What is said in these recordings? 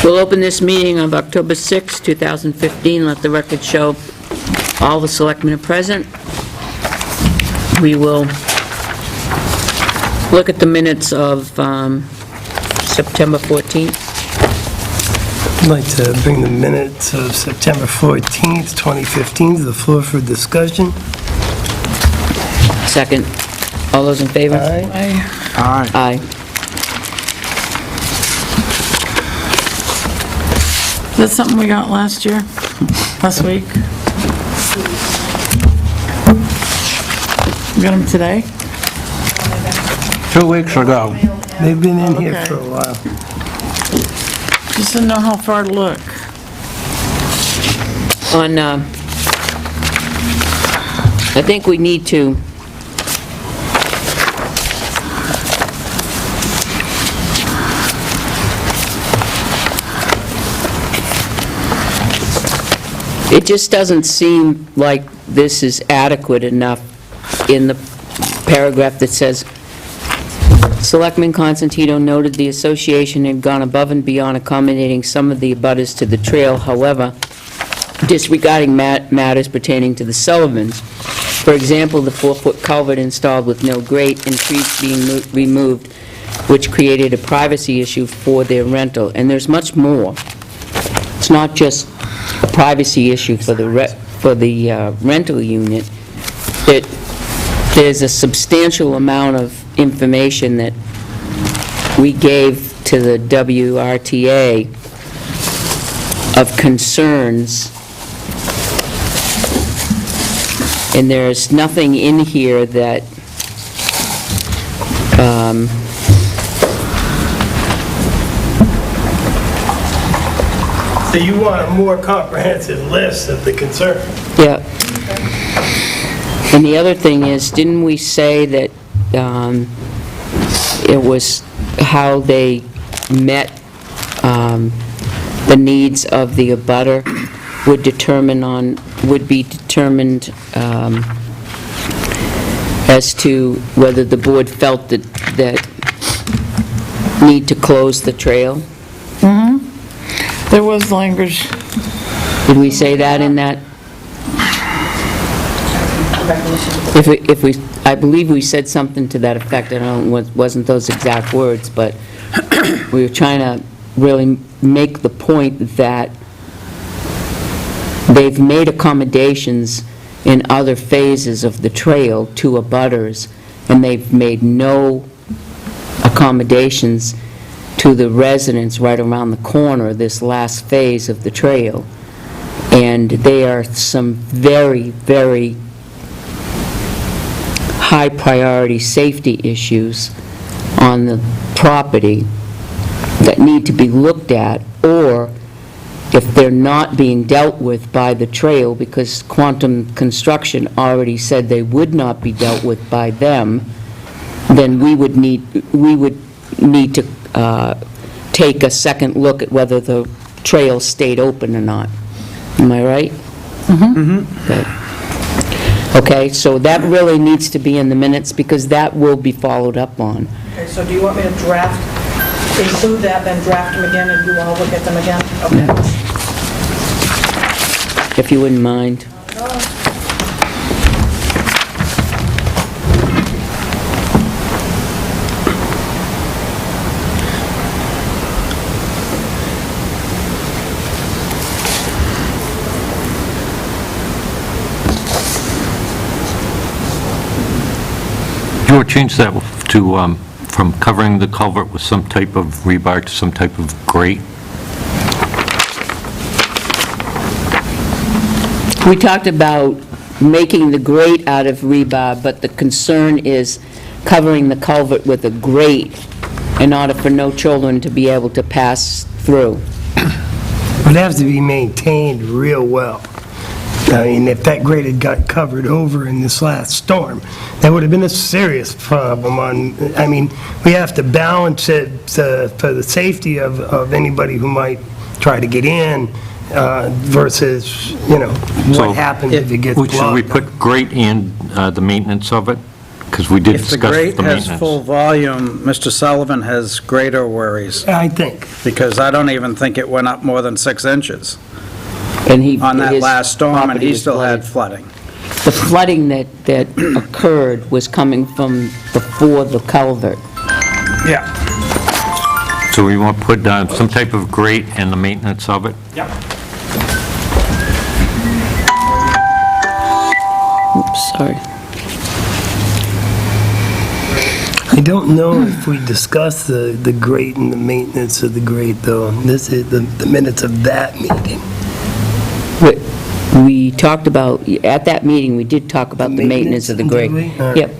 We'll open this meeting of October 6, 2015. Let the record show all the selectmen are present. We will look at the minutes of September 14th. I'd like to bring the minutes of September 14th, 2015 to the floor for discussion. Second. All those in favor? Aye. Aye. Is that something we got last week? We got them today? 2 weeks ago. They've been in here Okay. for a while. Just didn't know how far to look. On, I think we need to it just doesn't seem like this is adequate enough in the paragraph that says, Selectman Constantino noted the association had gone above and beyond accommodating some of the abutters to the trail, however, disregarding matters pertaining to the Sullivans. For example, the 4-foot culvert installed with no grate and trees being removed, which created a privacy issue for their rental. And there's much more. It's not just a privacy issue for the rental unit. There's a substantial amount of information that we gave to the WRTA of concerns, and there's nothing in here that So you want a more comprehensive list of the concerns? yeah. And the other thing is, didn't we say that it was how they met the needs of the abutter would be determined as to whether the board felt that need to close the trail? There was language. Did we say that in that? If we, I believe we said something to that effect. I don't know, it wasn't those exact words, but we were trying to really make the point that they've made accommodations in other phases of the trail to abutters, and they've made no accommodations to the residents right around the corner, this last phase of the trail. And there are some very, very high-priority safety issues on the property that need to be looked at, or if they're not being dealt with by the trail, because Quantum Construction already said they would not be dealt with by them, then we would need to take a second look at whether the trail stayed open or not. Am I right? Okay, so that really needs to be in the minutes, because that will be followed up on. Okay, so do you want me to include that, then draft them again, and you want to look at them again? Okay. If you wouldn't mind. You would change that to, from covering the culvert with some type of rebar to some type of grate? We talked about making the grate out of rebar, but the concern is covering the culvert with a grate in order for no children to be able to pass through. It has to be maintained real well. I mean, if that grate had got covered over in this last storm, that would have been a serious problem I mean, we have to balance it for the safety of anybody who might try to get in versus, So what happens if it gets blocked. Should we put grate and the maintenance of it? because we did If the discuss grate the has maintenance. full volume, Mr. Sullivan has greater worries, I think. because I don't even think it went up more than 6 inches And he... on that his last storm, and property he was still had flooded. flooding. The flooding that occurred was coming from before the culvert. Yeah. So we want to put down some type of grate and the maintenance of it? Yep. Oops, sorry. I don't know if we discussed the grate and the maintenance of the grate, though. This is the minutes of that meeting. We talked about, at that meeting, we did talk about the maintenance of the grate. Did we? All right. Yep.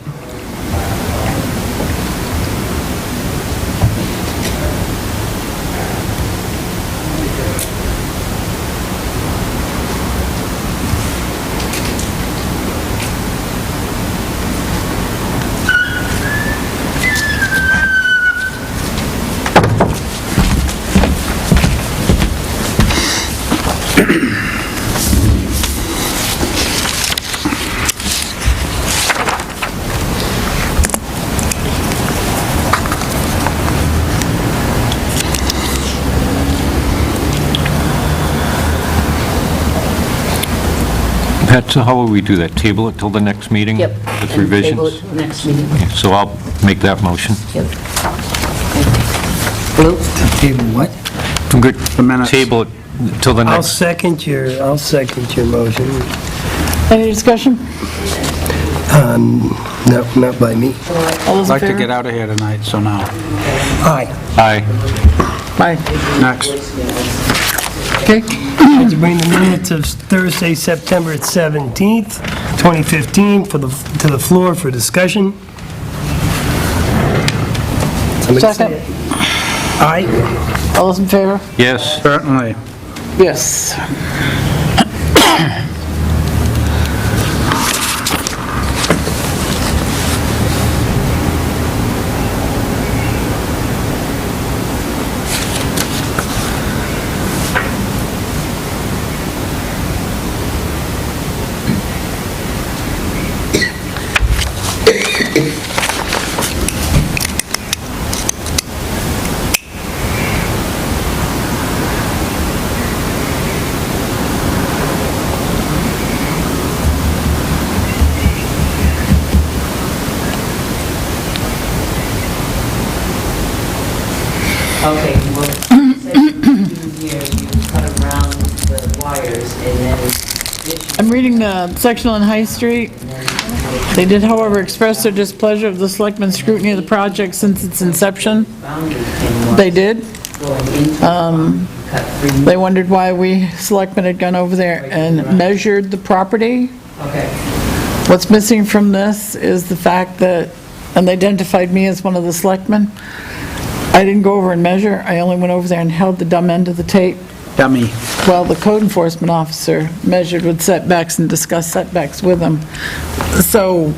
Pat, so how will we do that? Table it till the next meeting? Yep. With And revisions? table it till next meeting. Okay, so I'll make that motion. Yep. Blue? Table what? I'm good. The minutes. Table it till the I'll next, second your motion. Any discussion? No, not by me. All those I'd in like to get favor? out of here tonight, so now. Aye. aye. Bye. Next. Okay. I'd like to bring the minutes of Thursday, September 17th, 2015, to the floor for discussion. Somebody say Second. it. Aye. All those in favor? Yes, Certainly. Yes. Okay, well, you said here, you cut around the wires and then I'm reading the section on High Street. They did, however, express their displeasure of the selectmen's scrutiny of the project since its inception. They did. They wondered why we selectmen had gone over there and measured the property. Okay. What's missing from this is the fact that, and they identified me as one of the selectmen. I didn't go over and measure, I only went over there and held the dumb end of the tape. Dummy. Well, the code enforcement officer measured with setbacks and discussed setbacks with them. So,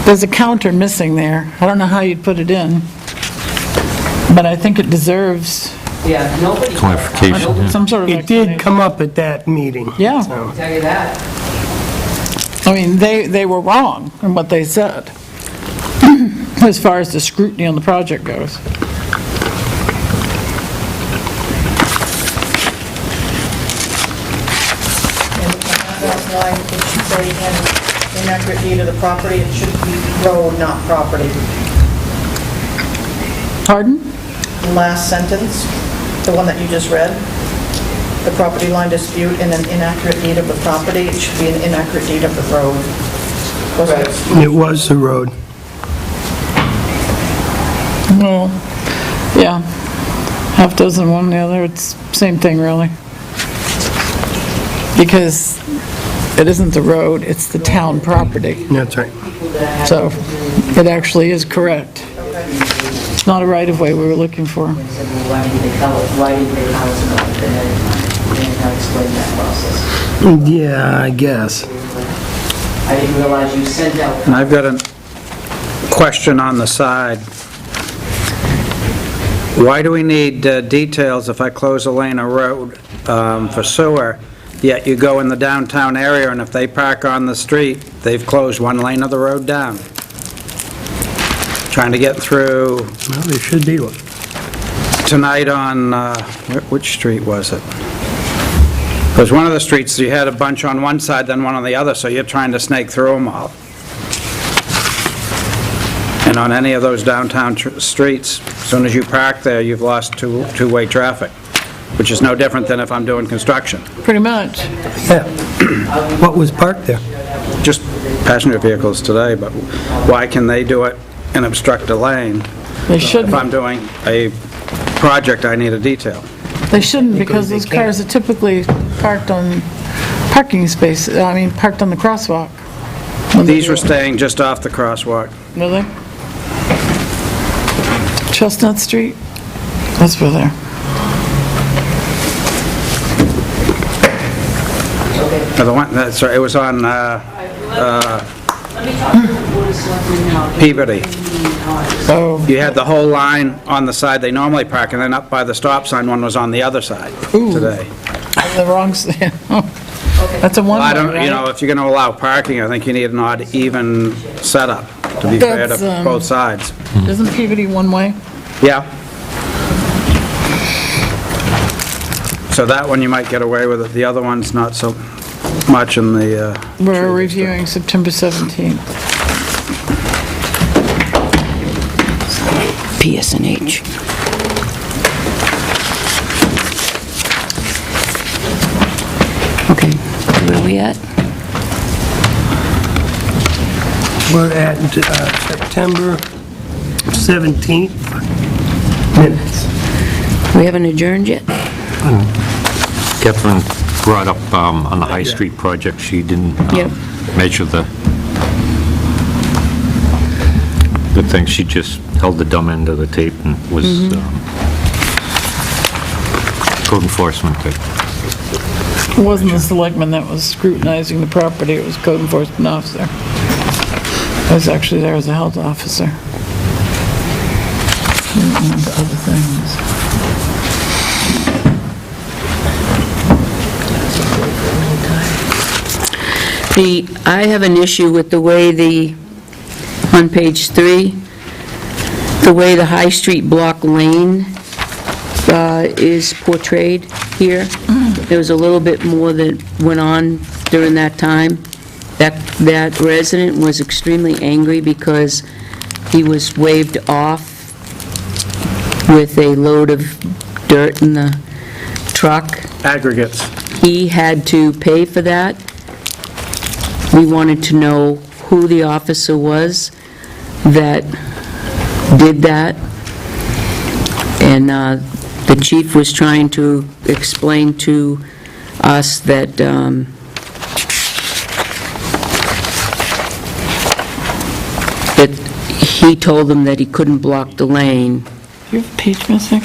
there's a counter missing there. I don't know how you'd put it in, but I think it deserves Yeah, nobody... clarification. yeah. some sort of It explanation. did come up at that meeting. Yeah. So, Tell you that. I mean, they were wrong in what they said, as far as the scrutiny on the project goes. That's why it should say inaccurate deed of the property, it should be road, not property. Pardon? The last sentence, the one that you just read, the property line dispute and an inaccurate deed of the property, it should be an inaccurate deed of the road. it was the road. Well, yeah, half dozen one, the other, it's same thing, really. Because it isn't the road, it's the town property, That's right. so it actually is correct. It's not a right-of-way we were looking for. Why didn't they tell us, why didn't they tell us about it? And I explained that process. Yeah, I guess. I didn't realize you sent out... And I've got a question on the side. Why do we need details if I close a lane of road for sewer, yet you go in the downtown area, and if they park on the street, they've closed one lane of the road down. Trying to get through Well, there should be one. tonight on, which street was it? It was one of the streets, you had a bunch on one side, then one on the other, so you're trying to snake through them all. And on any of those downtown streets, as soon as you park there, you've lost two-way traffic, which is no different than if I'm doing construction. Pretty much. Yeah. What was parked there? Just passenger vehicles today, but why can they do it and obstruct a lane? They shouldn't. If I'm doing a project, I need a detail. They shouldn't, because those cars are typically parked on parking spaces, parked on the crosswalk. when they These do were it. staying just off the crosswalk. Were they? Chestnut Street? That's where they're. The one, that's right, it was on Peabody. Oh, You had the whole line on the side they normally park, and then up by the stop sign, one was on the other side today. the wrong side. That's a one-way, I don't, right? if you're going to allow parking, I think you need an odd, even setup, to be fair That's, to both sides. Isn't Peabody one-way? Yeah. So that one you might get away with it, the other one's not so much in the... We're reviewing September 17th. PSNH. Okay, where are we at? We're at September 17th minutes. We haven't adjourned yet? Catherine brought up on the High Street project, she didn't Yep. measure the thing, she just held the dumb end of the tape and was code enforcement that It wasn't the selectman that was scrutinizing the property, it was code enforcement officer. I was actually there as a health officer. And other things. I have an issue with the way on page 3, the way the High Street block lane is portrayed here. There was a little bit more that went on during that time. That resident was extremely angry because he was waved off with a load of dirt in the truck. Aggregates. He had to pay for that. We wanted to know who the officer was that did that. And the chief was trying to explain to us that he told them that he couldn't block the lane. Do you have a page missing?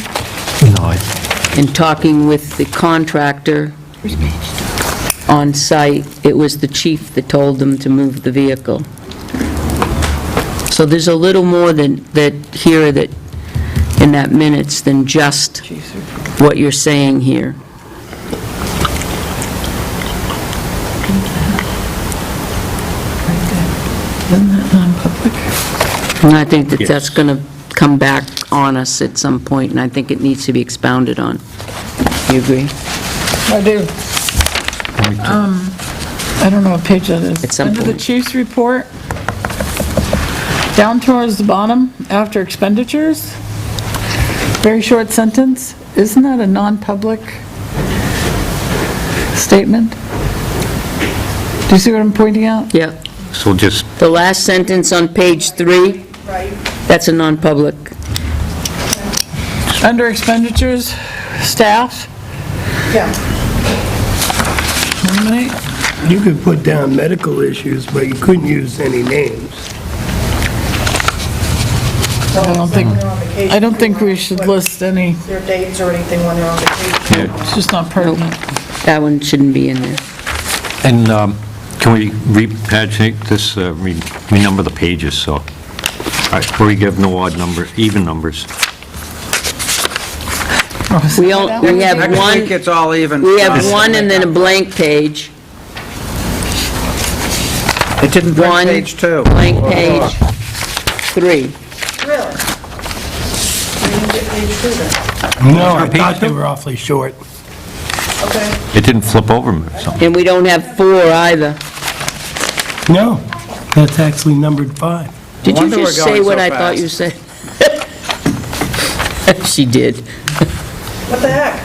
And talking with the contractor on site, it was the chief that told them to move the vehicle. So there's a little more that here that, in that minutes, than just what you're saying here. Isn't that non-public? And I think that that's going to come back on us at some point, and I think it needs to be expounded on. You agree? I do. I don't know what page that is. At some Under the point. chief's report, down towards the bottom, after expenditures, very short sentence, isn't that a non-public statement? Do you see what I'm pointing out? Yeah. so just, The last sentence on page 3, Right. that's a non-public. Under expenditures, staff, Yeah. eliminate. You could put down medical issues, but you couldn't use any names. I don't think we should list any, Their dates or anything when they're on vacation. it's just not pertinent. That one shouldn't be in there. and can we repaginate this, renumber the pages, so, or we give no odd number, even numbers? We have Next one, week, it's all even. we have one and then a blank page. It didn't print One, page 2. blank page, 3. Really? We didn't get page 2 then? No, I thought they were awfully short. Okay. It didn't flip over or something. And we don't have 4 either. No, that's actually numbered 5. Did you wonder we're just say going what so I thought fast. you said? She did. What the heck?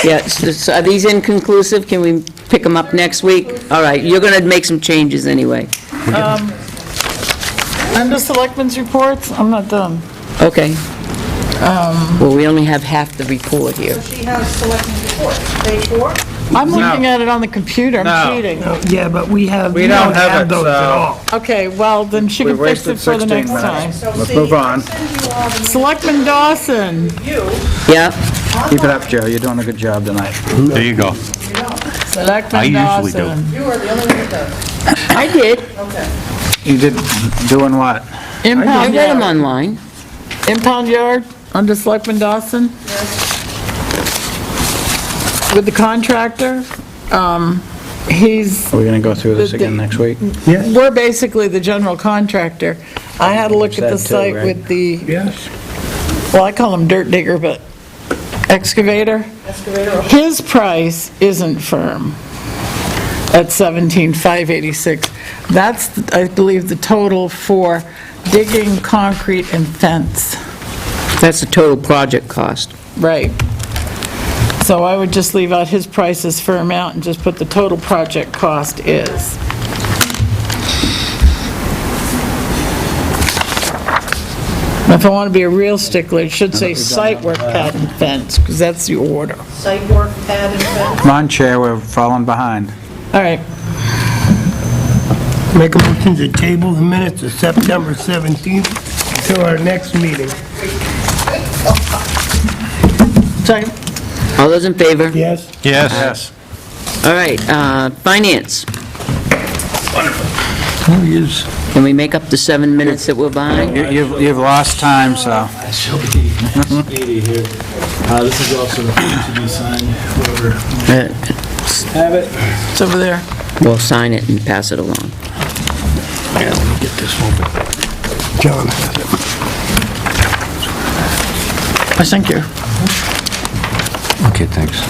Yeah, so are these inconclusive? Can we pick them up next week? All right, you're going to make some changes anyway. Under selectmen's reports, I'm not done. Okay. Well, we only have half the report here. So she has selecting reports, page 4? I'm looking at it on the computer, No. I'm cheating. Yeah, but we don't don't have have it, those at so- all. Okay, well, then she We can fix it wasted for the 16 next time. minutes. So Let's see, move on. I send you all the Selectman Dawson, you, Yeah, Keep it up, Joe, you're doing a good job tonight. There you go. Selectman I usually do. Dawson. you are the only one that does. I did. Okay. You did, doing what? I Impound read them yard, online. impound yard, under Selectman Dawson. Yes. With the contractor, he's, Are we going to go through this again next week? we're basically the general contractor. I had a look at the Said too, site right? with the, Yes. well, I call him dirt digger, but excavator. Excavator, His price isn't firm at $17,586. That's, I believe, the total for digging, concrete, and fence. That's the total project cost. Right. So I would just leave out his price as firm out and just put the total project cost is. If I want to be a real stickler, it should say site work pad and fence, because that's the order. site work, pad and fence. Come on, Chair, we're falling behind. All right. Make a motion to table the minutes of September 17th until our next meeting. Second. All those in favor? Yes? Yes. All right, finance. Oh, yes. Can we make up the 7 minutes that we're behind? You've lost time, so. I shall be speedy here. This is also to be signed, whoever have it. It's over there. We'll sign it and pass it along. Yeah, let me get this one. John has it. Thank you. Okay, thanks.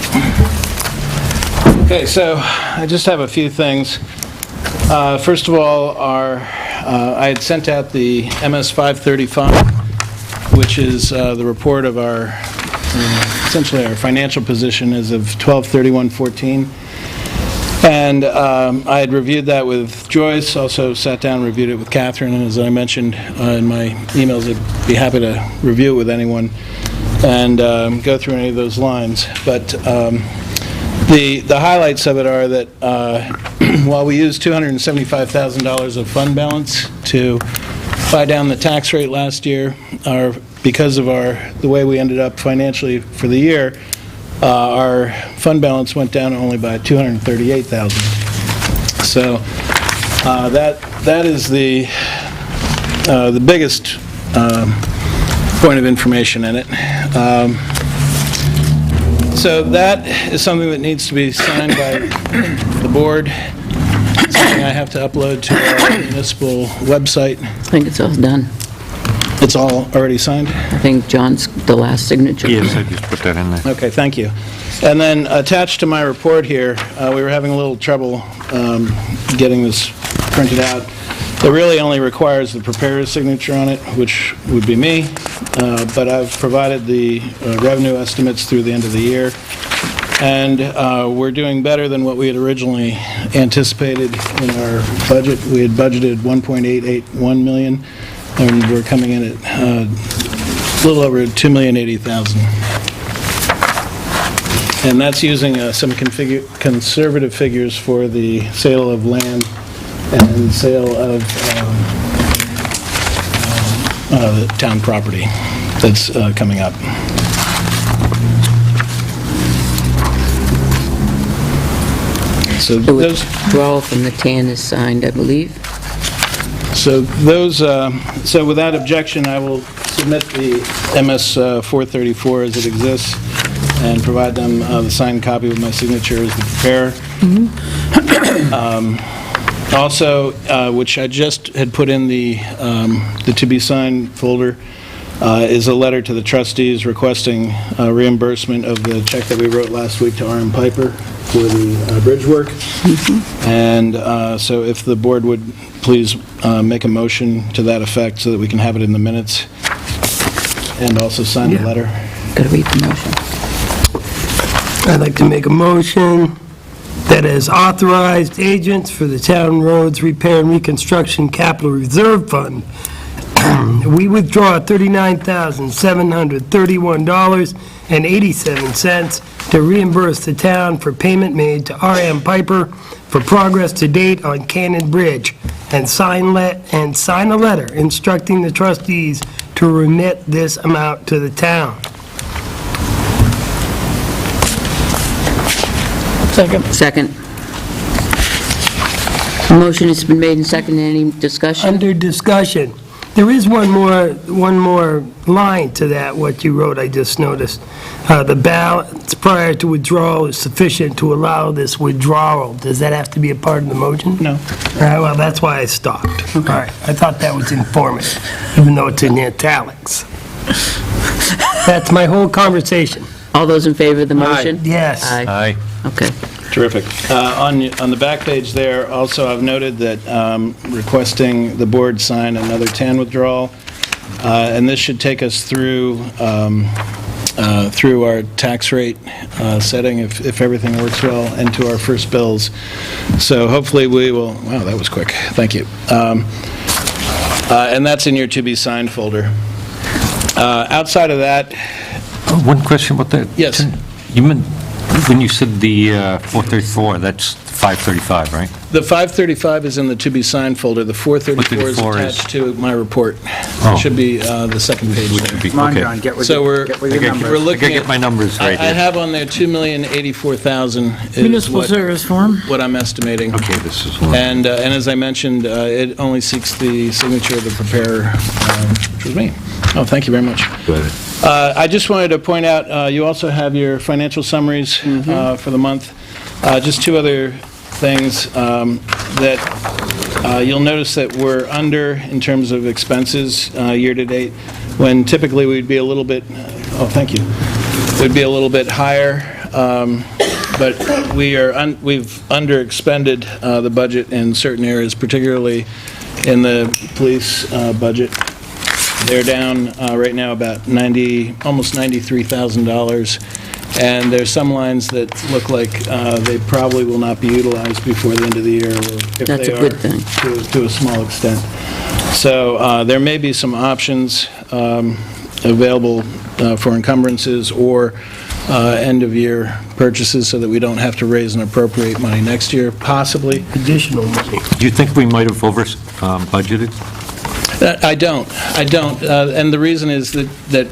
Okay, so I just have a few things. First of all, I had sent out the MS 535, which is the report of our, essentially our financial position as of 12/31/14. And I had reviewed that with Joyce, also sat down and reviewed it with Catherine, and as I mentioned in my emails, I'd be happy to review it with anyone and go through any of those lines. But the highlights of it are that while we used $275,000 of fund balance to buy down the tax rate last year, because of the way we ended up financially for the year, our fund balance went down only by $238,000. So that is the biggest point of information in it. So that is something that needs to be signed by the board, something I have to upload to our municipal website. I think it's all done. It's all already signed? I think John's the last signature. Yes, I just put that in there. Okay, thank you. And then attached to my report here, we were having a little trouble getting this printed out. It really only requires the preparer's signature on it, which would be me, but I've provided the revenue estimates through the end of the year, and we're doing better than what we had originally anticipated in our budget. We had budgeted $1.881 million, and we're coming in at a little over $2,080,000. And that's using some conservative figures for the sale of land and sale of the town property that's coming up. So The those... withdrawal from the TAN is signed, I believe. So those, so without objection, I will submit the MS 434 as it exists and provide them the signed copy with my signature as the preparer. Also, which I just had put in the to-be-signed folder, is a letter to the trustees requesting reimbursement of the check that we wrote last week to R.M. Piper for the bridge work. And so if the board would please make a motion to that effect so that we can have it in the minutes, and also sign the letter. Got to read the motion. I'd like to make a motion that as authorized agents for the Town Roads Repair and Reconstruction Capital Reserve Fund, we withdraw $39,731.87 to reimburse the town for payment made to R.M. Piper for progress to date on Cannon Bridge, and sign a letter instructing the trustees to remit this amount to the town. Second. Motion has been made and seconded. Any discussion? Under discussion, there is one more line to that, what you wrote, I just noticed. The balance prior to withdrawal is sufficient to allow this withdrawal. Does that have to be a part of the motion? No. All right, well, that's why I stopped. All right, I thought that was informative, even though it's in italics. That's my whole conversation. All those in favor of the motion? Yes. Aye. Okay. Terrific. On the back page there, also, I've noted that requesting the board sign another TAN withdrawal, and this should take us through our tax rate setting, if everything works well, and to our first bills. So hopefully we will, wow, that was quick. Thank you. And that's in your to-be-signed folder. Outside of that, One question about that. Yes. You meant, when you said the 434, that's 535, right? the 535 is in the to-be-signed folder. The 434 is 434 is- attached to my report. Oh. It should be the second page Which there. would be, Come on, okay. John, get with So your numbers. we're looking I gotta at... get my numbers right I here. have on there $2,084,000 is Municipal service form. what I'm estimating. Okay, this is one. And as I mentioned, it only seeks the signature of the preparer, which was me. Oh, thank you very much. Got it. I just wanted to point out, you also have your financial summaries for the month. Just two other things that you'll notice that we're under in terms of expenses year-to-date, when typically we'd be a little bit, oh, thank you, would be a little bit higher, but we've underexpended the budget in certain areas, particularly in the police budget. They're down right now about almost $93,000, and there's some lines that look like they probably will not be utilized before the end of the year, or if That's they a good are, thing. to a small extent. So there may be some options available for encumbrances or end-of-year purchases, so that we don't have to raise and appropriate money next year, possibly. Additional money. Do you think we might have budgeted? I don't. And the reason is that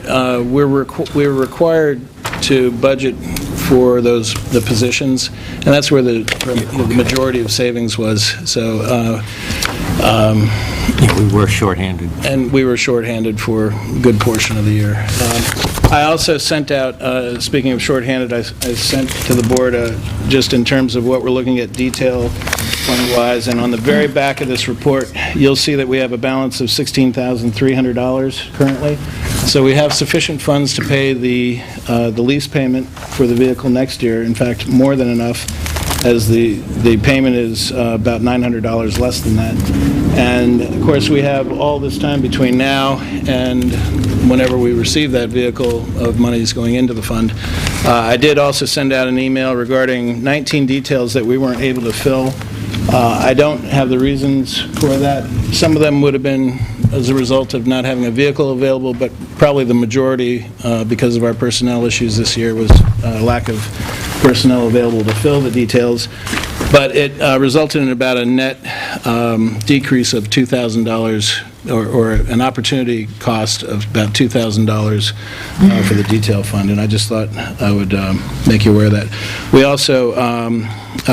we're required to budget for the positions, and that's where the majority of savings was. So, We were shorthanded. and we were shorthanded for a good portion of the year. I also sent out, speaking of shorthanded, I sent to the board, just in terms of what we're looking at detail fund-wise, and on the very back of this report, you'll see that we have a balance of $16,300 currently. So we have sufficient funds to pay the lease payment for the vehicle next year. In fact, more than enough, as the payment is about $900 less than that. And, of course, we have all this time between now and whenever we receive that vehicle of monies going into the fund. I did also send out an email regarding 19 details that we weren't able to fill. I don't have the reasons for that. Some of them would have been as a result of not having a vehicle available, but probably the majority, because of our personnel issues this year, was lack of personnel available to fill the details. But it resulted in about a net decrease of $2,000, or an opportunity cost of about $2,000 for the detail fund, and I just thought I would make you aware of that. We also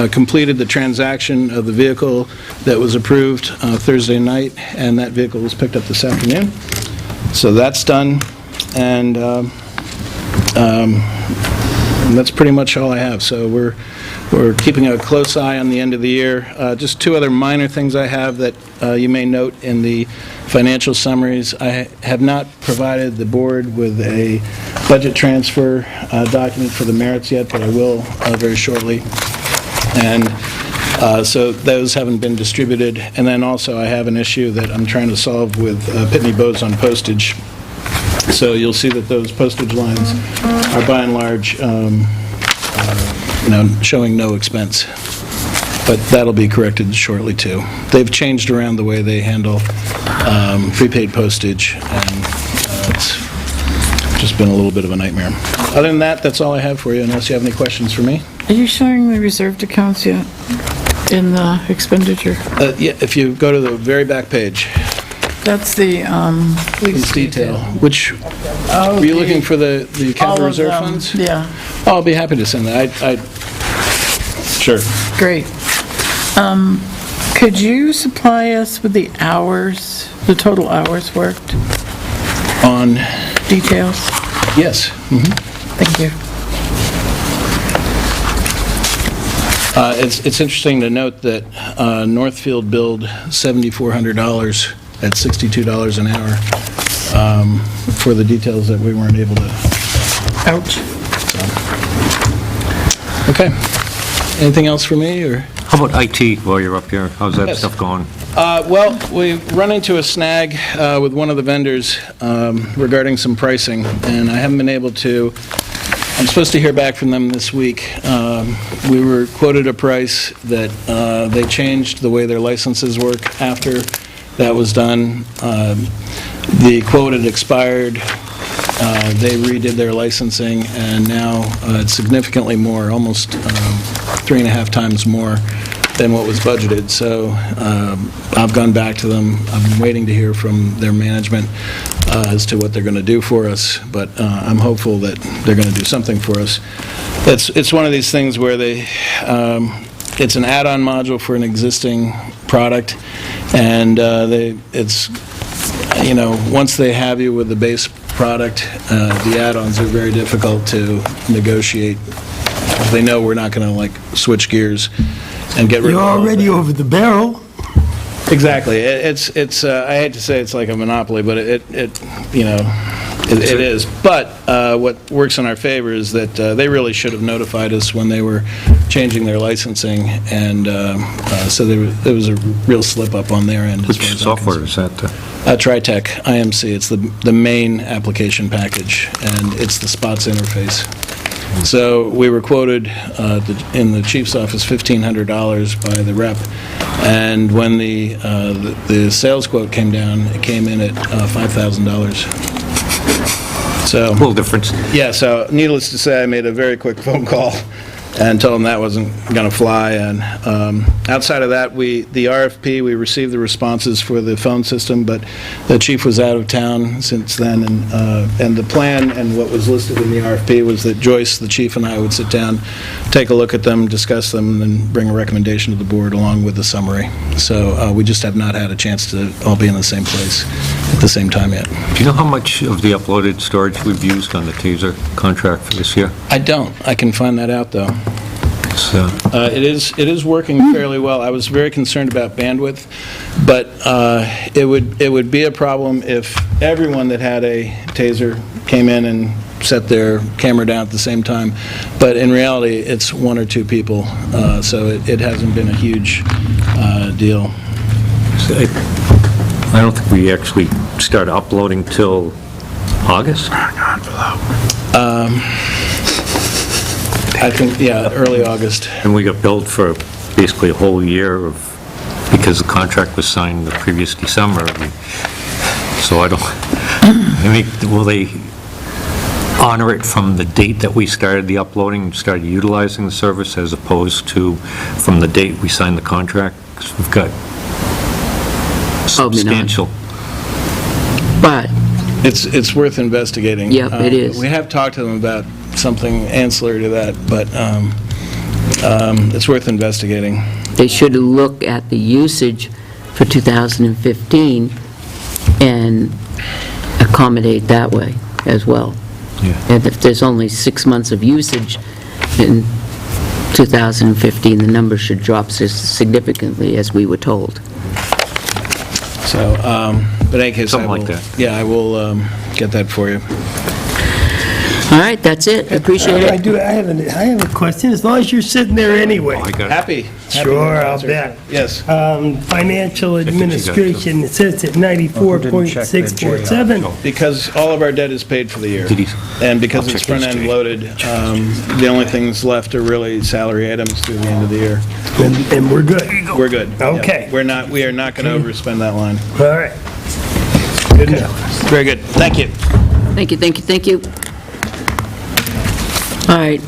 completed the transaction of the vehicle that was approved Thursday night, and that vehicle was picked up this afternoon. So that's done, and that's pretty much all I have. So we're keeping a close eye on the end of the year. Just two other minor things I have that you may note in the financial summaries. I have not provided the board with a budget transfer document for the merits yet, but I will very shortly. And so those haven't been distributed. And then also I have an issue that I'm trying to solve with Pitney Bowes on postage. So you'll see that those postage lines are by and large, showing no expense. But that'll be corrected shortly, too. They've changed around the way they handle prepaid postage, and it's just been a little bit of a nightmare. Other than that, that's all I have for you, unless you have any questions for me. Are you showing the reserved accounts yet in the expenditure? Yeah, if you go to the very back page, That's the police detail, which, were you looking for the account all for of reserve them. funds? Yeah, Oh, I'll be happy to send that. Sure. great. Could you supply us with the hours, the total hours worked, On, details? yes. Thank you. It's interesting to note that Northfield billed $7,400 at $62 an hour for the details that we weren't able to. Ouch. Okay. Anything else for me, or? How about IT while you're up here? How's that Yes. stuff going? Well, we run into a snag with one of the vendors regarding some pricing, and I haven't been able to, I'm supposed to hear back from them this week. We were quoted a price that they changed the way their licenses work after that was done. The quote had expired. They redid their licensing, and now it's significantly more, almost 3.5 times more than what was budgeted. So I've gone back to them. I've been waiting to hear from their management as to what they're going to do for us, but I'm hopeful that they're going to do something for us. It's one of these things where it's an add-on module for an existing product, and once they have you with the base product, the add-ons are very difficult to negotiate. They know we're not going to switch gears and get rid of You're all of already it. over the barrel. Exactly. It's I hate to say it's like a monopoly, but it is. But what works in our favor is that they really should have notified us when they were changing their licensing, and so there was a real slip-up on their end. Which software is that? Tritech, IMC. It's the main application package, and it's the spots interface. So we were quoted in the chief's office $1,500 by the rep, and when the sales quote came down, it came in at $5,000. So, A little difference. yeah, so needless to say, I made a very quick phone call and told them that wasn't going to fly. And outside of that, the RFP, we received the responses for the phone system, but the chief was out of town since then, and the plan and what was listed in the RFP was that Joyce, the chief, and I would sit down, take a look at them, discuss them, and then bring a recommendation to the board along with the summary. So we just have not had a chance to all be in the same place at the same time yet. Do you know how much of the uploaded storage we've used on the TASER contract for this year? I don't. I can find that out, though. So, It is working fairly well. I was very concerned about bandwidth, but it would be a problem if everyone that had a TASER came in and set their camera down at the same time. But in reality, it's one or two people, so it hasn't been a huge deal. I don't think we actually started uploading till August? I think, yeah, early August. And we got billed for basically a whole year because the contract was signed the previous December. So I mean, will they honor it from the date that we started the uploading and started utilizing the service as opposed to from the date we signed the contract? Because we've got Probably not. substantial. But, It's worth investigating. Yep, it is. We have talked to them about something ancillary to that, but it's worth investigating. they should look at the usage for 2015 and accommodate that way as well. Yeah. And if there's only 6 months of usage in 2015, the number should drop significantly, as we were told. So, but in any case, I Something like will- that. Yeah, I will get that for you. All right, that's it. I appreciate I it. do, I have a question, as long as you're sitting there anyway. I got it. Happy. Sure, I'll bet. Yes. Financial you got it. administration, it says at 94.647. Because all of our debt is paid for the year. Did he- And because I'll it's check those front-end too. loaded, the only things left are really salary items through the end of the year. And we're good. We're good. Yeah. Okay. We are not going to overspend that line. All right. Good enough. Very good. Thank you. Thank you, thank you, thank you. All right,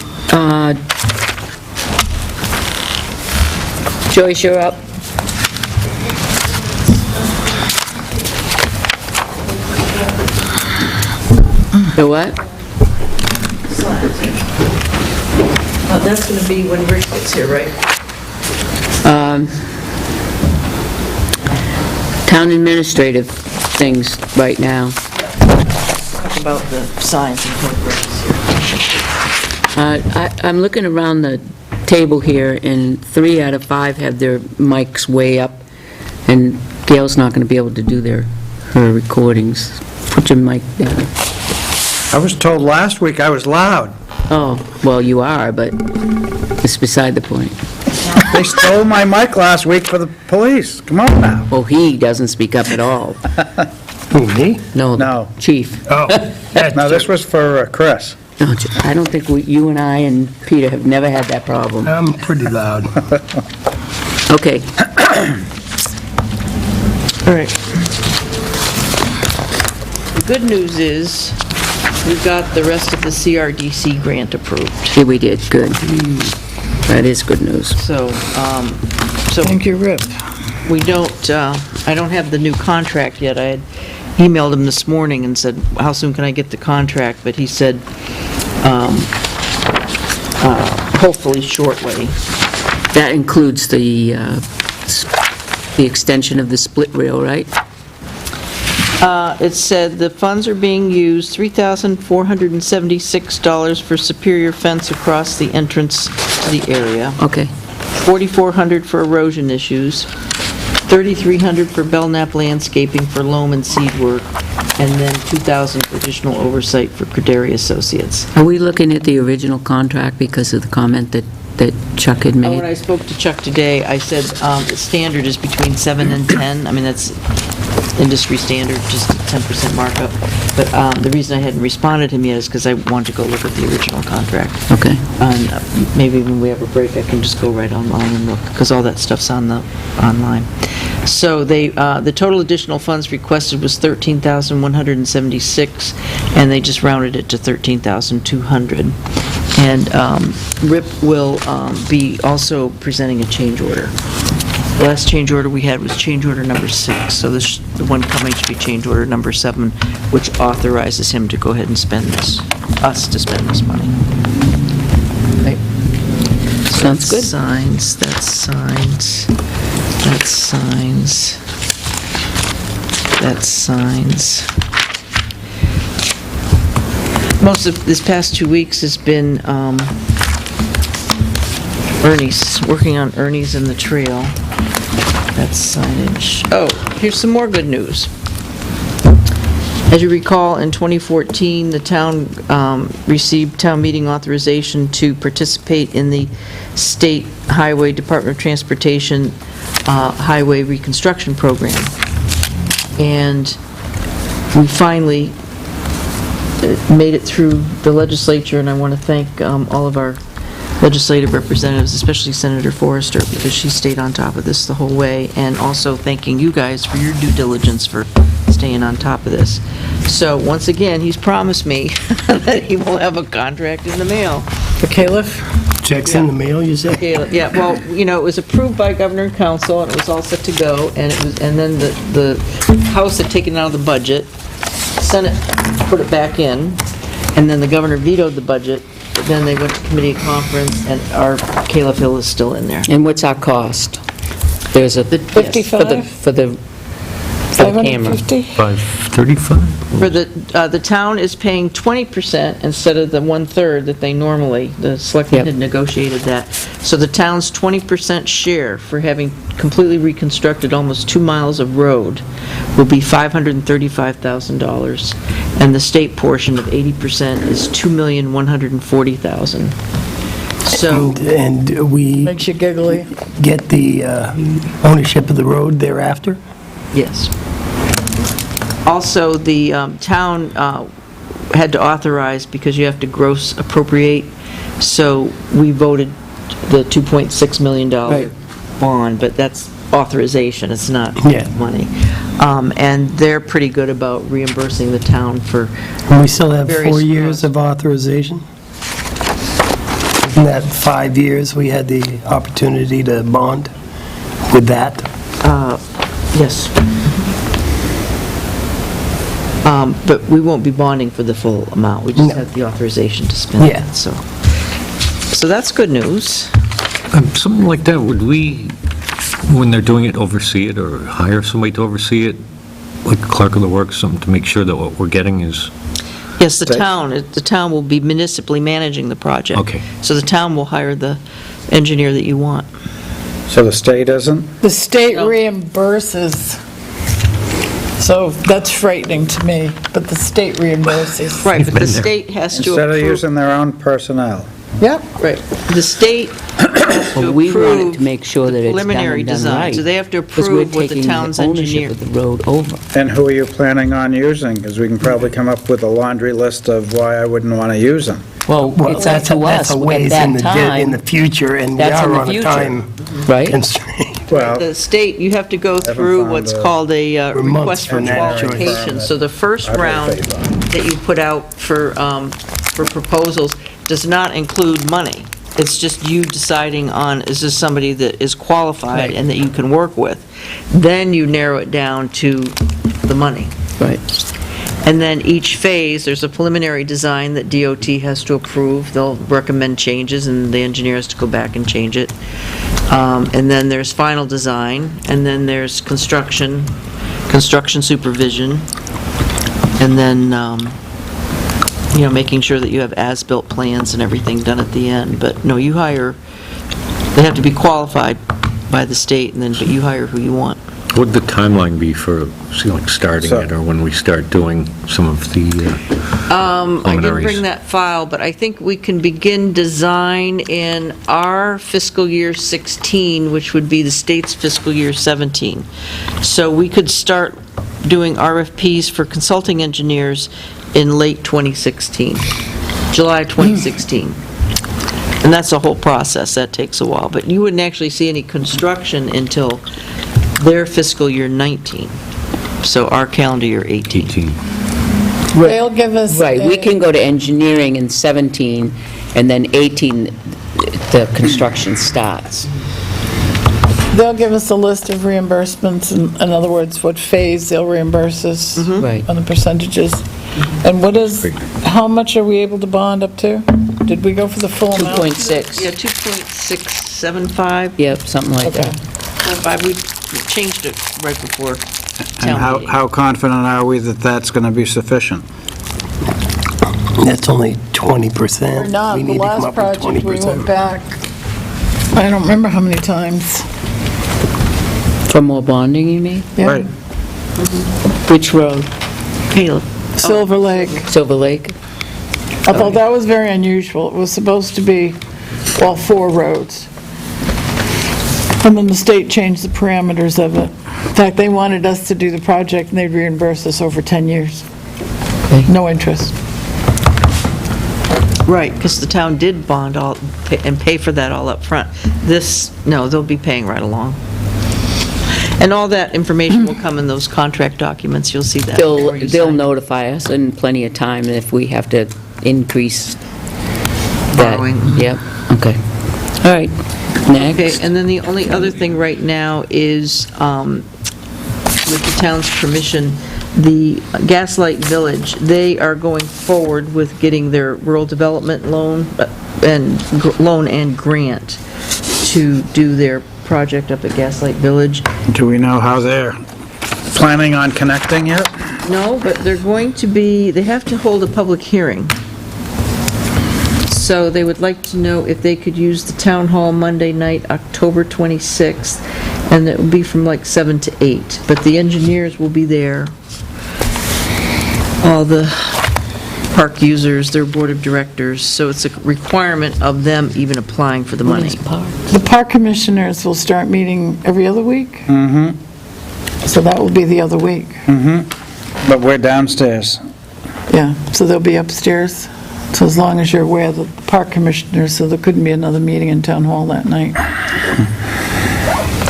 Joyce, you're up. The what? That's going to be when Rick gets here, right? Town administrative things right now. Talk about the signs and photographs here. I'm looking around the table here, and 3 out of 5 have their mics way up, and Gail's not going to be able to do her recordings. Put your mic down. I was told last week I was loud. Oh, well, you are, but it's beside the point. They stole my mic last week for the police. Come on now. Well, he doesn't speak up at all. Who, me? No, No. the chief. Oh. No, this was for Chris. No, I don't think you and I and Peter have never had that problem. I'm pretty loud. Okay. All right. The good news is, we got the rest of the CRDC grant approved. Yeah, we did, good. That is good news. So, Thank you, Rip. we don't, I don't have the new contract yet. I had emailed him this morning and said, how soon can I get the contract? But he said, hopefully shortly. That includes the extension of the split rail, right? It said the funds are being used, $3,476 for Superior fence across the entrance to the area, Okay. $4,400 for erosion issues, $3,300 for Belknap landscaping for loam and seed work, and then $2,000 for additional oversight for Crederi Associates. Are we looking at the original contract because of the comment that Chuck had When I made? spoke to Chuck today, I said the standard is between 7 and 10. I mean, that's industry standard, just a 10% markup. But the reason I hadn't responded to him yet is because I wanted to go look at the original contract. Okay. And maybe when we have a break, I can just go right online and look, because all that stuff's online. So the total additional funds requested was $13,176, and they just rounded it to $13,200. And Rip will be also presenting a change order. The last change order we had was change order number 6, so the one coming should be change order number 7, which authorizes him to go ahead and spend us to spend this money. Sounds good. Signs, that's signs, that's signs, that's signs. Most of this past 2 weeks has been Ernie's, working on Ernie's and the trail. That's signage. Oh, here's some more good news. As you recall, in 2014, the town received town meeting authorization to participate in the State Highway Department of Transportation Highway Reconstruction Program. And we finally made it through the legislature, and I want to thank all of our legislative representatives, especially Senator Forrester, because she stayed on top of this the whole way, and also thanking you guys for your due diligence for staying on top of this. So, once again, he's promised me that he will have a contract in the mail. For Caleb? Checks in the mail, you say? Yeah, well, you know, it was approved by Governor and Council, and it was all set to go, and then the House had taken it out of the budget, Senate put it back in, and then the governor vetoed the budget. Then they went to committee conference, and our Caleb Hill is still in there. And what's our cost? There's a... 55? For the the camera. 550? 535? For the town is paying 20% instead of the one-third that they normally, the selectmen Yep. had negotiated that. So the town's 20% share for having completely reconstructed almost 2 miles of road will be $535,000, and the state portion of 80% is $2,140,000. So, And we Makes you giggly. get the ownership of the road thereafter? yes. Also, the town had to authorize, because you have to gross appropriate, so we voted the $2.6 million bond, but that's authorization, it's not Yeah. money. And they're pretty good about reimbursing the town for, And we still have Various 4 years of authorization? In that 5 years, we had the opportunity to bond with that? yes. But we won't be bonding for the full amount, we just No. have the authorization to spend Yeah. it, so. So that's good news. Something like that, would we, when they're doing it, oversee it or hire somebody to oversee it? Like clerk of the works, something to make sure that what we're getting is, Yes, the town will be municipally managing the project. Okay. So the town will hire the engineer that you want. So the state isn't? The state No. reimburses, so that's frightening to me, but the state reimburses. Right, but been the there. state has to Instead of approve. using their own personnel. Yep. Right, the state has to Well, we wanted approve to make sure that it's done preliminary and done design. right. So they have to Because approve what the town's engineer. we're taking ownership of the road over. And who are you planning on using? Because we can probably come up with a laundry list of why I wouldn't want to use them. Well, Well, it's up to us that's a at ways in that the time, future, and we That's in are the on a future. time right? constraint. Well, The state, you have to go through found what's a- called a We're months request for from that choice. qualifications. So the first I'd round like that. that you put out for proposals does not include money. It's just you deciding on, is this somebody that is qualified and that you can work with? Then you narrow it down to the money. Right. And then each phase, there's a preliminary design that DOT has to approve. They'll recommend changes, and the engineer has to go back and change it. And then there's final design, and then there's construction supervision, and then, making sure that you have as-built plans and everything done at the end. But no, you hire, they have to be qualified by the state, but you hire who you want. what would the timeline be for, say, like, starting So- it, or when we start doing some of the I didn't preliminaries? bring that file, but I think we can begin design in our fiscal year 16, which would be the state's fiscal year 17. So we could start doing RFPs for consulting engineers in late 2016, July 2016. And that's a whole process, that takes a while. But you wouldn't actually see any construction until their fiscal year 19, so our calendar year 18. 18. They'll give us. Right, we a- can go to engineering in 17, and then 18, the construction starts. They'll give us a list of reimbursements, in other words, what phase they'll reimburse us Right. on the percentages. And what is, how much are we able to bond up to? Did we go for the full amount? 2.6. Yeah, 2.675, Yep, something like Okay. that. 4.5, we changed it right before and town how meeting. how confident are we that that's going to be sufficient? That's only 20%. Or not, We the need to come last up with project, we 20%. went back, I don't remember how many times. For more bonding, you mean? Yeah. Right. Which road? Caleb. Silver Lake, Silver Lake? although that was very unusual. It was supposed to be, well, 4 roads. And then the state changed the parameters of it. In fact, they wanted us to do the project, and they'd reimburse us over 10 years. No interest. Right, because the town did bond all, and pay for that all up front. This, no, they'll be paying right along. And all that information will come in those contract documents, you'll see that. before you They'll sign. notify us in plenty of time if we have to increase that. Borrowing. Yep, okay. All right, Okay, next. and then the only other thing right now is, with the town's permission, the Gaslight Village, they are going forward with getting their rural development loan and grant to do their project up at Gaslight Village. Do we know how they're planning on connecting yet? No, but they're going to be, they have to hold a public hearing. So they would like to know if they could use the town hall Monday night, October 26th, and it will be from like 7 to 8. But the engineers will be there. All the park users, their board of directors, so it's a requirement of them even applying for the money. The park commissioners will start meeting every other week? Mm-hmm. So that will be the other week. But we're downstairs. Yeah, so they'll be upstairs. So as long as you're aware that the park commissioners, so there couldn't be another meeting in town hall that night.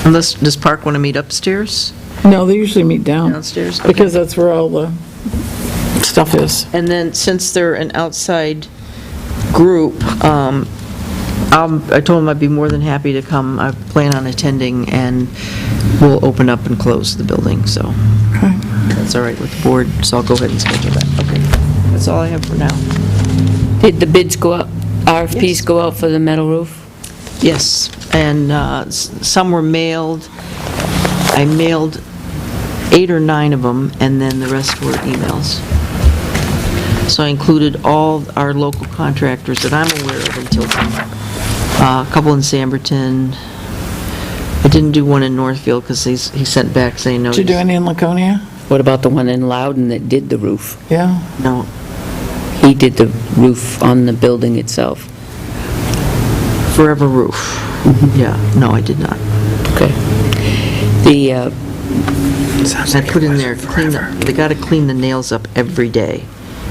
Unless, does park want to meet upstairs? No, they usually meet Downstairs? Okay. Because that's where all the stuff is. And then, since they're an outside group, I told them I'd be more than happy to come. I plan on attending, and we'll open up and close the building, so that's all right with the board, so I'll go ahead and schedule that. Okay, that's all I have for now. Did the bids go out, RFPs Yes. go out for the metal roof? Yes, and some were mailed. I mailed 8 or 9 of them, and then the rest were emails. So I included all our local contractors that I'm aware of in Tilton. A couple in Samberton. I didn't do one in Northfield because he sent back saying no. Did you do any in Laconia? What about the one in Loudon that did the roof? Yeah. No. He did the roof on the building itself. Forever Roof. Yeah, no, I did not. Okay. The, I put in there, they got to clean the nails up every day.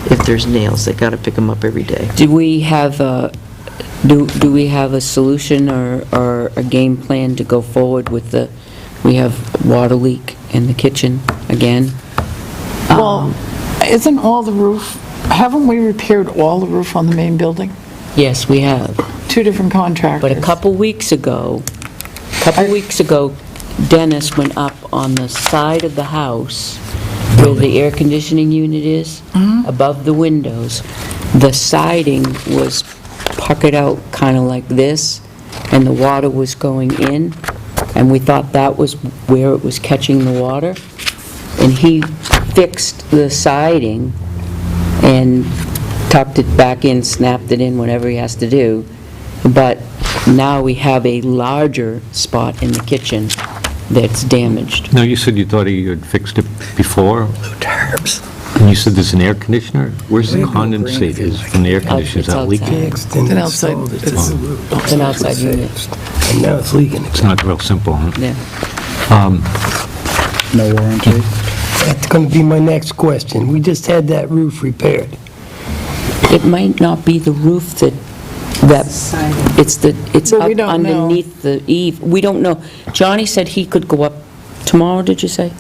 If there's nails, they got to pick them up every day. do we have a, do we have a solution or a game plan to go forward with the, we have water leak in the kitchen again? Well, isn't all the roof, haven't we repaired all the roof on the main building? Yes, we have. 2 different contractors. But a couple weeks ago, Dennis went up on the side of the house where the air conditioning unit is, above the windows. The siding was puckered out kind of like this, and the water was going in, and we thought that was where it was catching the water. And he fixed the siding and tucked it back in, snapped it in, whatever he has to do. But now we have a larger spot in the kitchen that's damaged. No, you said you thought he had fixed it before? And you said there's an air conditioner? Where's the condensate is from the air conditioner? Is It's that leaking? Fixed and An outside- installed, it's it's- on the roof. It's an outside unit. And now it's leaking. It's not real simple, huh? Yeah. No warranty? That's going to be my next question. We just had that roof repaired. It might not be the roof that, it's But up we don't know. underneath the eave. We don't know. Johnny said he could go up tomorrow, did you say?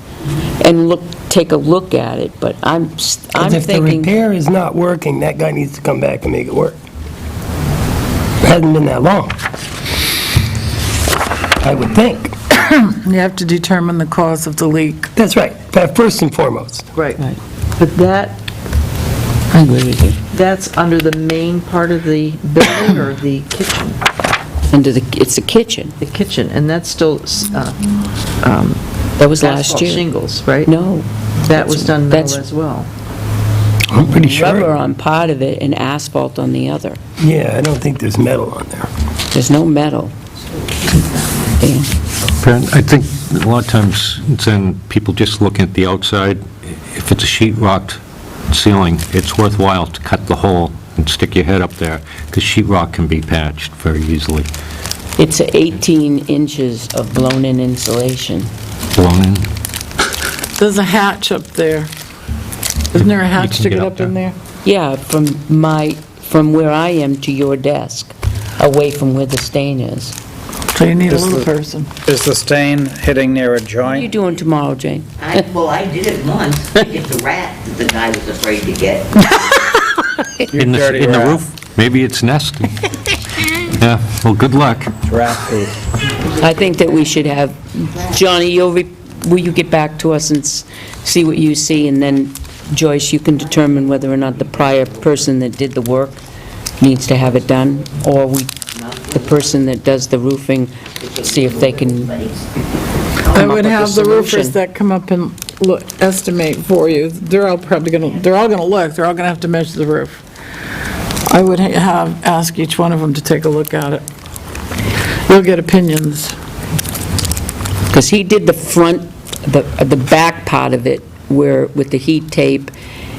And take a look at it, but I'm Because if the thinking, repair is not working, that guy needs to come back and make it work. It hasn't been that long. I would think. You have to determine the cause of the leak. That's right, first and foremost. Right. But that, I agree with you. that's under the main part of the building or the kitchen? It's a kitchen. The kitchen, and that's still That was last asphalt year. shingles, right? No. That was done metal That's- as well. I'm pretty sure. Rubber on part of it and asphalt on the other. Yeah, I don't think there's metal on there. There's no metal. Dan. I think a lot of times, then people just look at the outside. If it's a sheetrock ceiling, it's worthwhile to cut the hole and stick your head up there, because sheetrock can be patched very easily. It's 18 inches of blown-in insulation. Blown in. There's a hatch up there. Isn't there a hatch can to get get up up in there? Yeah, from where I am to your desk, away from where the stain is. So you need a little person. Is the stain hitting near a What are you joint? doing tomorrow, Jane? Well, I did it once. It's a rat that the guy was afraid to get. In dirty the rat. roof? Maybe it's nesting. Yeah, well, good luck. Rat poop. I think that we should have, Johnny, will you get back to us and see what you see, and then Joyce, you can determine whether or not the prior person that did the work needs to have it done, or the person that does the roofing, see if they can I come up would with a have the roofers solution. that come up and look, estimate for you. They're all probably gonna, they're all gonna look, they're all gonna have to measure the roof. I would ask each one of them to take a look at it. You'll get opinions. Because he did the front, the back part of it, where, with the heat tape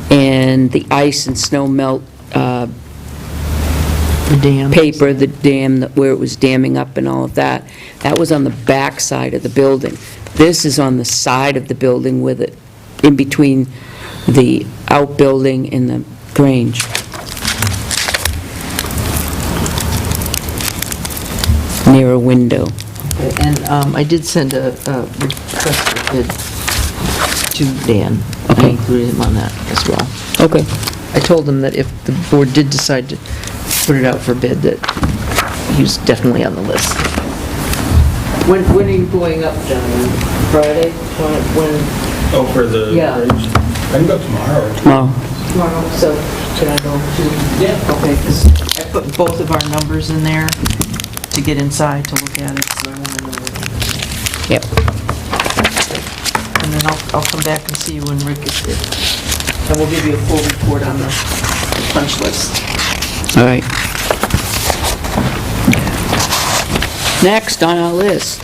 and the ice and snow melt The dam. paper, the dam, where it was damming up and all of that. That was on the back side of the building. This is on the side of the building with it, in between the outbuilding and the Grange. Near a window. And I did send a request for bid to Dan. I Okay. included him on that as well. Okay. I told him that if the board did decide to put it out for bid, that he was definitely on the list. When are you going up, John? Friday? When? Oh, for the Yeah. bridge? I can go tomorrow. Tomorrow. Tomorrow, so can I go to? Yeah. Okay, because I put both of our numbers in there to get inside to look at it, so I want to know what. Yep. And then I'll come back and see you when Rick is here. And we'll give you a full report on the punch list. All right. Next on our list,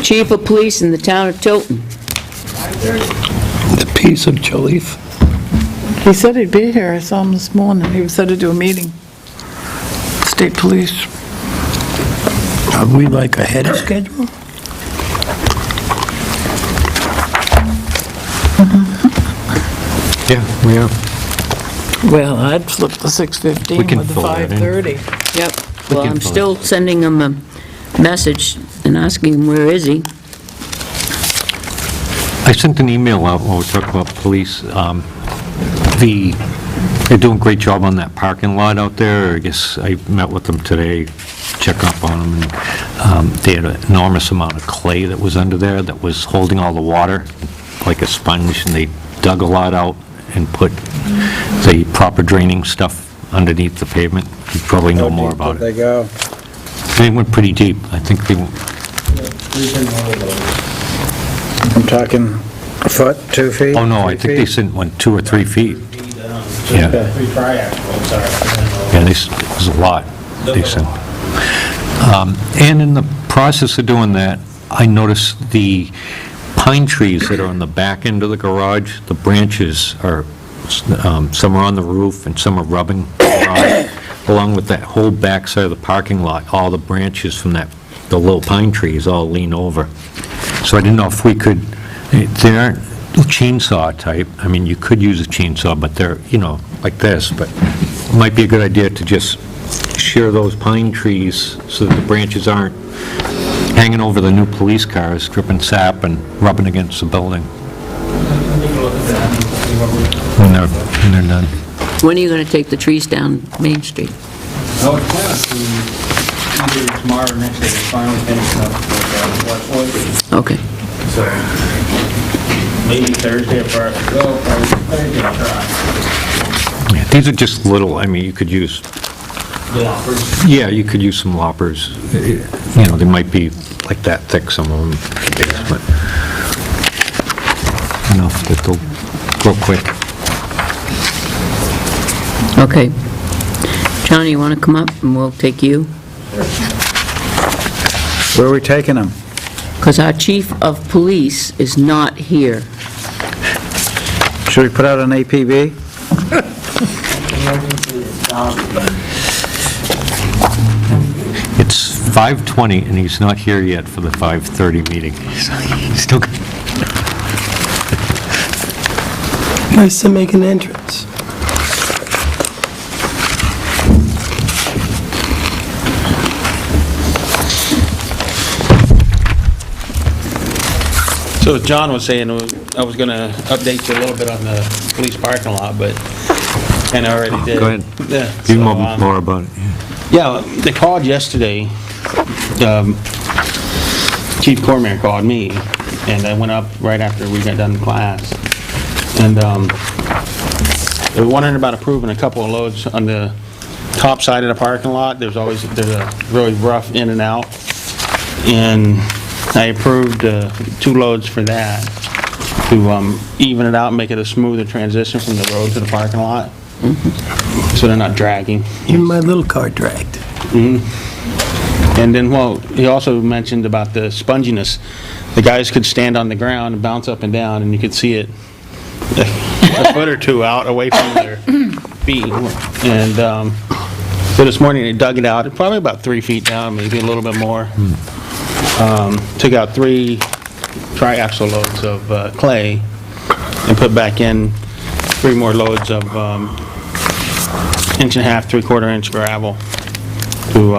Chief of Police in the town of Tilton. The piece of Joliffe. He said he'd be here, I saw him this morning, he was set to do a meeting. State Police. Are we like ahead of schedule? Yeah, we are. Well, I'd flip the 6:15 We can with the fill that in. 5:30. Yep. Well, can I'm fill still sending him a message and asking him where is he. I sent an email out while we talking about police. They're doing a great job on that parking lot out there. I guess I met with them today, check up on them, and they had an enormous amount of clay that was under there that was holding all the water like a sponge, and they dug a lot out and put the proper draining stuff underneath the pavement. You probably know more about They it. go. They went pretty deep. I think they, I'm talking a foot, 2 feet? oh no, I 3 think they feet? went 2 or 3 feet. Yeah. Three triaxles, sorry. Yeah, this was a lot, they said. And in the process of doing that, I noticed the pine trees that are on the back end of the garage, the branches are, some are on the roof and some are rubbing the garage, along with that whole back side of the parking lot, all the branches from that, the little pine trees all lean over. So I didn't know if we could, they aren't chainsaw type, I mean, you could use a chainsaw, but they're, like this, but it might be a good idea to just shear those pine trees so that the branches aren't hanging over the new police cars, dripping sap and rubbing against the building when they're done. When are you going to take the trees down Main Street? I was planning to either tomorrow or next day, to finally finish up with West Wood. Okay. So maybe Thursday if I have to go, probably Thursday I'll try. Yeah, these are just little, I mean, you could use, Loppers. yeah, you could use some loppers. They might be like that thick, some of them, but enough that they'll grow quick. Okay. Johnny, you want to come up and we'll take you? Where are we taking them? Because our chief of police is not here. Should we put out an APB? It's 5:20 and he's not here yet for the 5:30 meeting. He's still, Nice to make an entrance. So as John was saying, I was going to update you a little bit on the police parking lot, but, and I already did. go ahead. Yeah. Give so, more about it. Yeah, they called yesterday. Chief Cormier called me, and I went up right after we got done class. And they were wondering about approving a couple of loads on the top side of the parking lot. There's a really rough in and out. And I approved 2 loads for that. even it out and make it a smoother transition from the road to the parking lot, so they're not dragging. Even my little car dragged. And then, well, he also mentioned about the sponginess. The guys could stand on the ground and bounce up and down, and you could see it a foot or two out away from their feet. And so this morning, they dug it out, probably about 3 feet down, maybe a little bit more. Took out 3 triaxle loads of clay and put back in 3 more loads of 1.5 inch, 3/4 inch gravel to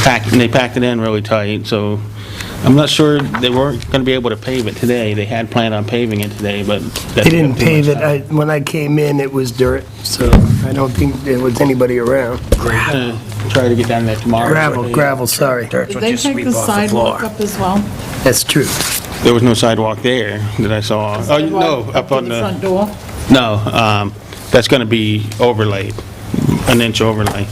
pack, and they packed it in really tight, so I'm not sure they weren't going to be able to pave it today. They had planned on paving it today, but... They didn't pave it. When I came in, it was dirt, so I don't think there was anybody around. Try to get down there tomorrow. Gravel, sorry. Did they take the sidewalk up as well? That's true. There was no sidewalk there that I saw. Oh, no, up to on the front the... door? No, that's going to be overlaid, an inch overlay.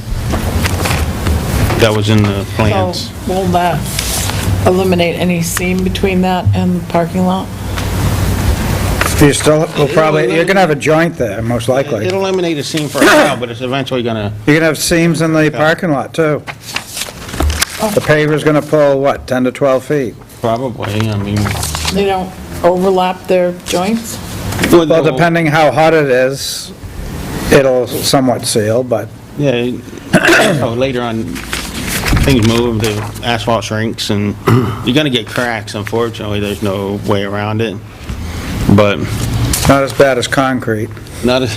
That was in the plans. So will that eliminate any seam between that and the parking lot? You still, will probably, you're gonna have a joint there, most likely. It'll eliminate a seam for a while, but it's eventually going to... You're gonna have seams in the parking lot, too. The paver's gonna pull, what, 10 to 12 feet? Probably, I mean... They don't overlap their joints? Well, depending how hot it is, it'll somewhat seal, but... Yeah, so later on, things move, the asphalt shrinks, and you're gonna get cracks, unfortunately, there's no way around it. But not as bad as concrete. not as...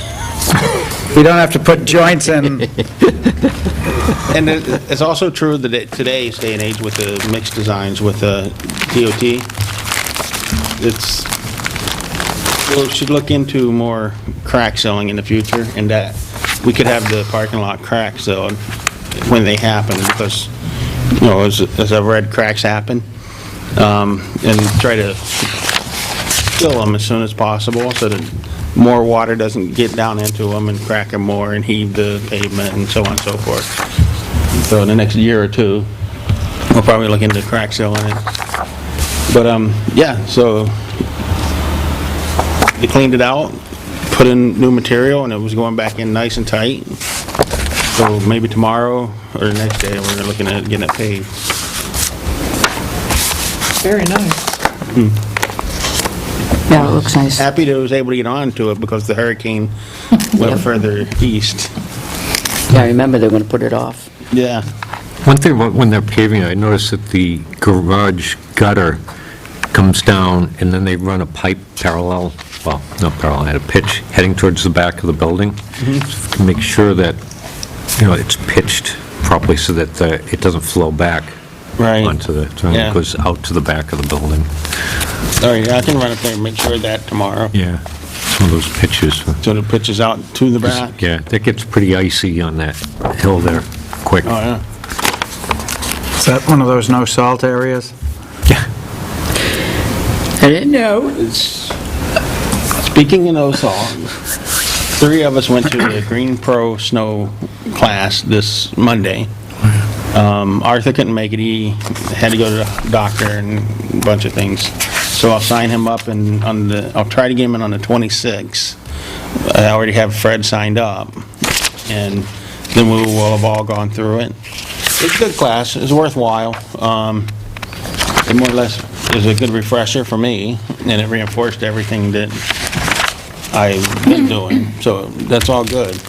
You don't have to put joints in. And it's also true that today's day and age with the mixed designs with the DOT, we should look into more crack sealing in the future, and that we could have the parking lot crack sealed when they happen, because, you know, as I've read, cracks happen, and try to fill them as soon as possible so that more water doesn't get down into them and crack them more and heave the pavement and so on and so forth. So in the next year or two, we'll probably look into crack sealing it. But, yeah, so they cleaned it out, put in new material, and it was going back in nice and tight. So maybe tomorrow or the next day, we're looking at getting it paved. Very nice. Yeah, it looks nice. Happy that I was able to get onto it because the hurricane went further east. Yeah, I remember they were going to put it off. Yeah. One thing about when they're paving, I noticed that the garage gutter comes down, and then they run a pipe parallel, well, not parallel, at a pitch, heading towards the back of the building. To make sure that, you know, it's pitched properly so that it doesn't flow back Right. onto the, so Yeah. it goes out to the back of the building. All right, I can run up there and make sure of that tomorrow. Yeah, some of those pitches. So it pitches out to the back? Yeah, that gets pretty icy on that hill there, quick. Oh, yeah. Is that one of those no salt areas? Yeah. I didn't know. Speaking of no salt, 3 of us went to the Green Pro Snow class this Monday. Arthur couldn't make it. He had to go to the doctor and a bunch of things. So I'll sign him up, and I'll try to get him in on the 26th. I already have Fred signed up, and then we will have all gone through it. It's a good class. It's worthwhile. It more or less is a good refresher for me, and it reinforced everything that I've been doing. So that's all good.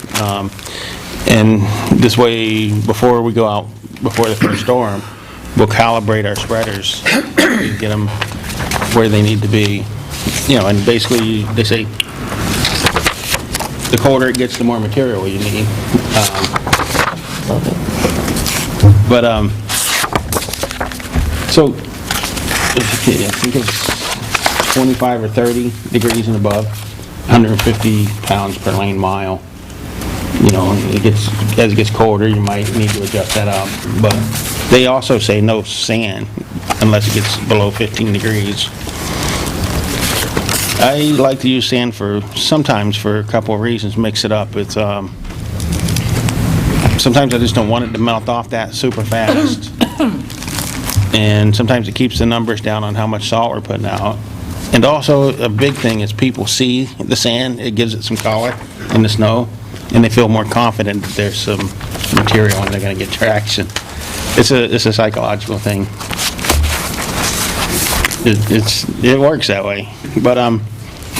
And this way, before we go out, before the first storm, we'll calibrate our spreaders, get them where they need to be. You know, and basically, they say, the colder it gets, the more material you need. But, so, I think it's 25 or 30 degrees and above, 150 pounds per lane mile. You know, as it gets colder, you might need to adjust that up. But they also say no sand unless it gets below 15 degrees. I like to use sand sometimes for a couple of reasons, mix it up. It's, sometimes I just don't want it to melt off that super fast. And sometimes it keeps the numbers down on how much salt we're putting out. And also, a big thing is people see the sand, it gives it some color in the snow, and they feel more confident that there's some material and they're gonna get traction. It's a psychological thing. It works that way. But,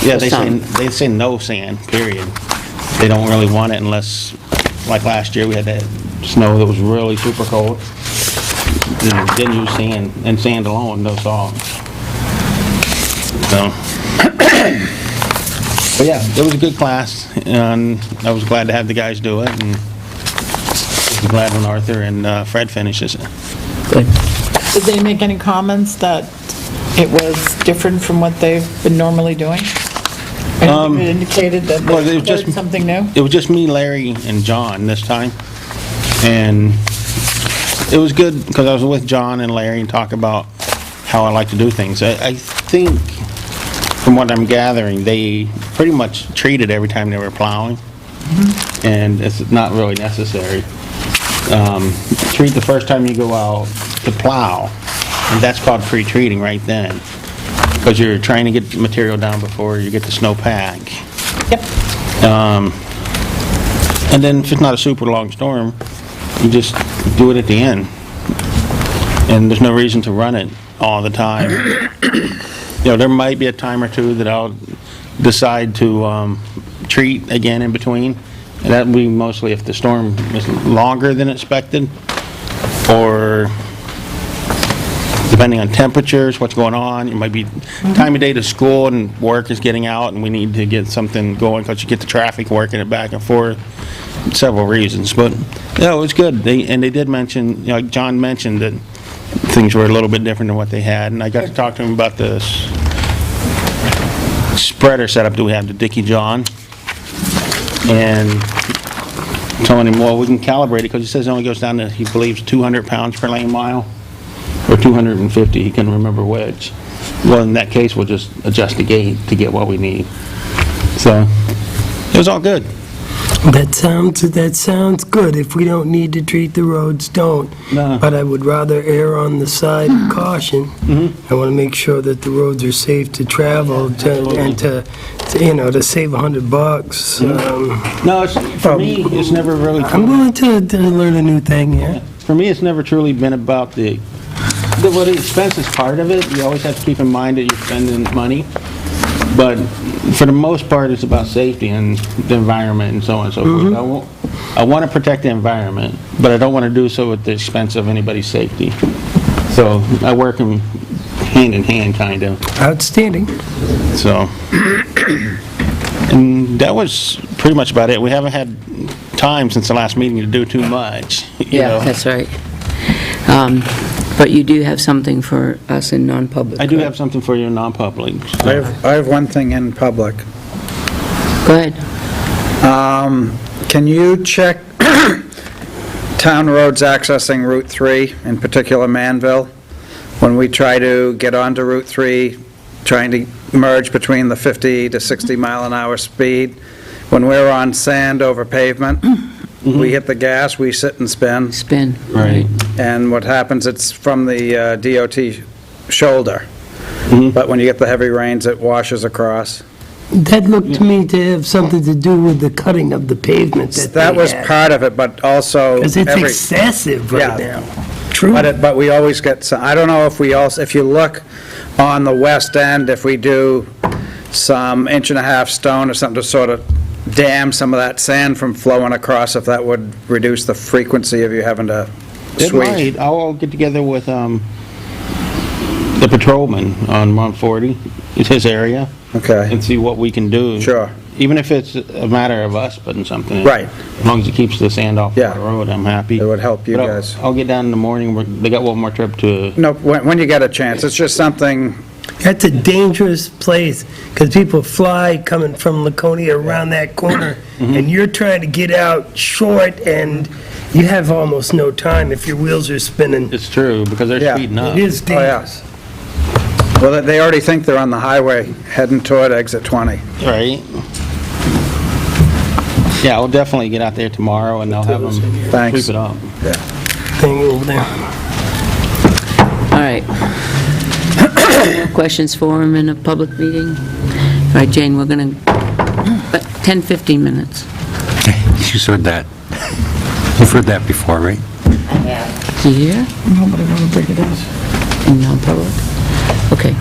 yeah, they say no sand, period. They don't really want it unless, like last year, we had that snow that was really super cold. Didn't use sand, and sand alone, no salt. So, but yeah, it was a good class, and I was glad to have the guys do it, and I'm glad when Arthur and Fred finishes it. Good. Did they make any comments that it was different from what they've been normally doing? Anything that indicated that well, it they was just- learned something new? It was just me, Larry, and John this time, and it was good because I was with John and Larry and talk about how I like to do things. I think, from what I'm gathering, they pretty much treated every time they were plowing, and it's not really necessary. Treat the first time you go out to plow, and that's called pre-treating right then, because you're trying to get the material down before you get the snowpack. Yep. And then if it's not a super long storm, you just do it at the end. And there's no reason to run it all the time. You know, there might be a time or two that I'll decide to treat again in between. And that'll be mostly if the storm is longer than expected, or depending on temperatures, what's going on. It might be time of day to school and work is getting out and we need to get something going because you get the traffic working it back and forth. Several reasons, but yeah, it was good. They did mention, you know, like John mentioned, that things were a little bit different than what they had, and I got to talk to him about this spreader setup that we have, the Dickie John, and telling him, well, we can calibrate it because he says it only goes down to, he believes, 200 pounds per lane mile, or 250, he can remember which. Well, in that case, we'll just adjust the gate to get what we need. So, it was all good. That sounds good. If we don't need to treat the roads, don't. No. But I would rather err on the side of caution. I want to make sure that the roads are safe to travel and to save $100. No, for me, it's never really... I'm willing to learn a new thing here. For me, it's never truly been about the expense is part of it. You always have to keep in mind that you're spending money. But for the most part, it's about safety and the environment and so on and so forth. I want to protect the environment, but I don't want to do so at the expense of anybody's safety. So I work in hand, kind of. Outstanding. So, and that was pretty much about it. We haven't had time since the last meeting to do too much. you know. That's right. But you do have something for us in non-public. I do have something for you in non-public. I have one thing in public. Go ahead. Can you check town roads accessing Route 3, in particular Manville? When we try to get onto Route 3, trying to merge between the 50 to 60 mile an hour speed, when we're on sand over pavement, we hit the gas, we sit and spin. Spin. Right. And what happens, it's from the DOT shoulder. But when you get the heavy rains, it washes across. That looked to me to have something to do with the cutting of the pavement That was part of it, but also... Because it's excessive right Yeah. now. True. But we always get some, I don't know if we also, if you look on the west end, if we do some 1.5 stone or something to sort of dam some of that sand from flowing across, if that would reduce the frequency of you having to It sweep. might. I'll get together with the patrolman on 140, it's his area, Okay, and see what we can do. sure, Even if it's a matter of us putting something in. right, As long as it keeps the sand off the Yeah. road, I'm happy. it would help you But guys. I'll get down in the morning, they got one more trip to, No, when you get a chance, it's just something, That's a dangerous place, because people fly coming from Laconia around that corner, and you're trying to get out short, and you have almost no time if your wheels are spinning. it's true, because they're Yeah. speeding up. It is oh, yeah. dangerous. Well, they already think they're on the highway heading toward exit 20. Right? Yeah, I'll definitely get out there tomorrow, and I'll have them Thanks. sweep it up. Thing over there. All right. More questions for him in a public meeting? All right, Jane, we're going to, 10, 15 minutes. You said that. You've heard that before, right? Here? Nobody want to bring it up. In non-public? Okay.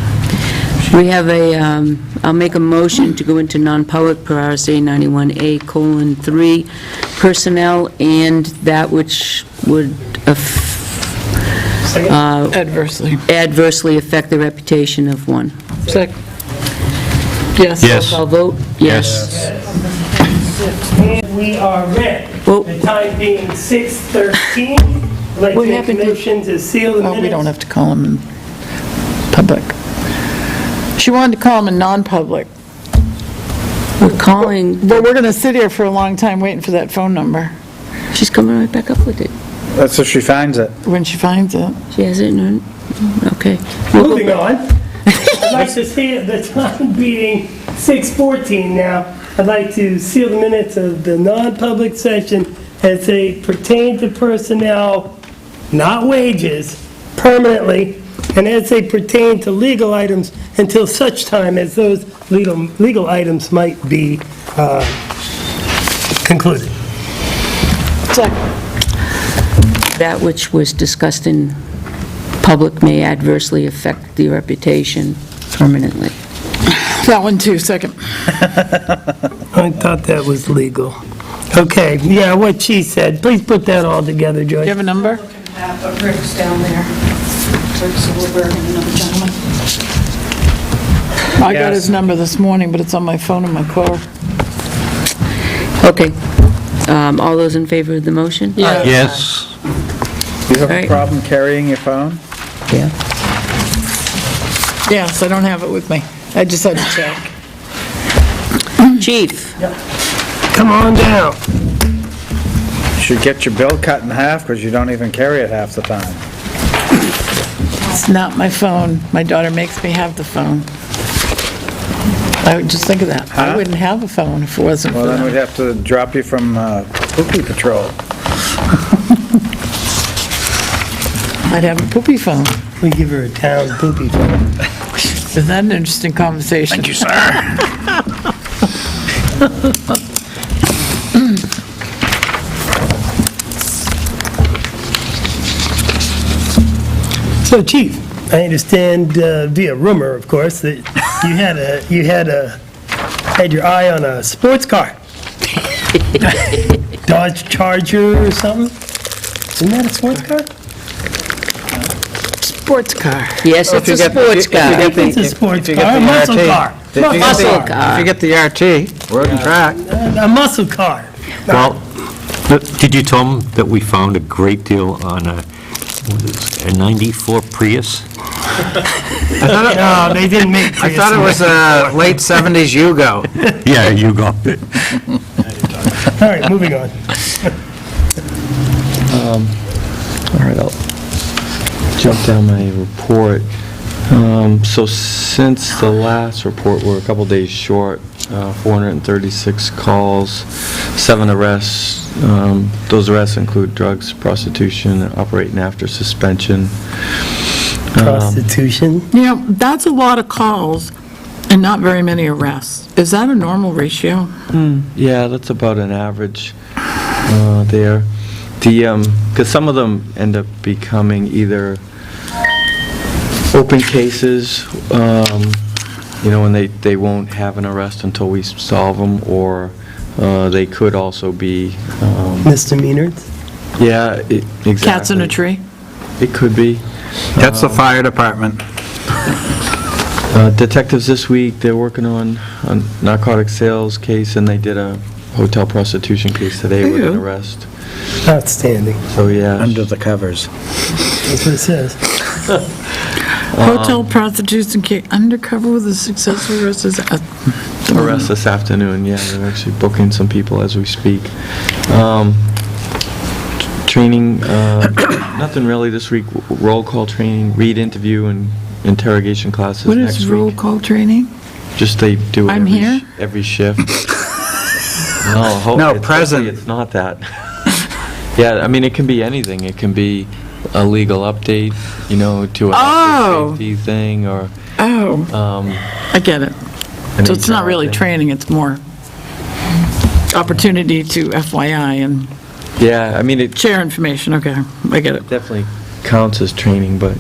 We have I'll make a motion to go into non-public per RSA 91A:3, personnel and that which would Adversely. adversely affect the reputation of one. Second. Yes. Yes. Call vote? Yes. And we are ready. Well- The time being 6:13. I'd like to What make a happened to- motion to seal the minutes. Oh, we don't have to call him in public. She wanted to call him in non-public. We're calling, But we're going to sit here for a long time waiting for that phone number she's coming right back up with it. That's if she finds it. when she finds it. She has it, no? Okay. We'll go Moving back. on, I'd like to see the time being 6:14 now. I'd like to seal the minutes of the non-public session as they pertain to personnel, not wages, permanently, and as they pertain to legal items until such time as those legal items might be concluded. That which was discussed in public may adversely affect the reputation permanently. That one too, second. I thought that was legal. Okay, yeah, what she said. Please put that all together, Do you Joyce. have a number? But Rick's down there. Rick's over and another gentleman. I got his number this morning, but it's on my phone in my car. Okay. All those in favor of the motion? Yes. Do you have a Right. problem carrying your phone? Yeah. Yes, I don't have it with me. I just had to check. Chief? Come on down. You should get your bill cut in half because you don't even carry it half the time. It's not my phone. My daughter makes me have the phone. I would just think of that. I Huh? wouldn't have a phone if it wasn't Well, for then we'd that. have to drop you from Poopy Patrol. I'd have a poopy phone. We give her a town poopy phone. Isn't that an interesting conversation? Thank you, sir. So, Chief, I understand via rumor, of course, that you had your eye on a sports car. Dodge Charger or something? Isn't that a sports car? Sports car. Yes, it's a sports car. It's a sports car, a muscle car. Muscle car. If you get the RT, road and track. A muscle car. Well, did you tell them that we found a great deal on a 94 Prius? No, they didn't make I thought it was a late 70s Yugo. Yeah, you go. All right, moving on. All right, I'll jump down my report. So since the last report, we're a couple days short, 436 calls, 7 arrests. Those arrests include drugs, prostitution, operating after suspension. Prostitution. You know, that's a lot of calls and not very many arrests. Is that a normal ratio? Yeah, that's about an average there. Because some of them end up becoming either open cases, and they won't have an arrest until we solve them, or they could also be, Misdemeanors. yeah, exactly. Cats in a tree? It could be. That's the fire department. Detectives this week, they're working on a narcotic sales case, and they did a hotel prostitution case today with an Ew. arrest. Outstanding. So, yeah. Under the covers. That's what it says. Hotel prostitutes and undercover with a successful arrest is... Arrest this afternoon, yeah, they're actually booking some people as we speak. Training, nothing really this week, roll call training, read interview and interrogation classes What next is week. roll call training? Just they do it I'm here? every shift. No, present. It's not that. Yeah, I mean, it can be anything. It can be a legal update, to an Oh. active safety thing, or, I get it. an So it's not HR really thing. training, it's more opportunity to FYI and Yeah, I mean, it share information, okay, I get it. definitely counts as training, but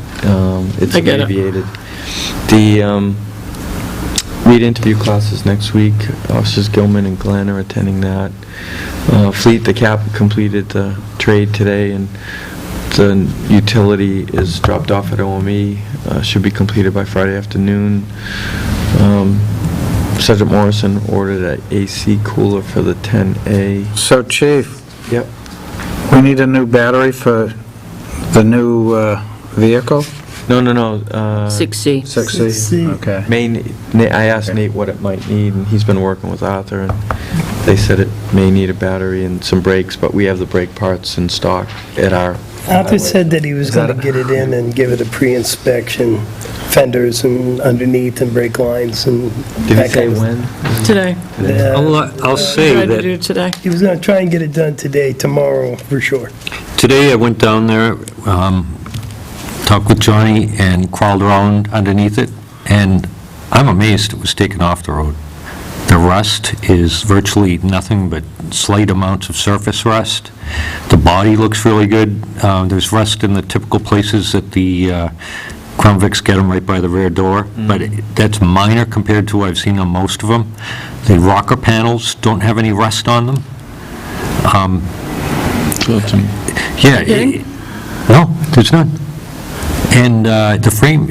it's I get it. abbreviated. The read interview classes next week, Officers Gilman and Glenn are attending that. Fleet, the cap completed the trade today, and the utility is dropped off at OME, should be completed by Friday afternoon. Sergeant Morrison ordered an AC cooler for the 10A. So Chief, Yep. we need a new battery for the new vehicle? No. 6C. 6C? Okay. I asked Nate what it might need, and he's been working with Arthur, and they said it may need a battery and some brakes, but we have the brake parts in stock at our... Arthur said that he was Is that going to get it in and give it a pre-inspection, fenders and underneath and brake lines and... Did he that say kind of- when? Today. I'll say Tried to do that it today. He was going to try and get it done today, tomorrow, for sure. today I went down there, talked with Johnny, and crawled around underneath it, and I'm amazed it was taken off the road. The rust is virtually nothing but slight amounts of surface rust. The body looks really good. There's rust in the typical places that the Crown Vics get them right by the rear door, but that's minor compared to what I've seen on most of them. The rocker panels don't have any rust on them. Yeah. Kidding? No, there's none. And the frame,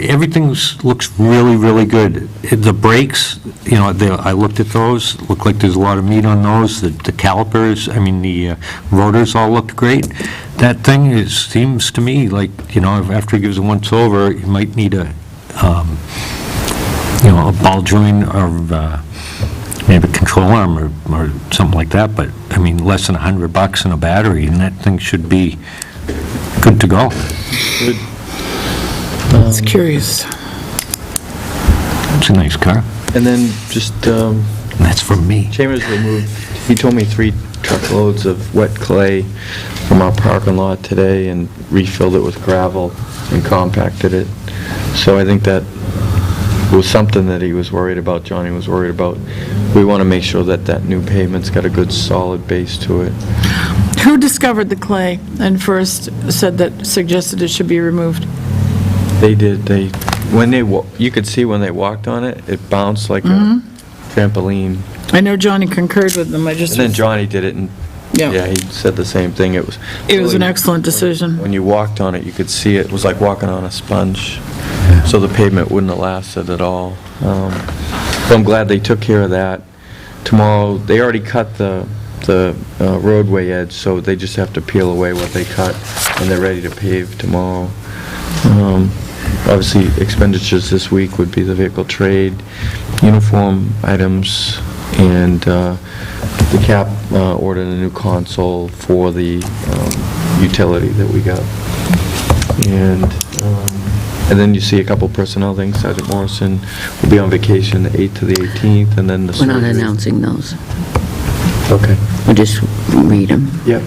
looks really, really good. The brakes, I looked at those, looked like there's a lot of meat on those. The calipers, the rotors all looked great. That thing seems to me like, after it gives it once over, you might need a ball joint or maybe a control arm or something like that, but, less than $100 in a battery, and that thing should be good to go. It's curious. It's a nice car. And then just, And that's from me. Chambers removed, he told me 3 truckloads of wet clay from our parking lot today and refilled it with gravel and compacted it. So I think that was something that he was worried about, Johnny was worried about. We want to make sure that that new pavement's got a good solid base to it. Who discovered the clay and first suggested it should be removed? They did, you could see when they walked on it, it bounced like a trampoline. I know Johnny concurred with them, I just... And then Johnny did it, and, Yeah. yeah, he said the same thing. It was an excellent decision. When you walked on it, you could see it was like walking on a sponge, so the pavement wouldn't have lasted at all. So I'm glad they took care of that. Tomorrow, they already cut the roadway edge, so they just have to peel away what they cut, and they're ready to pave tomorrow. Obviously, expenditures this week would be the vehicle trade, uniform items, and the cap ordered a new console for the utility that we got. And then you see a couple personnel things. Sergeant Morrison will be on vacation the 8th to the 18th, and then the We're not surgery. announcing those. Okay. We'll just read them. Yep.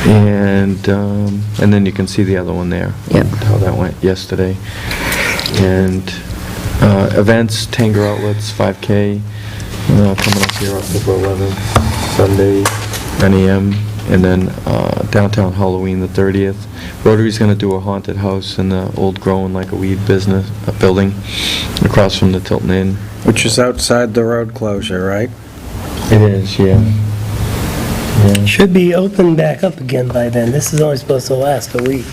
And then you can see the other one there. Yep. How that went yesterday. And events, Tanger Outlets, 5K, coming up here October 11th, Sunday, 9 a.m. And then downtown Halloween, the 30th. Rotary's going to do a haunted house in the old Growing Like a Weed building across from the Tilton Inn. Which is outside the road closure, right? It is, yeah. Should be open back up again by then. This is only supposed to last a week.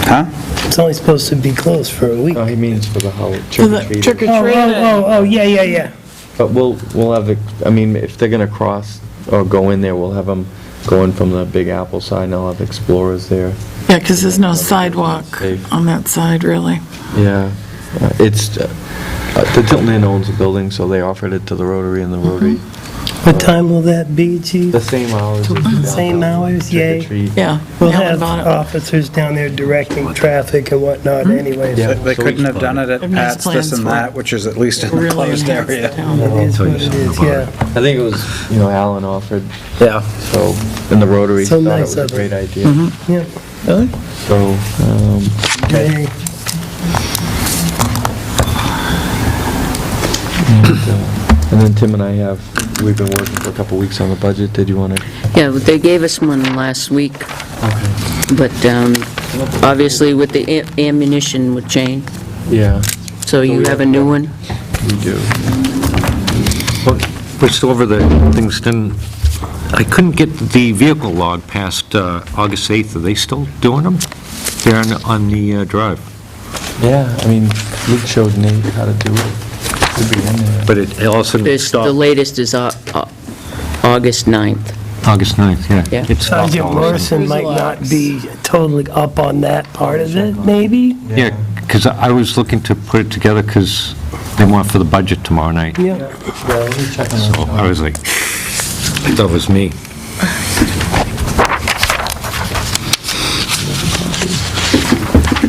Huh? It's only supposed to be closed for a week. Oh, he means for the Halloween For the trick-or-treating. Yeah. But we'll have if they're gonna cross or go in there, we'll have them going from the Big Apple side, and I'll have explorers there. Yeah, because there's no sidewalk Safe. on that side, really. Yeah, it's, the Tilton Inn owns the building, so they offered it to the Rotary and the Rotary. What time will that be, Chief? The same hours. as Same hours, yay. trick-or-treat. Yeah. We'll Alan have bought it. officers down there directing traffic and whatnot anyway. Yeah. So They couldn't have done it at Have nice Pat's This plans and for That, it. which is at least in the Really closed enhance area. the town. it is what it is, yeah. I think it was, Alan offered, Yeah. so, and the Rotary So thought it nice was a of great him. idea. Yeah. Really? So, Okay. and then Tim and I we've been working for a couple weeks on the budget. Did you want to? Yeah, but they gave us one last week, but obviously with the ammunition would change, Yeah, so you have a new one? we do. Well, we're still over the things, then, I couldn't get the vehicle log past August 8th. Are they still doing them? They're on the drive. Yeah, I mean, Luke showed Nate how to do it. Should be in there. But it also The stopped latest is August 9th. August 9th, yeah. Yeah. It stopped Sergeant already. Morrison might not be totally up on that part of it, maybe? Yeah, because I was looking to put it together because they want for the budget tomorrow night. Yeah. Yeah, let me check on So that. I was like, I thought it was me.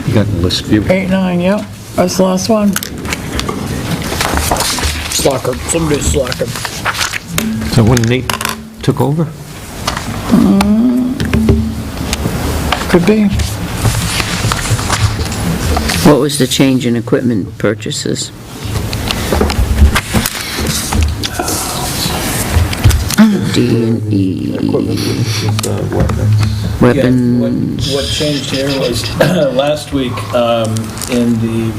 You got Listview? 8-9, yep. That's the last one. Slacker, somebody's slacking. So when Nate took over? Could be. What was the change in equipment purchases? D and E, Equipment is weapons. weapons. What changed here was, last week, in the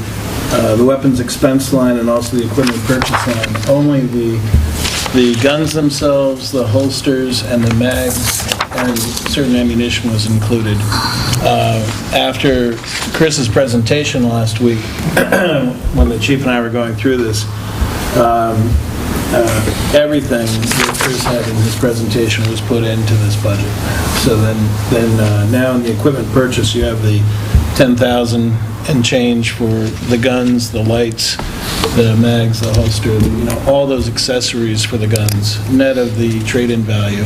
weapons expense line and also the equipment purchase line, only the guns themselves, the holsters, and the mags, and certain ammunition was included. After Chris's presentation last week, when the chief and I were going through this, everything that Chris had in his presentation was put into this budget. So then now in the equipment purchase, you have the 10,000 and change for the guns, the lights, the mags, the holster, all those accessories for the guns, net of the trade-in value.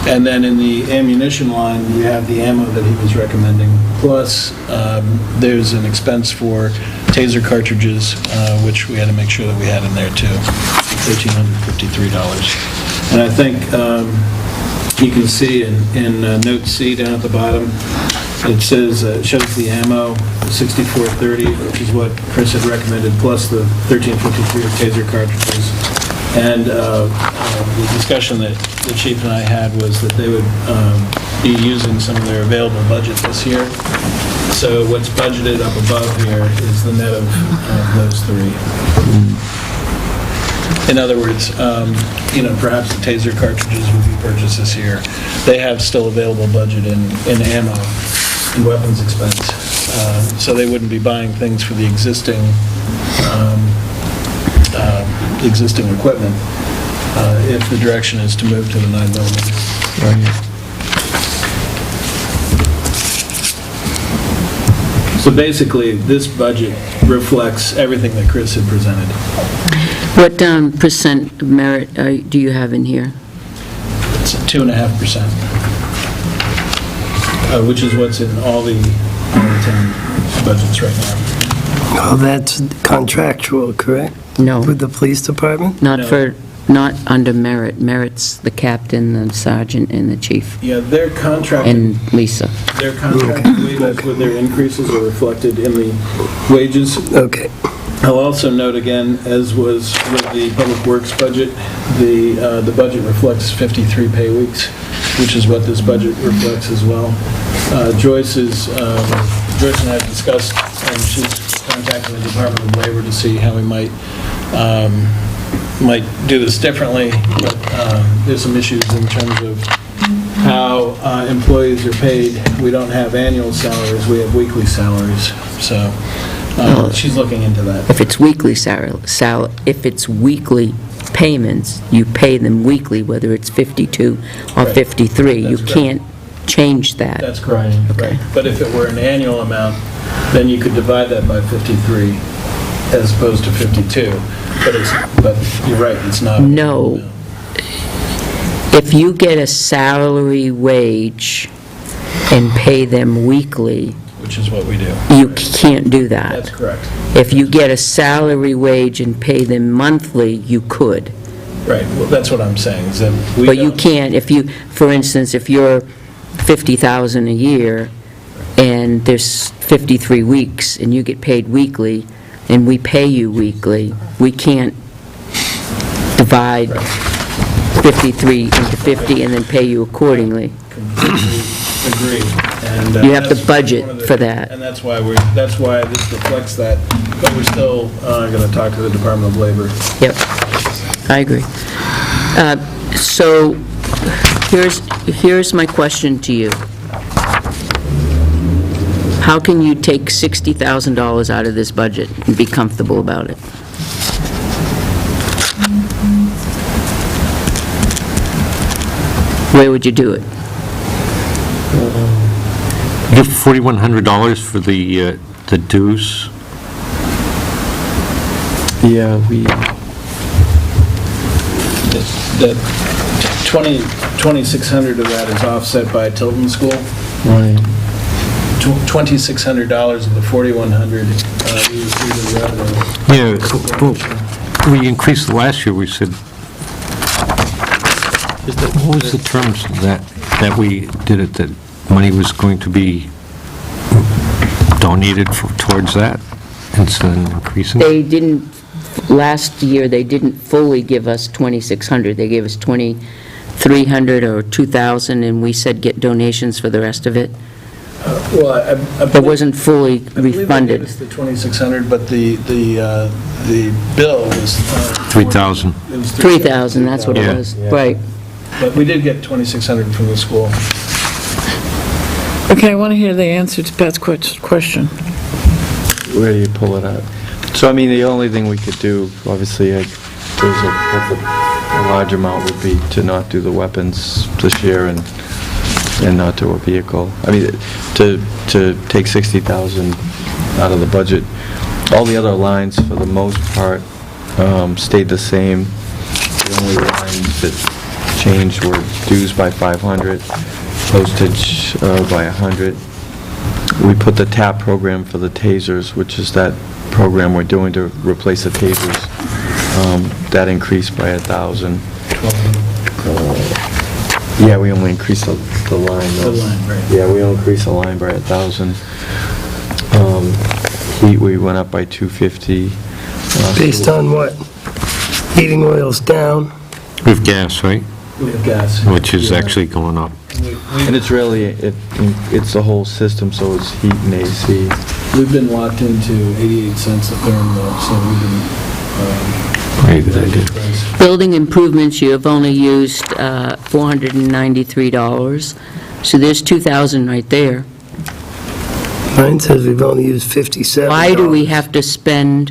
And then in the ammunition line, we have the ammo that he was recommending. Plus, there's an expense for taser cartridges, which we had to make sure that we had in there too, $1,353. And I think you can see in note C down at the bottom, it says, it shows the ammo, 6430, which is what Chris had recommended, plus the 1353 of taser cartridges. And the discussion that the chief and I had was that they would be using some of their available budget this year. So what's budgeted up above here is the net of those three. In other words, perhaps the taser cartridges will be purchased this year. They have still available budget in ammo and weapons expense. So they wouldn't be buying things for the existing equipment if the direction is to move to the 9mm. Right. So basically, this budget reflects everything that Chris had presented. What percent merit do you have in here? It's 2.5%, which is what's in all the 10 budgets right now. Oh, that's contractual, correct? No, With the police department? not No. not under merit. Merit's the captain, the sergeant, and the chief, Yeah, their contract and Lisa. wages with their increases are reflected in the wages. Okay. I'll also note again, as was with the Public Works budget, the budget reflects 53 pay weeks, which is what this budget reflects as well. Joyce and I have discussed, and she's contacting the Department of Labor to see how we might do this differently, but there's some issues in terms of how employees are paid. We don't have annual salaries, we have weekly salaries, so she's looking into that. If it's weekly if it's weekly payments, you pay them weekly, whether it's 52 or Right. 53. You That's correct. can't change that. That's correct. Right. But if it were an annual amount, then you could divide that by 53 as opposed to 52. But you're right, it's not. an No. annual amount. If you get a salary wage and pay them weekly, Which is what we do. you can't do That's that. correct. If you get a salary wage and pay them monthly, you could. Right, well, that's what I'm saying, is that we But you don't- can't, if you, for instance, if you're 50,000 a year and there's 53 weeks, and you get paid weekly, and we pay you weekly, we can't divide 53 into 50 and then pay you accordingly. Completely agree. And, You have to that's budget one of the- for that. And that's why this reflects that, but we're still going to talk to the Department of Labor. Yep, I agree. So here's my question to you. How can you take $60,000 out of this budget and be comfortable about it? Where would you do it? Give $4,100 for the dues. Yeah, That 2,600 of that is offset by Tilton School. right. $2,600 of the 4,100 we received in revenue. Yeah, well, we increased last year, we said, what was the terms that we did it, that money was going to be donated towards that instead of increasing? They didn't, last year, they didn't fully give us 2,600. They gave us 2,300 or 2,000, and we said get donations for the rest of it. Well, I That wasn't fully believe they gave refunded. us the 2,600, but the bill was... 3,000. It was 3,000, that's what it Yeah. was, right. But we did get 2,600 from the school. Okay, I want to hear the answer to Pat's question. Where do you pull it at? So, I mean, the only thing we could do, obviously, there's a large amount would be to not do the weapons this year and not do a vehicle. I mean, to take 60,000 out of the budget. All the other lines, for the most part, stayed the same. The only lines that changed were dues by 500, postage by 100. We put the TAP program for the tasers, which is that program we're doing to replace the tasers. That increased by 1,000. Yeah, we only increased the line, though. The line, right. Yeah, we only increased the line by 1,000. Heat, we went up by 250. Based on what? Heating oil's down. We have gas, right? We have gas. Which is Yeah. actually going up. And it's really, it's the whole system, so it's heat and AC. We've been locked into 88 cents a therm, though, so we've been... Very good idea. Building improvements, you have only used $493, so there's 2,000 right there. Mine says we've only used $57. Why do we have to spend,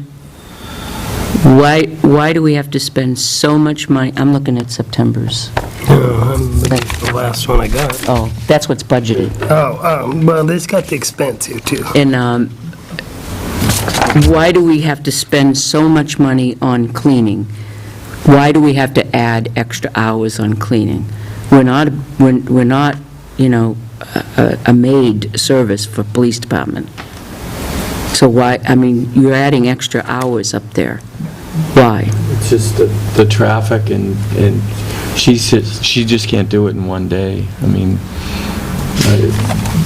why do we have to spend so much money? I'm looking at September's. I'm looking at the last one I got. Oh, that's what's budgeted. Well, it's got the expense here, too. And why do we have to spend so much money on cleaning? Why do we have to add extra hours on cleaning? We're not, you know, a maid service for police department. So why, I mean, you're adding extra hours up there. Why? It's just the traffic, and she just can't do it in one day. I mean,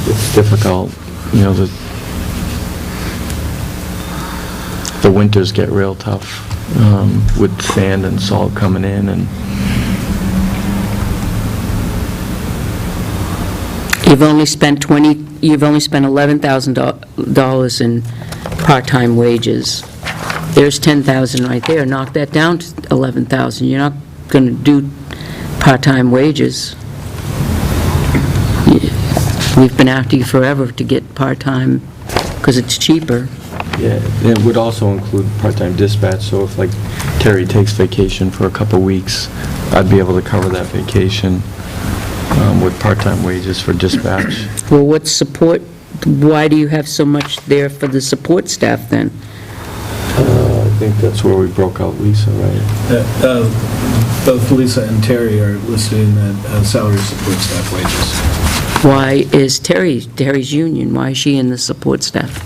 it's difficult, you know, the winters get real tough with sand and salt coming in, and You've only spent $11,000 in part-time wages. There's 10,000 right there. Knock that down to 11,000. You're not going to do part-time wages. We've been after you forever to get part-time because it's cheaper. yeah, it would also include part-time dispatch, so if like Terry takes vacation for a couple weeks, I'd be able to cover that vacation with part-time wages for dispatch. Well, what support, why do you have so much there for the support staff then? I think that's where we broke out Lisa, right? Both Lisa and Terry are listed in the salary support staff wages. Why is Terry's union, why is she in the support staff?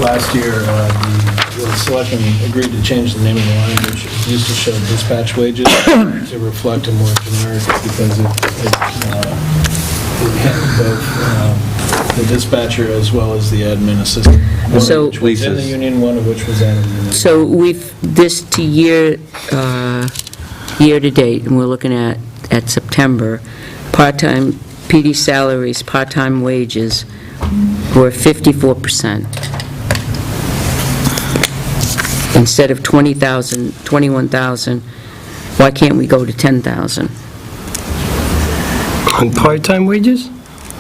Last year, the selectmen agreed to change the name of the line, which used to show dispatch wages, to reflect a more generic, because it both the dispatcher as well as the admin assistant. One of So- which was in the union, one of which was out of the union. So this to year to date, and we're looking at September, part-time PD salaries, part-time wages were 54%. Instead of 20,000, 21,000, why can't we go to 10,000? On part-time wages?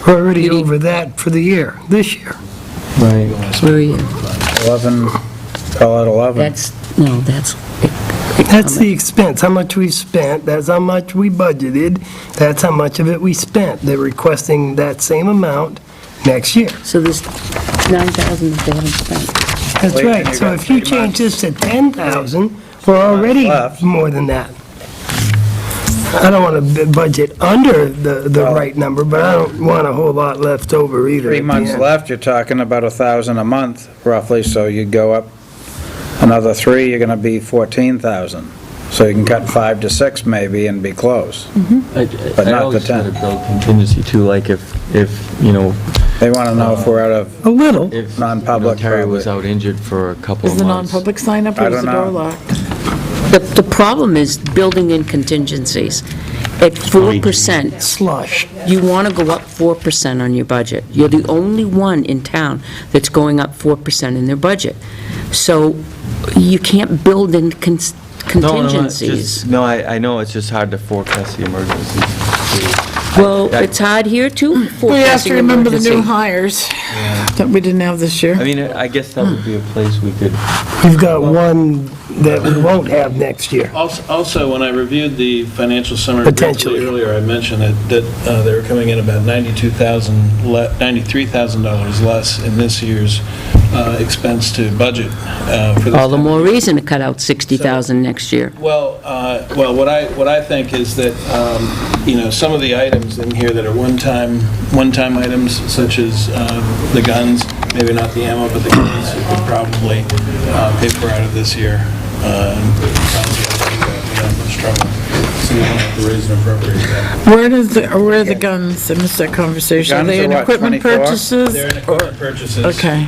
We're already over that for the year, this year. Right. Where are you? 11, call it 11. That's That's the expense, how much we've spent, that's how much we budgeted, that's how much of it we spent. They're requesting that same amount next year. So there's 9,000 that they haven't spent. That's Wait, right, you so got if you 3 change this to 10,000, we're already left. more than that. I don't want to budget under the right number, but I don't want a whole lot left over either. 3 at the months end. left, you're talking about 1,000 a month roughly, so you'd go up another 3, you're going to be 14,000. So you can cut 5 to 6 maybe and be close. But I not the always try 10. to build contingency too, like if, you know, They want to know if we're out of, A little. if Non-public, Terry was probably. out injured for a couple Is of the months. non-public sign up I or is don't the door know. locked? The problem is building in contingencies. At 4%, Slush. you want to go up 4% on your budget. You're the only one in town that's going up 4% in their budget. So you can't build in contingencies. No, I know, it's just hard to forecast the emergencies. Well, it's hard here too, We have to forecasting remember the new emergency. hires that we didn't have this year. I mean, I guess that would be a place we could, We've got one that we won't have next year. Also, when I reviewed the financial summary Potentially. briefly earlier, I mentioned that they were coming in about $93,000 less in this year's expense to budget for this All the time. more reason to cut out 60,000 next year. Well, what I think is that, some of the items in here that are one-time items, such as the guns, maybe not the ammo, but the guns, we could probably pay for out of this year. And probably without much trouble. So we don't have to raise and appropriate that. Where are the guns? I missed that conversation. Are Guns they are in what, equipment 24? purchases? They're in equipment purchases. Okay.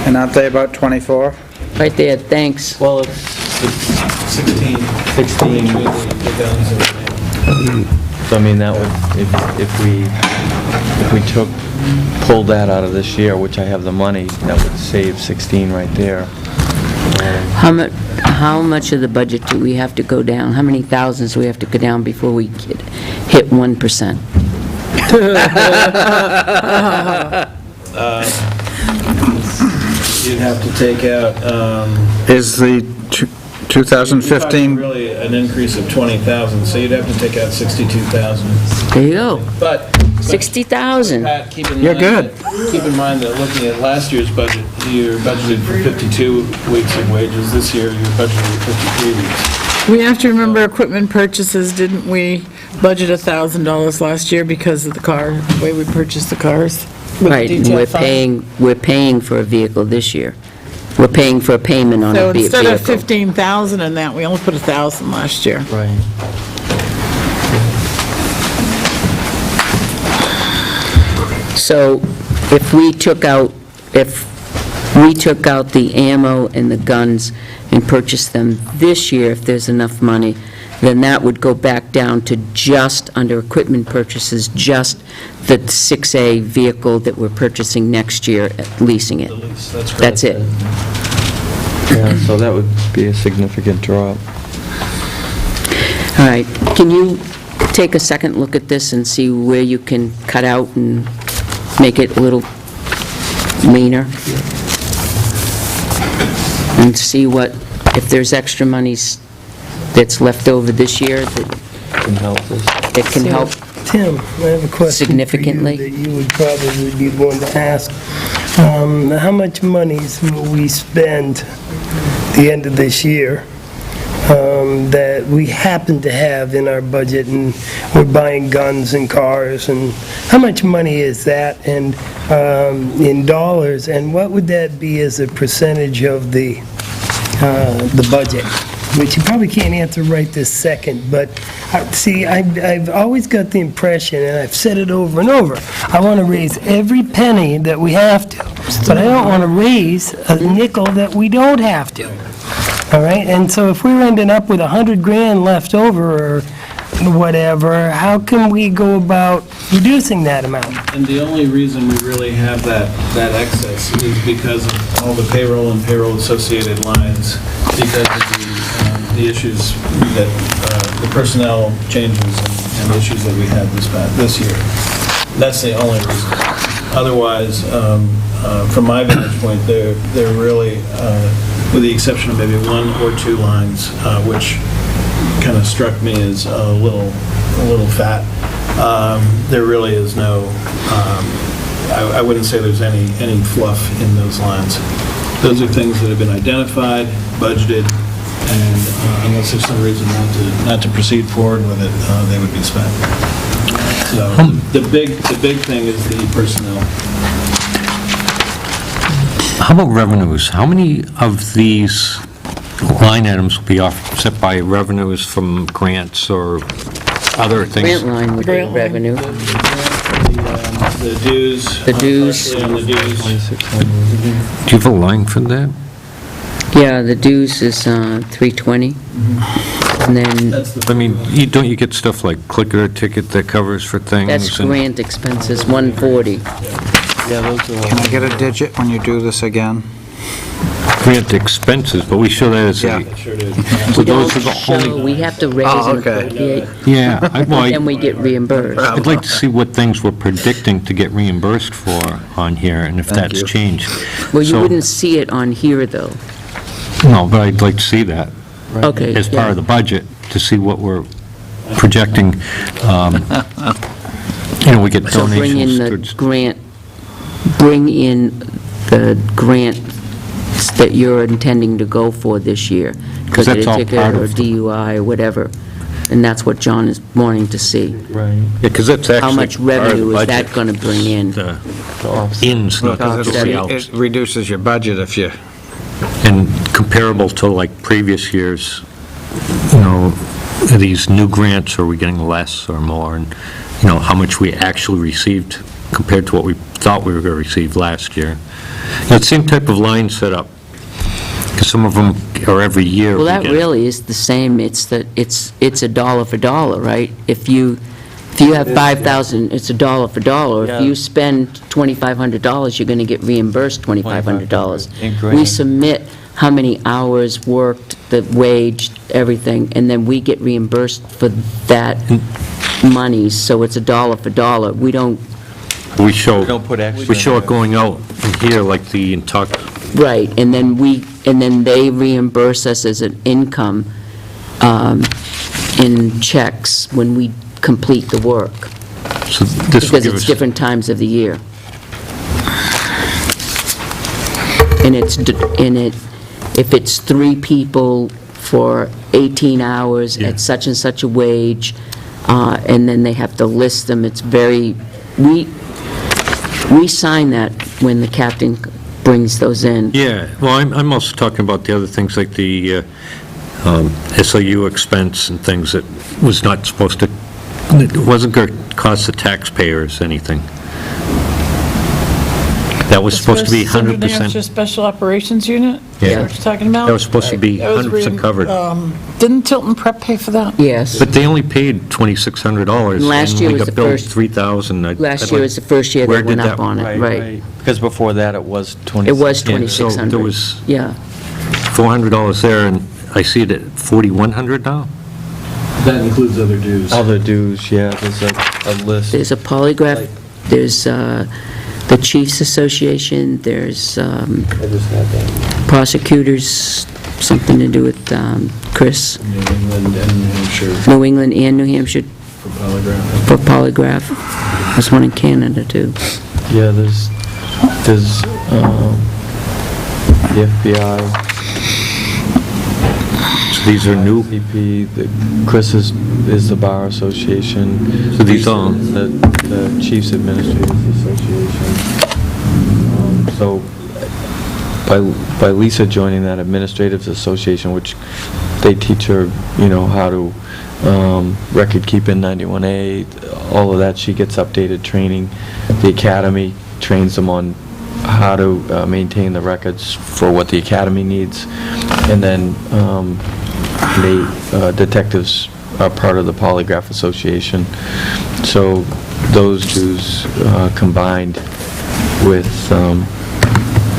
and aren't they about 24? Right there, thanks. well, it's 16. 16. Between the guns and the ammo. So I mean, that would, if we pulled that out of this year, which I have the money, that would save 16 right there. How much of the budget do we have to go down? How many thousands do we have to go down before we hit 1%? You'd have to take out, Is the 2015, really an increase of 20,000, so you'd have to take out 62,000. There you go, But 60,000. Pat, keep in mind. You're good. Keep in mind that looking at last year's budget, you're budgeted for 52 weeks of wages. This year, you're budgeted for 53 weeks. We have to remember equipment purchases. Didn't we budget $1,000 last year because of the way we purchased the cars? with the Right, and detail fund? we're paying for a vehicle this year. We're paying for a payment on So a vehicle. instead of 15,000 in that, we only put 1,000 last year. Right. So if we took out the ammo and the guns and purchased them this year, if there's enough money, then that would go back down to just, under equipment purchases, just the 6A vehicle that we're purchasing next year, leasing it. The lease, that's correct. That's it. Yeah, so that would be a significant drop. All right, can you take a second look at this and see where you can cut out and make it a little leaner? And see if there's extra monies that's left over this year Can help us. that can help. Tim, I have a question for you Significantly? that you would probably be the one to ask. How much monies will we spend the end of this year that we happen to have in our budget, and we're buying guns and cars, and how much money is that and in dollars, and what would that be as a percentage of the budget? which you probably can't answer right this second, but, see, I've always got the impression, and I've said it over and over, I want to raise every penny that we have to, but I don't want to raise a nickel that we don't have to. All right, and so if we're ending up with 100 grand left over, or whatever, how can we go about reducing that amount? And the only reason we really have that excess is because of all the payroll and payroll-associated lines, because of the issues that, the personnel changes and issues that we had this year. That's the only reason. Otherwise, from my vantage point, they're really, with the exception of maybe one or two lines, which kind of struck me as a little fat. There really is no, I wouldn't say there's any fluff in those lines. Those are things that have been identified, budgeted, and unless there's some reason not to proceed forward with it, they would be spent. So the big thing is the personnel. How about revenues? How many of these line items will be offset by revenues from grants or other things? Grant line would be Grant line. revenue. The dues. The dues. And the dues. Do you have a line for that? Yeah, the dues is 320. And then, That's the. I mean, don't you get stuff like clicker ticket that covers for things? that's and- grant expenses, 140. Yeah, those are Can I get a digit when you do this again? Grant expenses, but we show that as a... Sure did. So We don't those are the show, only... we have to raise Oh, and okay. appropriate, Yeah, then we get reimbursed. I'd like to see what things we're predicting to get reimbursed for on here, and if Thank that's you. changed. Well, you So- wouldn't see it on here, though. No, but I'd like to see that Okay. as part yeah. of the budget, to see what we're projecting. We get So bring in donations the towards... bring in the grants that you're intending to go for this year. Because that's all ticket part or of- DUI or whatever. And that's what John is wanting to see. right. Yeah, because that's actually How much part of the revenue is that budget. going to bring in? The To offset. ins, not Because the it outs. reduces your budget if you, And comparable to like previous years, are these new grants, are we getting less or more? And, how much we actually received compared to what we thought we were going to receive last year. That same type of line set up, because some of them are every year. Well, we that get- really is the same, it's a dollar for dollar, right? If you have 5,000, it's a dollar for dollar. If Yeah. you spend $2,500, you're going to get reimbursed $2,500. In We grant. submit how many hours worked, the wage, everything, and then we get reimbursed for that money, so it's a dollar for dollar. We don't, We show, We don't put extra we show in it going out in here, like the talk, right, and then they reimburse us as an income in checks when we complete the work, so this will because give it's us... different times of the year. And if it's 3 people for 18 hours Yeah. at such and such a wage, and then they have to list them, it's very, we sign that when the captain brings those in. Yeah, well, I'm also talking about the other things like the SAU expense and things that was not supposed to, it wasn't going to cost the taxpayers anything. That was supposed to be Under New Hampshire 100%. Special Operations Unit? Yeah. Is that what you're talking about? That was supposed to be That was 100% covered. Didn't Tilton Prep pay for that? Yes. But they only paid $2,600. And last year was the And we got billed first- $3,000. Last year was the first year Where they went did up that- on it, right. Because before that, it was 26. It was Yeah, so 2,600. there was Yeah. $400 there, and I see it at $4,100 now? That includes other dues. Other dues, yeah, there's a list. There's a polygraph, there's the Chiefs Association, there's I just had that. prosecutors, something to do with Chris, New England and New Hampshire New England and New Hampshire for polygraph. for polygraph. There's one in Canada, too. Yeah, there's the FBI, So these are new? CP, Chris is the Bar Association. So these all- The Chiefs Administrators Association. So by Lisa joining that administrative association, which they teach her, how to record keep in 91A, all of that, she gets updated training. The academy trains them on how to maintain the records for what the academy needs. And then detectives are part of the Polygraph Association. So those dues combined with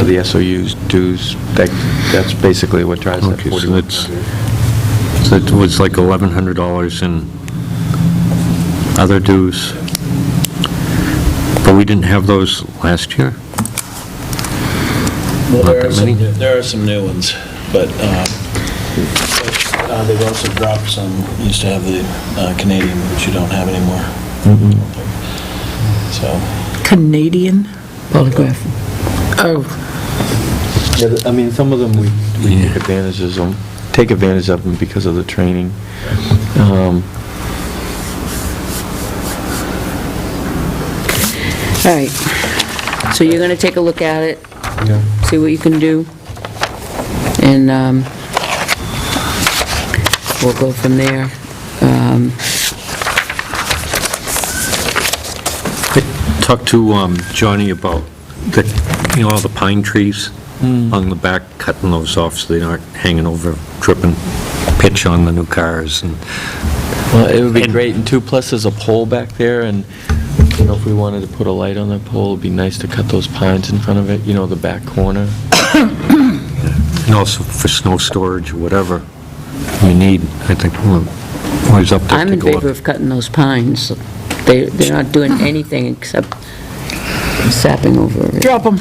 the SOU's dues, that's basically what drives that Okay, 41. so it was like $1,100 in other dues, but we didn't have those last year? Well, Not that many? there are some new ones, but they've also dropped some. Used to have the Canadian, which you don't have anymore. So, Canadian? Polygraph. Oh, Yeah, I mean, some of them we take advantage of them because of the training. All right, so you're going to take a look at it, Yeah. see what you can do, and we'll go from there. I talked to Johnny about all the pine trees on the back, cutting those off so they aren't hanging over, dripping pitch on the new cars. And Well, it would be great, and two, plus there's a pole back there, and, if we wanted to put a light on that pole, it'd be nice to cut those pines in front of it, the back corner. and also for snow storage or whatever we need, I think we're always up there I'm to in go favor up. of cutting those pines. They're not doing anything except sapping over it. drop them.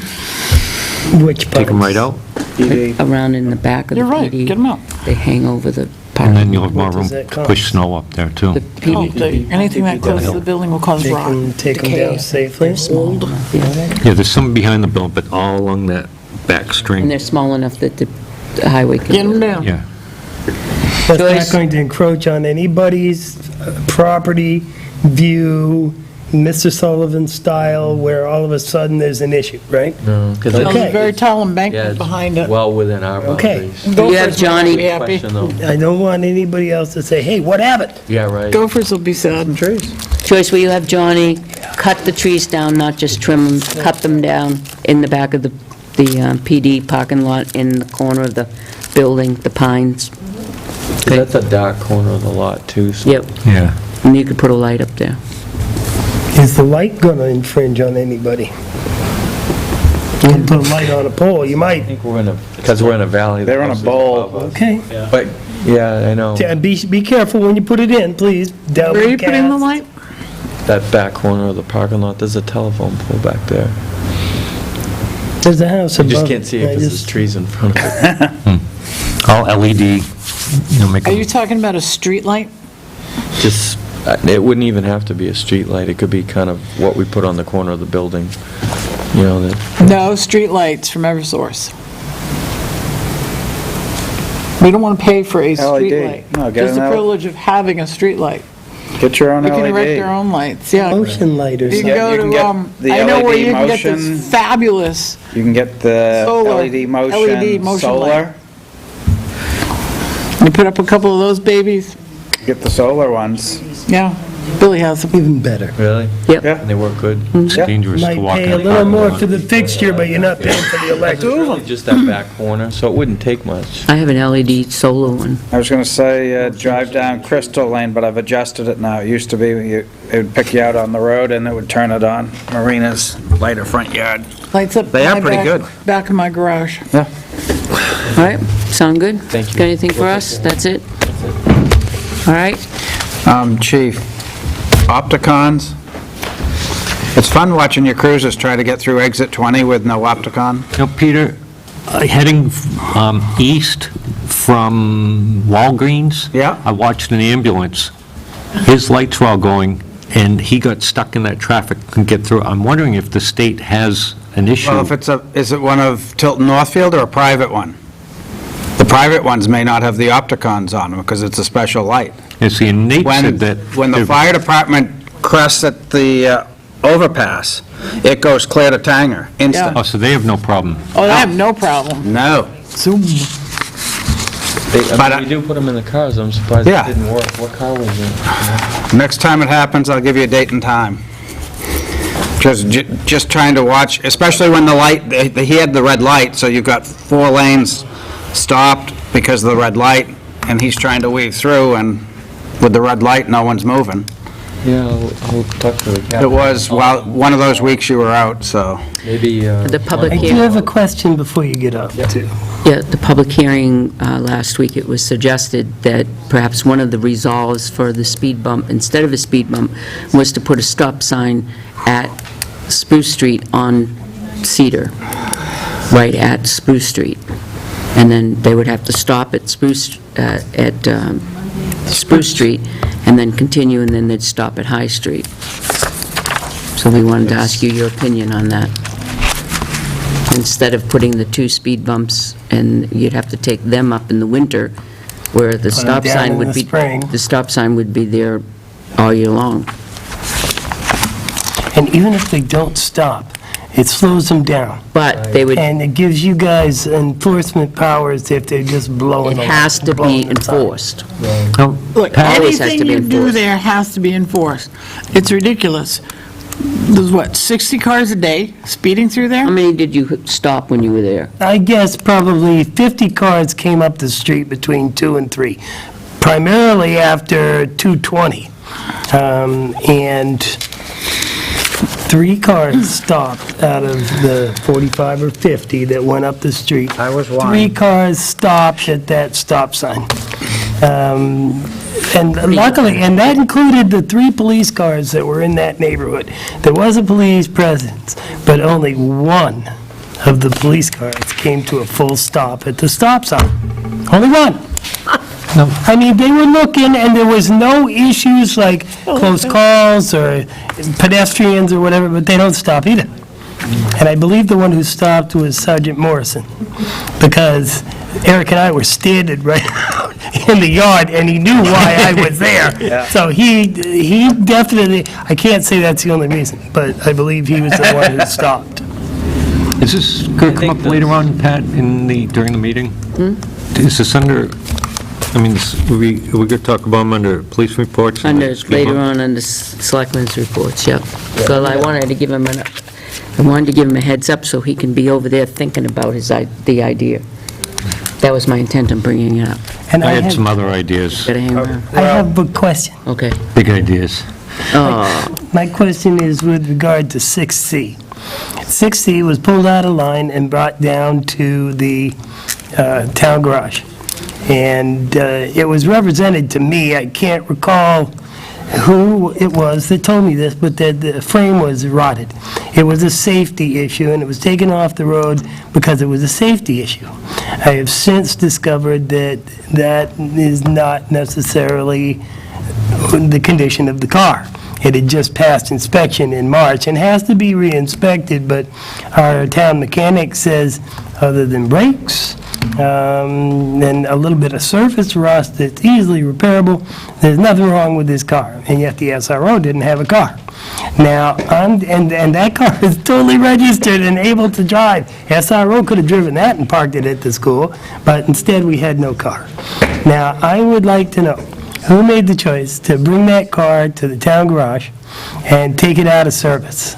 Which Take them right parts? out, Around in the back of the You're right, PD. get them out. They hang over the and parking then you'll have more What room does to that cost? push snow up there, too. The Oh, PD. anything that close to the building will cause They rot, can take them decay. down safely? They're small enough, yeah. Yeah, there's some behind the building, but all along that back And string. they're small enough that the highway can... Get them down. Yeah. That's Joyce? not going to encroach on anybody's property, view, Mr. Sullivan style, where all of a sudden there's an issue, right? No, because There's Okay. a very tall yeah, embankment it's behind it. well within our Okay. boundaries. Gophers have will Johnny- be happy. Question, though. I don't want anybody else to say, hey, what happened? Yeah, right. Gophers will be sad in trees. Joyce, will you have Johnny cut the trees down, not just trim them, cut them down in the back of the PD parking lot in the corner of the building, the pines? 'Cause that's a dark corner of the lot, too, so. Yep, Yeah. and you could put a light up there. Is the light going to infringe on anybody? You can put a light on a pole, you I might. think because we're in a valley. the They're in a house is bowl. above us. Okay. But, yeah, I know. Yeah, be careful when you put it in, please. Double Where are you putting the cast. light? That back corner of the parking lot, there's a telephone pole back there. There's a house You above. just can't see it I because just- there's trees in front of it. All LED, make Are them... you talking about a street light? Just, it wouldn't even have to be a street light. It could be kind of what we put on the corner of the building, that, No, street lights from Eversource. We don't want to pay for a street LED. light. No, get Just the an L- privilege of having a street light. Get your own You can erect your LED. own lights, yeah. Motion light or You can something. go You can to, get the I know where LED you can get motion. this fabulous, You can get the Solar. LED LED motion, motion solar. you put up a couple of those babies, Get the solar ones. yeah, Billy has them. Even better. really? Yep. Yeah. And they work good? It's Yeah. dangerous to Might walk pay in a the little parking more lot. for the fixture, but you're not paying for the electric. Just that back corner, so it wouldn't take much. I have an LED solar one. I was going to say, drive down Crystal Lane, but I've adjusted it now. It used to be, it would pick you out on the road and it would turn it on. Marina's lighter front yard. Lights up They are my pretty back- good. Back of my garage. All right, sound good? Thank you. Got anything for us? That's it? All right, Chief, Opticons. It's fun watching your cruisers try to get through exit 20 with no Opticon. Peter, heading east from Walgreens. Yeah. I watched an ambulance. His lights were all going, and he got stuck in that traffic, couldn't get through. I'm wondering if the state has an issue. Well, if is it one of Tilton Northfield or a private one? The private ones may not have the Opticons on them because it's a special light. And see, and Nate When said that... the fire department crests at the overpass, it goes clear to Tanger, instant. Oh, so they have no problem. Oh, they have no problem. No. Zoom. But, We do put them in the cars, I'm surprised Yeah. it didn't work. What car was it? Next time it happens, I'll give you a date and time. Just trying to watch, especially when the light, he had the red light, so you've got 4 lanes stopped because of the red light, and he's trying to weave through, and with the red light, no one's moving. Yeah, I'll talk to the captain. It was, well, one of those weeks you were out, so. Maybe, The public I do hearing, have a question before you get up, too. yeah, the public hearing last week, it was suggested that perhaps one of the resolves for the speed bump, instead of a speed bump, was to put a stop sign at Spruce Street on Cedar, right at Spruce Street. And then they would have to stop at Spruce Street, and then continue, and then they'd stop at High Street. So we wanted to ask you your opinion on that. Instead of putting the 2 speed bumps, and you'd have to take them up in the winter, where the them stop down sign in would the be, spring. the stop sign would be there all year long. And even if they don't stop, it slows them down. But they would, And it gives you guys enforcement powers if they're just blowing it them. has to be enforced. Look, Always has to anything be you do enforced. there has to be enforced. It's ridiculous. There's what, 60 cars a day speeding through there? How many did you stop when you were there? I guess probably 50 cars came up the street between 2 and 3, primarily after 220. And 3 cars stopped out of the 45 or 50 that went up the street. I was one. 3 cars stopped at that stop sign. And luckily, and that included the 3 police cars that were in that neighborhood. There was a police presence, but only one of the police cars came to a full stop at the stop sign. Only one. I mean, they were looking, and there was no issues like close calls or pedestrians or whatever, but they don't stop either. And I believe the one who stopped was Sergeant Morrison, because Eric and I were standing right out in the yard, and he knew why I was there. So he definitely, I can't say that's the only reason, but I believe he was the one who stopped. Is this going to come up later on, Pat, during the meeting? Is this under, I mean, are we going to talk about them under police reports? and Under, speed later bump? on under Selectmen's reports, yeah. So I wanted to give him a heads up so he can be over there thinking about the idea. That was my intent in bringing it up. And I had some other ideas, Gotta hang around. I have a question. Okay. big ideas. My question is with regard to 6C. 6C was pulled out of line and brought down to the town garage. And it was represented to me, I can't recall who it was that told me this, but the frame was rotted. It was a safety issue, and it was taken off the road because it was a safety issue. I have since discovered that that is not necessarily the condition of the car. It had just passed inspection in March and has to be re-inspected, but our town mechanic says, other than brakes, and a little bit of surface rust that's easily repairable, there's nothing wrong with this car, and yet the SRO didn't have a car. Now, and that car is totally registered and able to drive. SRO could have driven that and parked it at the school, but instead we had no car. Now, I would like to know, who made the choice to bring that car to the town garage and take it out of service?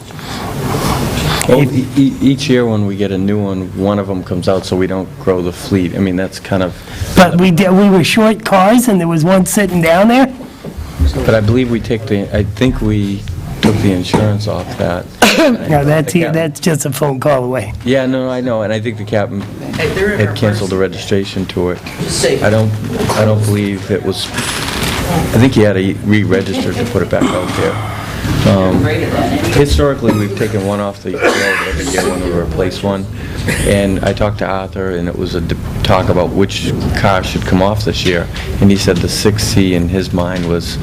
Well, each year when we get a new one of them comes out so we don't grow the fleet. I mean, that's kind of, But we were short cars and there was one sitting down there? but I believe I think we took the insurance off that. No, that's just a phone call away. Yeah, no, I know, and I think the captain had canceled the registration to it. I don't believe it was, I think he had to re-register to put it back out there. Historically, we've taken one off the road every year when we replace one, and I talked to Arthur, and it was a talk about which car should come off this year, and he said the 6C in his mind was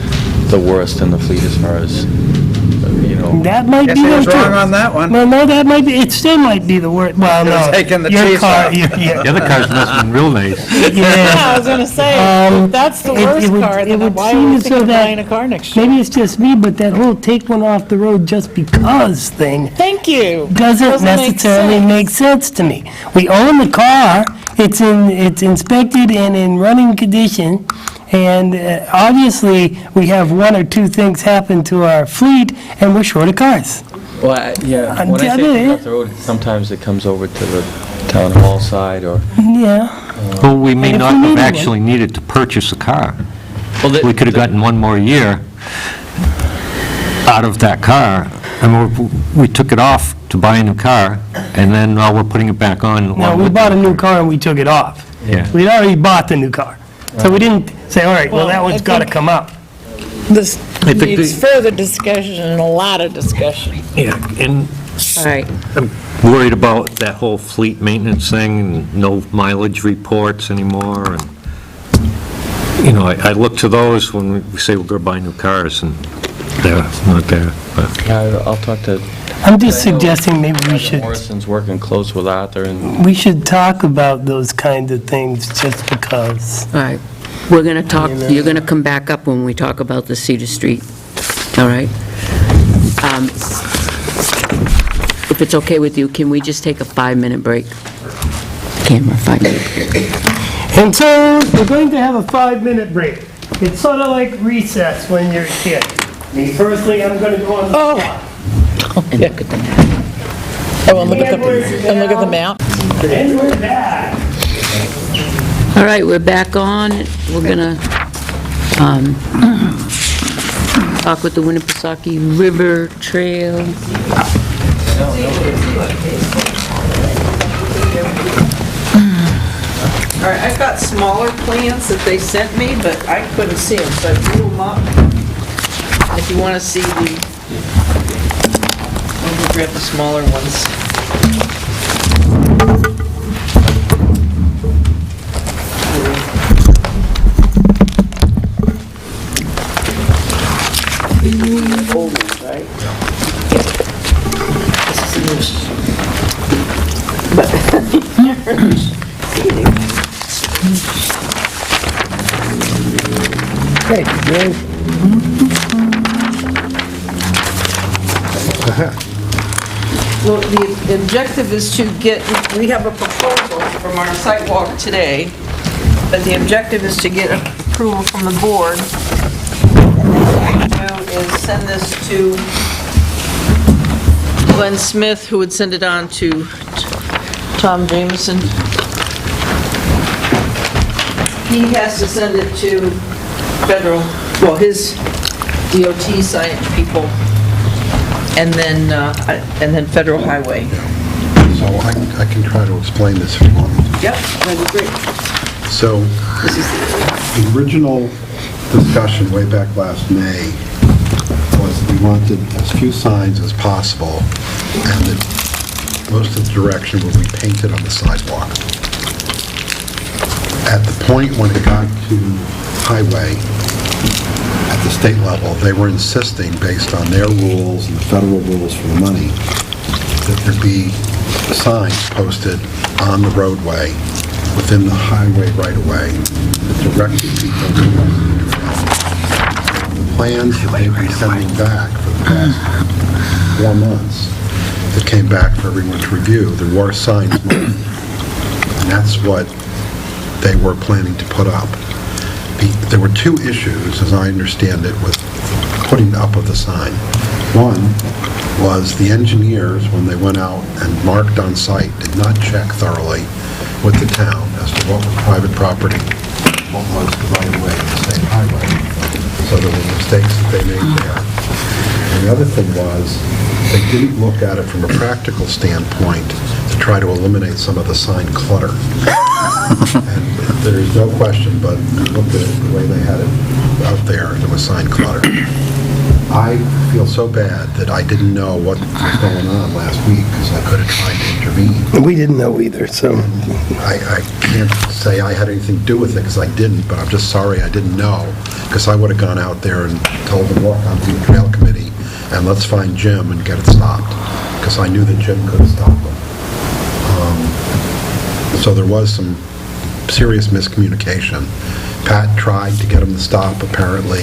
the worst in the fleet as far as you know. That might Guess be I the was wrong truth. on that one. Well, no, that might be, it still might be the word, well, Could've no. taken the Your teeth car- off. your- The yeah, other cars must have been real nice. Yeah, I yeah. was gonna say, if that's the it worst would- car, it then would why seem are we as though thinking of that- buying a car next year? Maybe it's just me, but that whole take one off the road just because thing Thank you. doesn't necessarily make sense to me. We own the car, it's inspected and in running condition, and obviously, we have one or two things happen to our fleet, and we're short of cars. Well, yeah, when I say take off the road, sometimes it comes over to the town hall side or... Yeah. Well, we may And if not we have needed actually needed to purchase a car. Well, We could have gotten one more year out of that car. I mean, we took it off to buy a new car, and then now we're putting it back on. No, we bought a new car and we took it off. Yeah. We'd already bought the new car. So we didn't say, all right, well, Well, that one's I got to think- come up. This I think needs further discussion and a lot of discussion. Yeah, and All right, I'm worried about that whole fleet maintenance thing, and no mileage reports anymore, and, you know, I look to those when we say we're going to buy new cars, and they're not there, but... Yeah, I'll talk to... I'm just suggesting maybe Morrison's working close with Arthur and... we should talk about those kind of things just because. all right. We're going to talk, you're going to come back up when we talk about the Cedar Street, all right? If it's okay with you, can we just take a 5-minute break? Camera, 5-minute break. And so we're going to have a 5-minute break. It's sort of like recess when you're a kid. Me personally, I'm going to go on the clock. And look at the map. Oh, and look at the map. And we're back. All right, we're back on. We're going to talk with the Winnipesaukee River Trail. All right, I've got smaller plans that they sent me, but I couldn't see them, so I drew them up. If you want to see the, let me grab the smaller ones. These are the old ones, right? This is Hey, Dave. Well, the objective is to get, we have a proposal from our sidewalk today, but the objective is to get approval from the board. And then what we do is send this to Glenn Smith, who would send it on to Tom Jameson. He has to send it to federal, well, his DOT site people, and then Federal Highway. So I can try to explain this if you want me to. Yep, that'd be great. So, the original discussion way back last May was that we wanted as few signs as possible, and that most of the direction would be painted on the sidewalk. At the point when it got to highway, at the state level, they were insisting, based on their rules and the federal rules for the money, that there be signs posted on the roadway within the highway right-of-way that directed people to the trail. The plans that they've been sending back for the past 4 months that came back for everyone to review, there were signs marked. And that's what they were planning to put up. There were 2 issues, as I understand it, with putting up of the sign. One was the engineers, when they went out and marked on site, did not check thoroughly with the town as to what was private property, what was the right-of-way of the state highway. So there were mistakes that they made there. And the other thing was, they didn't look at it from a practical standpoint to try to eliminate some of the sign clutter. And there is no question, but you looked at it the way they had it out there was sign clutter. I feel so bad that I didn't know what was going on last week because I could have tried to intervene. We didn't know either, so. I can't say I had anything to do with it because I didn't, but I'm just sorry I didn't know because I would have gone out there and told them, look, I'm from the trail committee and let's find Jim and get it stopped, because I knew that Jim could have stopped them. So there was some serious miscommunication. Pat tried to get him to stop. Apparently,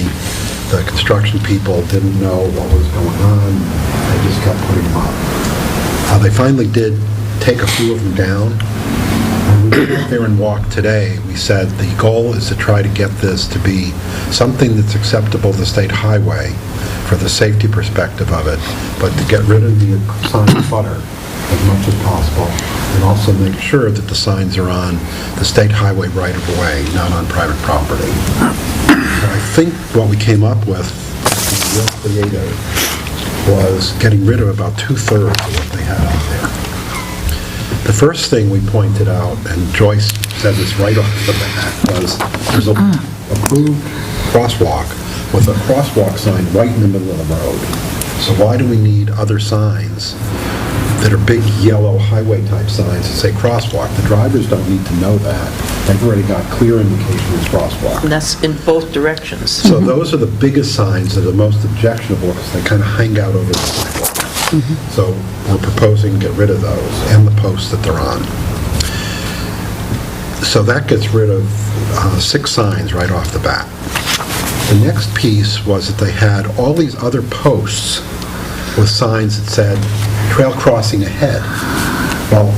the construction people didn't know what was going on. They just kept putting them up. They finally did take a few of them down. When we went there and walked today, we said the goal is to try to get this to be something that's acceptable to state highway for the safety perspective of it, but to get rid of the sign clutter as much as possible, and also make sure that the signs are on the state highway right-of-way, not on private property. And I think what we came up with, real creative, was getting rid of about two-thirds of what they had out there. The first thing we pointed out, and Joyce said this right off the bat, was there's a approved crosswalk with a crosswalk sign right in the middle of the road. So why do we need other signs that are big yellow highway-type signs that say crosswalk? The drivers don't need to know that. They've already got clear indication it's crosswalk. And that's in both directions. So those are the biggest signs that are the most objectionable because they kind of hang out over the sidewalk. So we're proposing to get rid of those and the posts that they're on. So that gets rid of 6 signs right off the bat. The next piece was that they had all these other posts with signs that said trail crossing ahead. Well,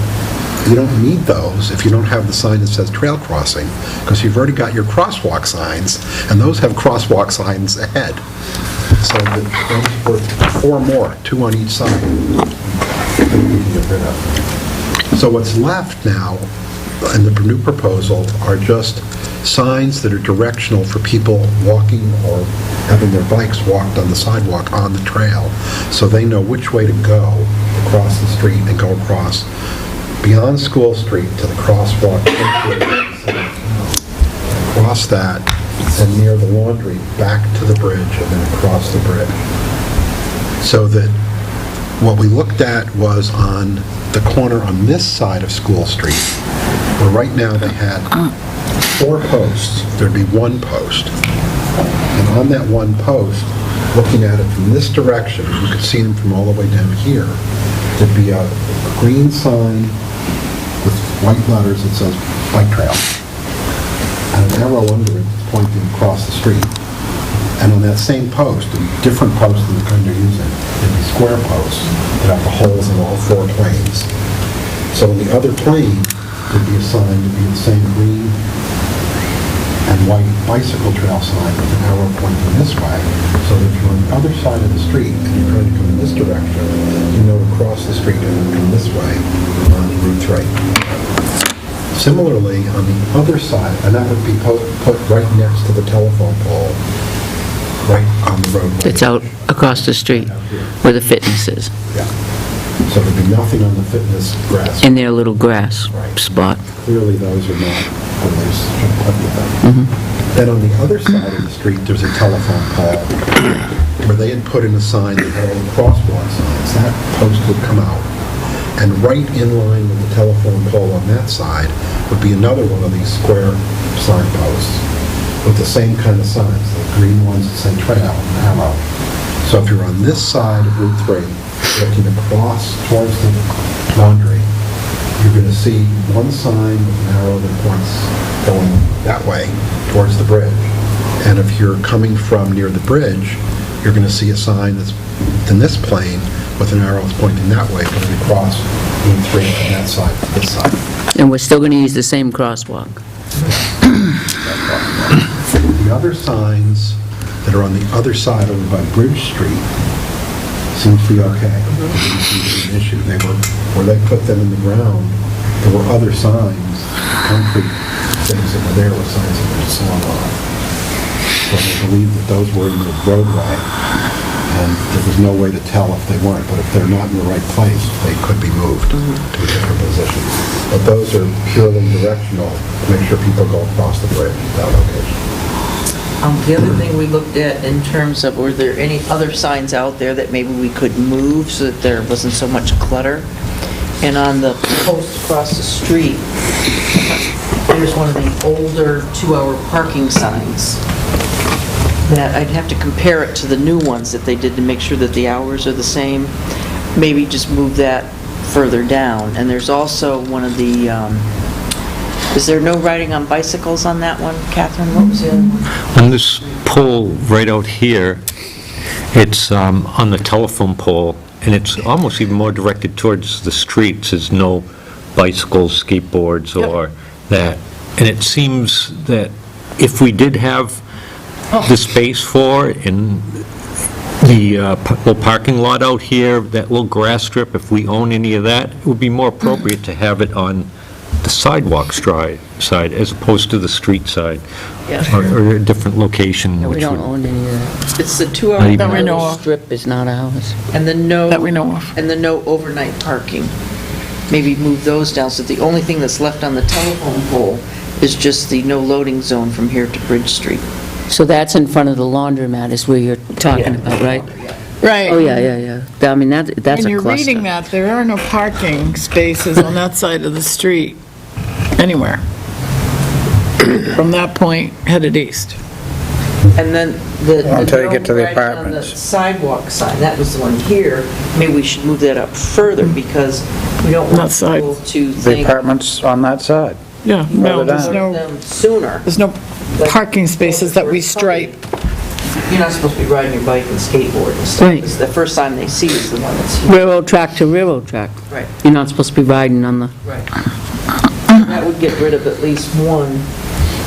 you don't need those if you don't have the sign that says trail crossing, because you've already got your crosswalk signs, and those have crosswalk signs ahead. So those were 4 more, 2 on each side, that we can get rid of. So what's left now in the new proposal are just signs that are directional for people walking or having their bikes walked on the sidewalk on the trail, so they know which way to go across the street and go across beyond School Street to the crosswalk, across that, and near the laundry, back to the bridge, and then across the bridge. So that what we looked at was on the corner on this side of School Street, where right now they had 4 posts, there'd be 1 post. And on that 1 post, looking at it from this direction, you could see them from all the way down here, there'd be a green sign with white letters that says bike trail, and an arrow under it pointing across the street. And on that same post, a different post than the kind they're using, there'd be square posts that have the holes in all 4 planes. So in the other plane, there'd be a sign to be the same green and white bicycle trail sign with an arrow pointing this way, so that if you're on the other side of the street and you're trying to come in this direction, you know to cross the street and come this way on Route 3. Similarly, on the other side, and that would be put right next to the telephone pole, right on the roadway. It's out across the street where the fitness is, Yeah. So there'd be nothing on the fitness grass. in their little grass spot. Clearly, those are not where they should put them. Then on the other side of the street, there's a telephone pole where they had put in a sign that had all the crosswalk signs. That post would come out. And right in line with the telephone pole on that side would be another one of these square signposts with the same kind of signs, the green ones that say trail and arrow. So if you're on this side of Route 3, looking across towards the laundry, you're going to see one sign with an arrow that points going that way towards the bridge. And if you're coming from near the bridge, you're going to see a sign that's in this plane with an arrow that's pointing that way, going across Route 3 from that side to this side. And we're still going to use the same crosswalk. The other signs that are on the other side over by Bridge Street seems to be okay. It didn't seem to be an issue. They were, where they put them in the ground, there were other signs, concrete things that were there with signs that were slung on. So they believed that those were in the roadway, and there was no way to tell if they weren't, but if they're not in the right place, they could be moved to a different position. But those are purely directional to make sure people go across the bridge at that location. The other thing we looked at in terms of, were there any other signs out there that maybe we could move so that there wasn't so much clutter? And on the post across the street, there's one of the older 2-hour parking signs. that I'd have to compare it to the new ones that they did to make sure that the hours are the same. Maybe just move that further down. And there's also one of the, is there no riding on bicycles on that one, Catherine? What was the other one? On this pole right out here, it's on the telephone pole, and it's almost even more directed towards the street. It says no bicycles, skateboards, or that. And it seems that if we did have the space for it in the little parking lot out here, that little grass strip, if we own any of that, it would be more appropriate to have it on the sidewalk side as opposed to the street side, or a different location. We which don't would- own any of that. It's the 2 Not hour. even- That we know of. Strip is not ours. And the no. That we know of. And the no overnight parking. Maybe move those down, so the only thing that's left on the telephone pole is just the no loading zone from here to Bridge Street. So that's in front of the laundromat is where you're talking about, right? Right. Oh, yeah. I mean, that's a cluster. When you're reading that, there are no parking spaces on that side of the street anywhere. From that point, headed east. And then the Until you get to the no riding on apartments. the sidewalk sign, that was the one here. Maybe we should move that up further, because we don't want That side. people to The think apartments on that side. Yeah, no, Further there's down. no, them sooner. there's no parking spaces that we stripe. You're not supposed to be riding your bike and skateboard and stuff. Right. 'Cause the first sign they see is the one that's here. Railroad track to railroad track. Right. You're not supposed to be riding on the, Right. That would get rid of at least one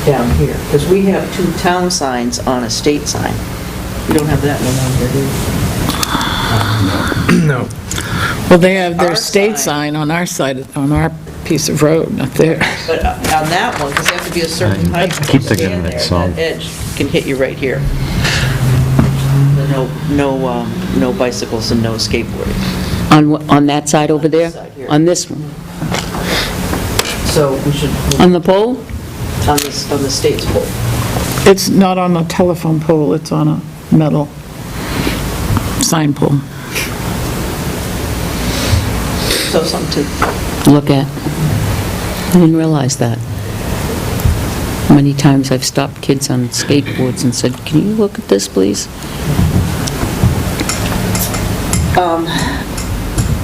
down here, because we have 2 town signs on a state sign. We don't have that one on here, do we? No. Well, they have their Our state sign. sign on our side, on our piece of road, not there. But on that one, because they have to be a certain height to keep thinking stand there, that song. that edge can hit you right here. The no bicycles and no skateboarding. on that side over there? On this side here. On this one? So we should, On the pole? on the state's pole. It's not on a telephone pole, it's on a metal sign pole. So something to, Look at. I didn't realize that. How many times I've stopped kids on skateboards and said, "Can you look at this, please?"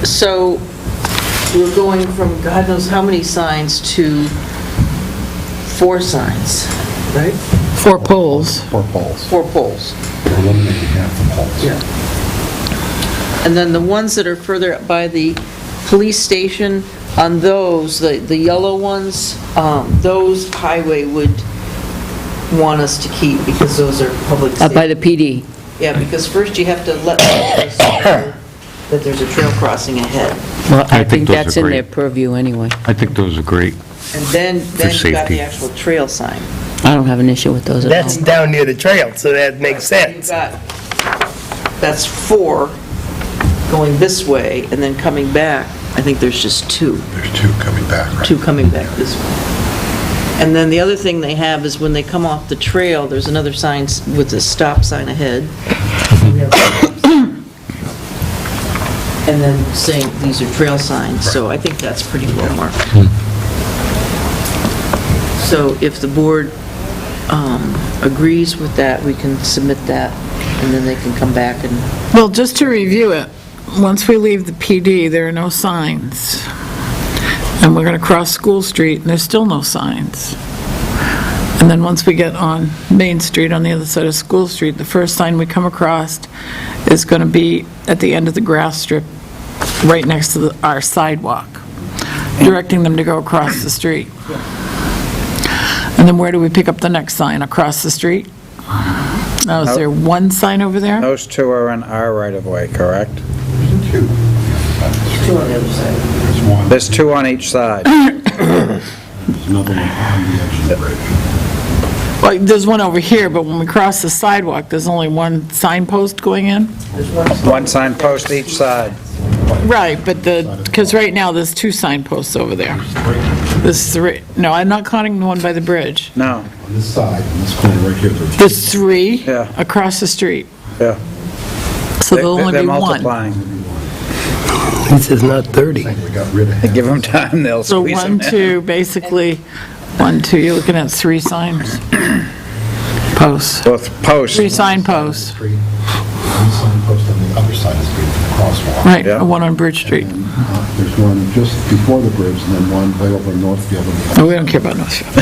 so we're going from God knows how many signs to 4 signs, right? 4 poles. 4 poles. 4 poles. We're eliminating half the poles. And then the ones that are further up by the police station, on those, the yellow ones, those highway would want us to keep, because those are public Up by safety. the PD. Yeah, because first you have to let us know that there's a trail crossing ahead. Well, I think think those that's are in their great. purview anyway. I think those are great. And then you got safety. the actual trail sign. I don't have an issue with those at all. That's down near the trail, so that makes You've sense. got, that's 4 going this way, and then coming back, I think there's just 2. There's 2 coming back, right? 2 coming back this way. And then the other thing they have is when they come off the trail, there's another sign with a stop sign ahead. And then saying these are trail signs, so I think that's pretty well marked. So if the board agrees with that, we can submit that, and then they can come back and, Well, just to review it, once we leave the PD, there are no signs. And we're going to cross School Street, and there's still no signs. And then once we get on Main Street, on the other side of School Street, the first sign we come across is going to be at the end of the grass strip, right next to our sidewalk, directing them to go across the street. And then where do we pick up the next sign? Across the street? Now, is there one sign over there? Those 2 are in our right-of-way, correct? 2. 2 on the other side. There's 1. There's 2 on each side. There's another one on the edge of the bridge. Well, there's one over here, but when we cross the sidewalk, there's only one signpost going in? One signpost each side. Right, but because right now, there's 2 signposts over there. There's 3, no, I'm not counting the one by the bridge. No, On this side, on this corner right here, there's There's 3 Yeah. across the street, yeah. so there'll only They're be 1. multiplying. He says not 30. we got rid of half. Give them time, they'll So squeeze them 1, in. 2, basically, 1, 2, you're looking at 3 signs. Posts. Both posts. 3 signposts. Street, one signpost on the other side of the street, the crosswalk. Right, Yeah. one on Bridge Street. And there's one just before the bridge, and then one way over Northfield. Oh, we don't care about Northfield.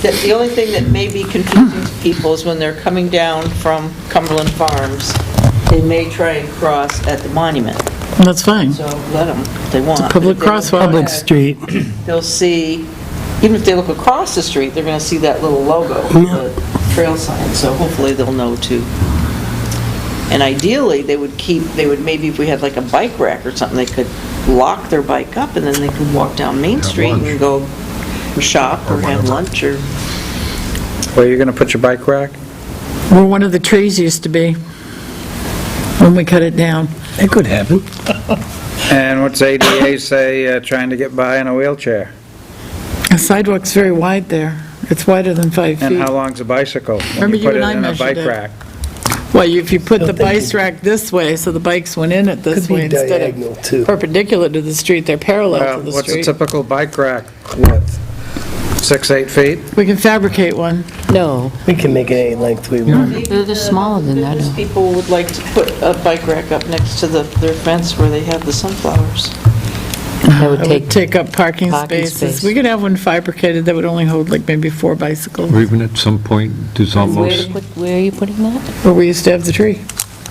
The only thing that may be confusing to people is when they're coming down from Cumberland Farms, they may try and cross at the monument. That's fine. So let them, if they want. It's a public But if they crosswalk. look Public at it, street. They'll see, even if they look across the street, they're going to see that little logo, the trail sign, so hopefully they'll know too. And ideally, they would maybe if we had like a bike rack or something, they could lock their bike up and then they could walk down Main Street and go shop or have lunch or... Where are you going to put your bike rack? Where one of the trees used to be, when we cut it down. It could happen. And what's ADA say, trying to get by in a wheelchair? The sidewalk's very wide there. It's wider than 5 feet. And how long's a bicycle? when Remember you put and it I in a measured bike it. rack? Well, if you put the Don't think bike rack this way, so the bikes went in it this Could be way instead diagonal, of too. perpendicular to the street, they're parallel Well, to the what's a street. typical bike rack width? 6, 8 feet? We can fabricate one. No, We can make it any length we want. Maybe they're smaller than that. Business people would like to put a bike rack up next to their fence where they have the sunflowers. that would It take, would take up parking Parking spaces. space. We could have one fabricated that would only hold like maybe 4 bicycles, Or even at some point, there's almost, where are you putting that? where we used to have the tree,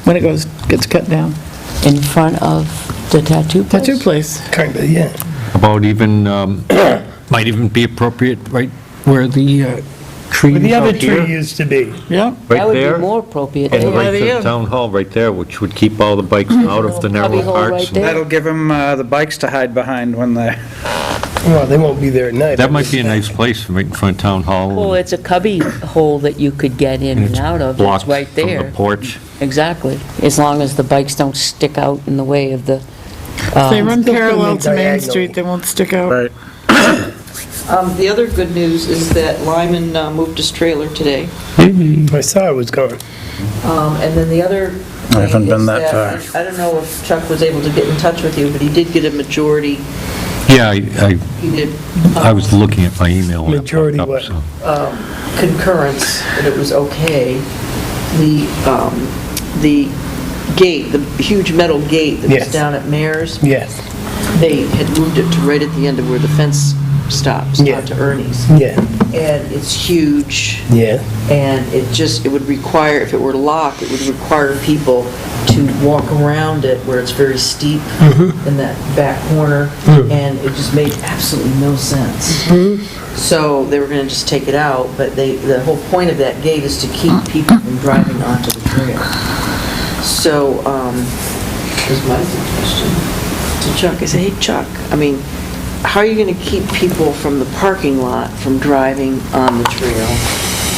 when it gets cut down. In front of the tattoo place? Tattoo place. Kinda, yeah. about even, might even be appropriate right where the tree Where is the other out here. tree used to be. Yep. That Right would be there. more appropriate And there. right to Yeah. the town hall right there, which would keep all the bikes out of the Cubby narrow hole parts. right there. That'll give them the bikes to hide behind when they're... Well, they won't be there at night. That might be a nice place, right in front of town hall. Well, it's a cubby hole that you could get in and out of, it's blocked right from there. the porch. Exactly, as long as the bikes don't stick out in the way of the, If they run Still gonna parallel be to Main diagonal. Street, they won't stick out. Right. The other good news is that Lyman moved his trailer today. I saw it was gone. And then the other I haven't thing been is that that, I don't know if Chuck was able to get in touch with you, but he did get a majority, Yeah, he did. I was looking at my email when it Majority popped what? up, so. Concurrence that it was okay. The gate, the huge metal gate that was Yes. down at Mayor's, Yes, they had moved it to right at the end of where the fence stops, Yeah. not to Ernie's. yeah, And it's huge, yeah. and it would require, if it were locked, it would require people to walk around it where it's very steep in that back corner, and it just made absolutely no sense. So they were going to just take it out, but the whole point of that gate is to keep people from driving onto the trail. So, here's my suggestion to Chuck. I say, hey, Chuck, I mean, how are you going to keep people from the parking lot from driving on the trail?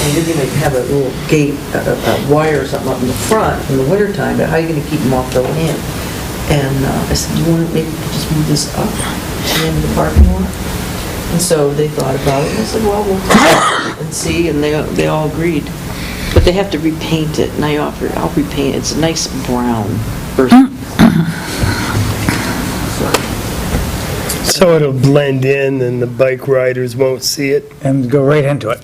And you're going to have a little gate, a wire or something up in the front in the wintertime, but how are you going to keep them off the land? And I said, do you want to maybe just move this up to the end of the parking lot? And so they thought about it, and I said, well, we'll talk and see, and they all agreed. But they have to repaint it, and I'll repaint it. It's a nice brown, earthy. So it'll blend in and the bike riders won't see it. And go right into it.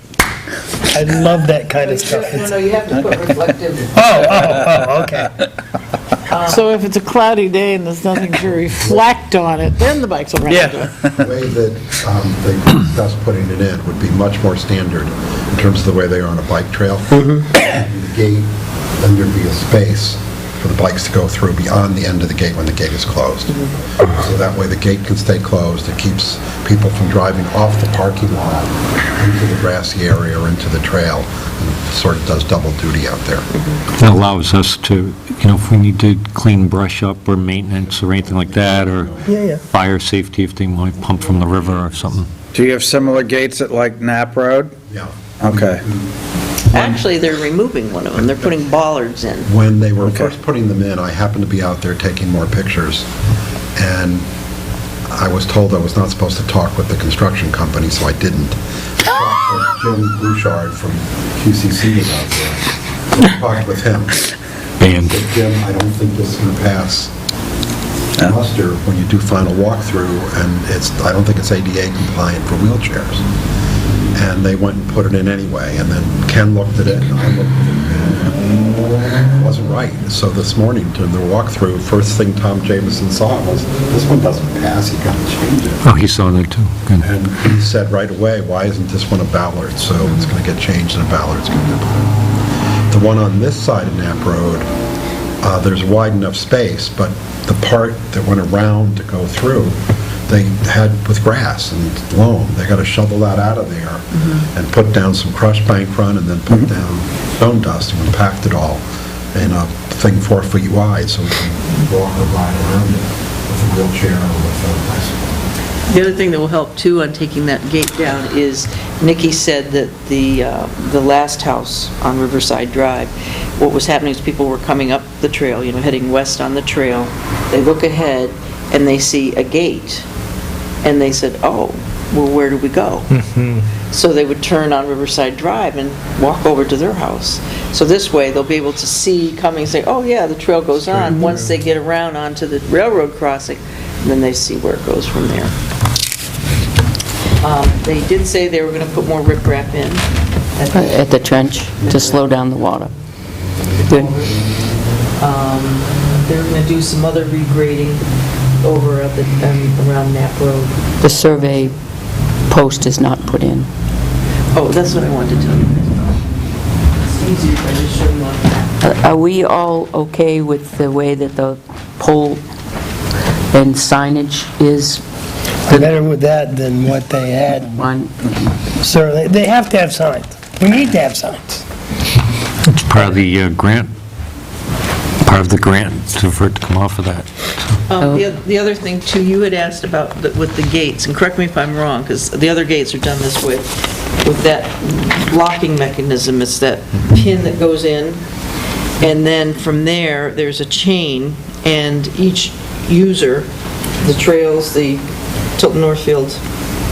I love that kind of stuff. No, you have to put reflective. Oh, okay. So if it's a cloudy day and there's nothing to reflect on it, then the bikes will run into it. The way that they discussed putting it in would be much more standard in terms of the way they are on a bike trail. The gate, then there'd be a space for the bikes to go through beyond the end of the gate when the gate is closed. So that way the gate can stay closed. It keeps people from driving off the parking lot into the grassy area or into the trail, and sort of does double duty out there. It allows us to, if we need to clean brush up or maintenance or anything like that, or Yeah. fire safety if they want to pump from the river or something. Do you have similar gates at like Knapp Road? Yeah. Okay. Actually, they're removing one of them. They're putting bollards in. When they were first putting them in, I happened to be out there taking more pictures, and I was told I was not supposed to talk with the construction company, so I didn't. Jim Bouchard from QCC was out there. So I talked with him. Banned. Said, Jim, I don't think this is going to pass muster when you do final walkthrough, and I don't think it's ADA compliant for wheelchairs. and they went and put it in anyway, and then Ken looked at it, and I looked at it, and it wasn't right. So this morning, during the walkthrough, first thing Tom Jameson saw was, this one doesn't pass, you gotta change it. Oh, he saw that too. Good. And he said right away, why isn't this one a Ballard? So it's gonna get changed, and a Ballard's gonna get put in. The one on this side of Knapp Road, there's wide enough space, but the part that went around to go through, they had with grass and loam. They got to shovel that out of there and put down some crushed bank run and then put down stone dust and compact it all in a thing 4 feet wide so we can walk or ride around it with a wheelchair or with a bicycle. The other thing that will help too on taking that gate down is, Nikki said that the last house on Riverside Drive, what was happening is people were coming up the trail, heading west on the trail. They look ahead and they see a gate. And they said, oh, well, where do we go? So they would turn on Riverside Drive and walk over to their house. So this way, they'll be able to see coming and say, oh, yeah, the trail goes on. Once they get around onto the railroad crossing, then they see where it goes from there. They did say they were going to put more riprap in. At the trench to slow down the water. Good. They're going to do some other regrading over at around Knapp Road. The survey post is not put in. Oh, that's what I wanted to tell you guys about. It's easier if I just show you on that. Are we all okay with the way that the pole and signage is? Better with that than what they had. Certainly, they have to have signs. We need to have signs. It's part of the grant, for it to come off of that. The other thing, too, you had asked about with the gates, and correct me if I'm wrong, because the other gates are done this way, with that locking mechanism. It's that pin that goes in, and then from there, there's a chain, and each user, the trails, the Tilton Northfield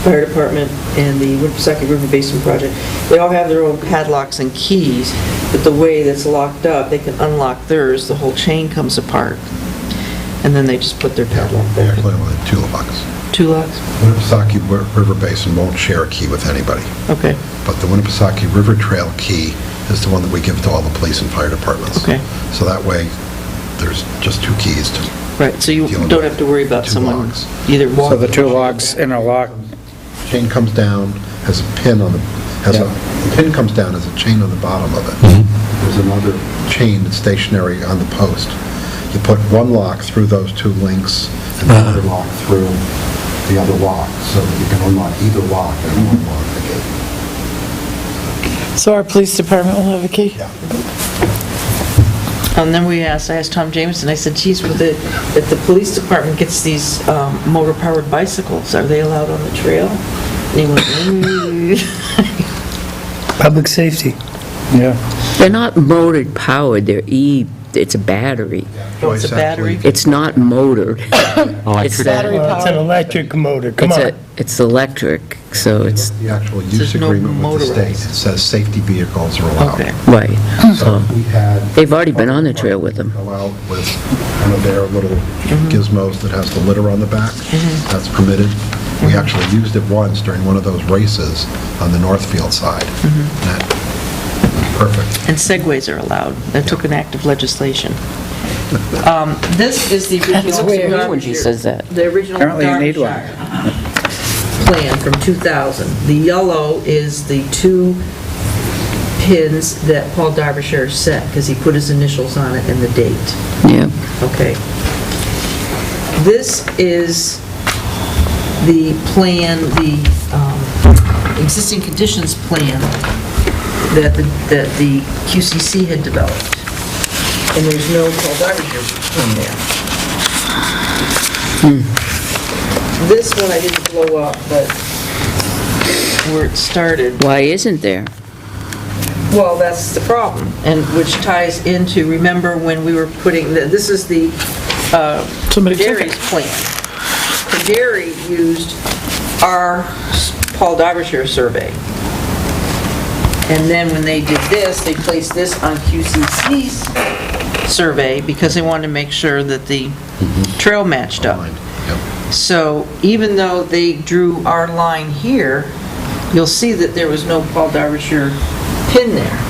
Fire Department, and the Winnipesaukee River Basin Project, they all have their own padlocks and keys, but the way that's locked up, they can unlock theirs, the whole chain comes apart, and then they just put their padlock They back. actually only have 2 locks. 2 locks? Winnipesaukee River Basin won't share a key with anybody, Okay, but the Winnipesaukee River Trail key is the one that we give to all the police and fire departments. Okay. So that way, there's just 2 keys to right, so you don't have to worry about 2 someone locks. either So walking. the 2 locks interlock. Chain comes down, has a pin on the, the pin comes down, has a chain on the bottom of it. There's another chain that's stationary on the post. You put one lock through those 2 links, and the other lock through the other lock, so that you can unlock either lock and unlock the gate. So our police department will have a key? Yeah. And then I asked Tom Jameson, I said, geez, if the police department gets these motor-powered bicycles, are they allowed on the trail? And he went, Public safety. Yeah. They're not motored powered, it's a battery. Oh, it's a battery? It's not motored. It's Battery that- It's an electric motor, come on. It's electric, so it's, The actual There's use no agreement with the state, it motorized. says safety vehicles are allowed. Okay. right. So we had... They've already been on the trail with them. Go out with one of their little gizmos that has the litter on the back. That's permitted. We actually used it once during one of those races on the Northfield side. That, perfect. And segways are allowed. That took an act of legislation. This is the original... weird when she says that. The original Apparently you need one. Derbyshire plan from 2000. The yellow is the 2 pins that Paul Derbyshire set, because he put his initials on it and the date. Yeah. Okay. This is the plan, the existing conditions plan that the QCC had developed. And there's no Paul Derbyshire in there. This one I didn't blow up, but where it started. Why isn't there? Well, that's the problem, and which ties into, remember when we were putting, this is the Somebody took Gary's it. plan. The Gary used our Paul Derbyshire survey. And then when they did this, they placed this on QCC's survey because they wanted to make sure that the trail matched up. Yep. So even though they drew our line here, you'll see that there was no Paul Derbyshire pin there.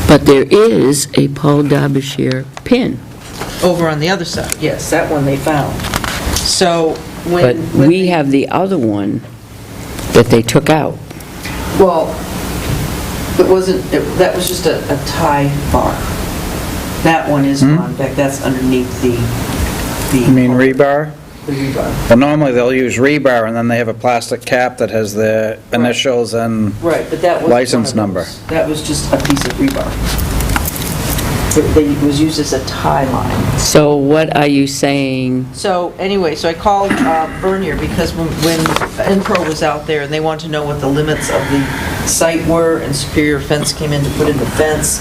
But there is a Paul Derbyshire pin. Over on the other side, yes, that one they found. So But when we they- have the other one that they took out. Well, that was just a tie bar. That one is gone, in fact, that's underneath the... You mean rebar? The rebar. Well, normally they'll use rebar, and then they have a plastic cap that has their initials and Right, but that was license number. That was just a piece of rebar. It was used as a tie line. So what are you saying? So anyway, so I called Bernier because when Enpro was out there and they wanted to know what the limits of the site were, and Superior Fence came in to put in the fence,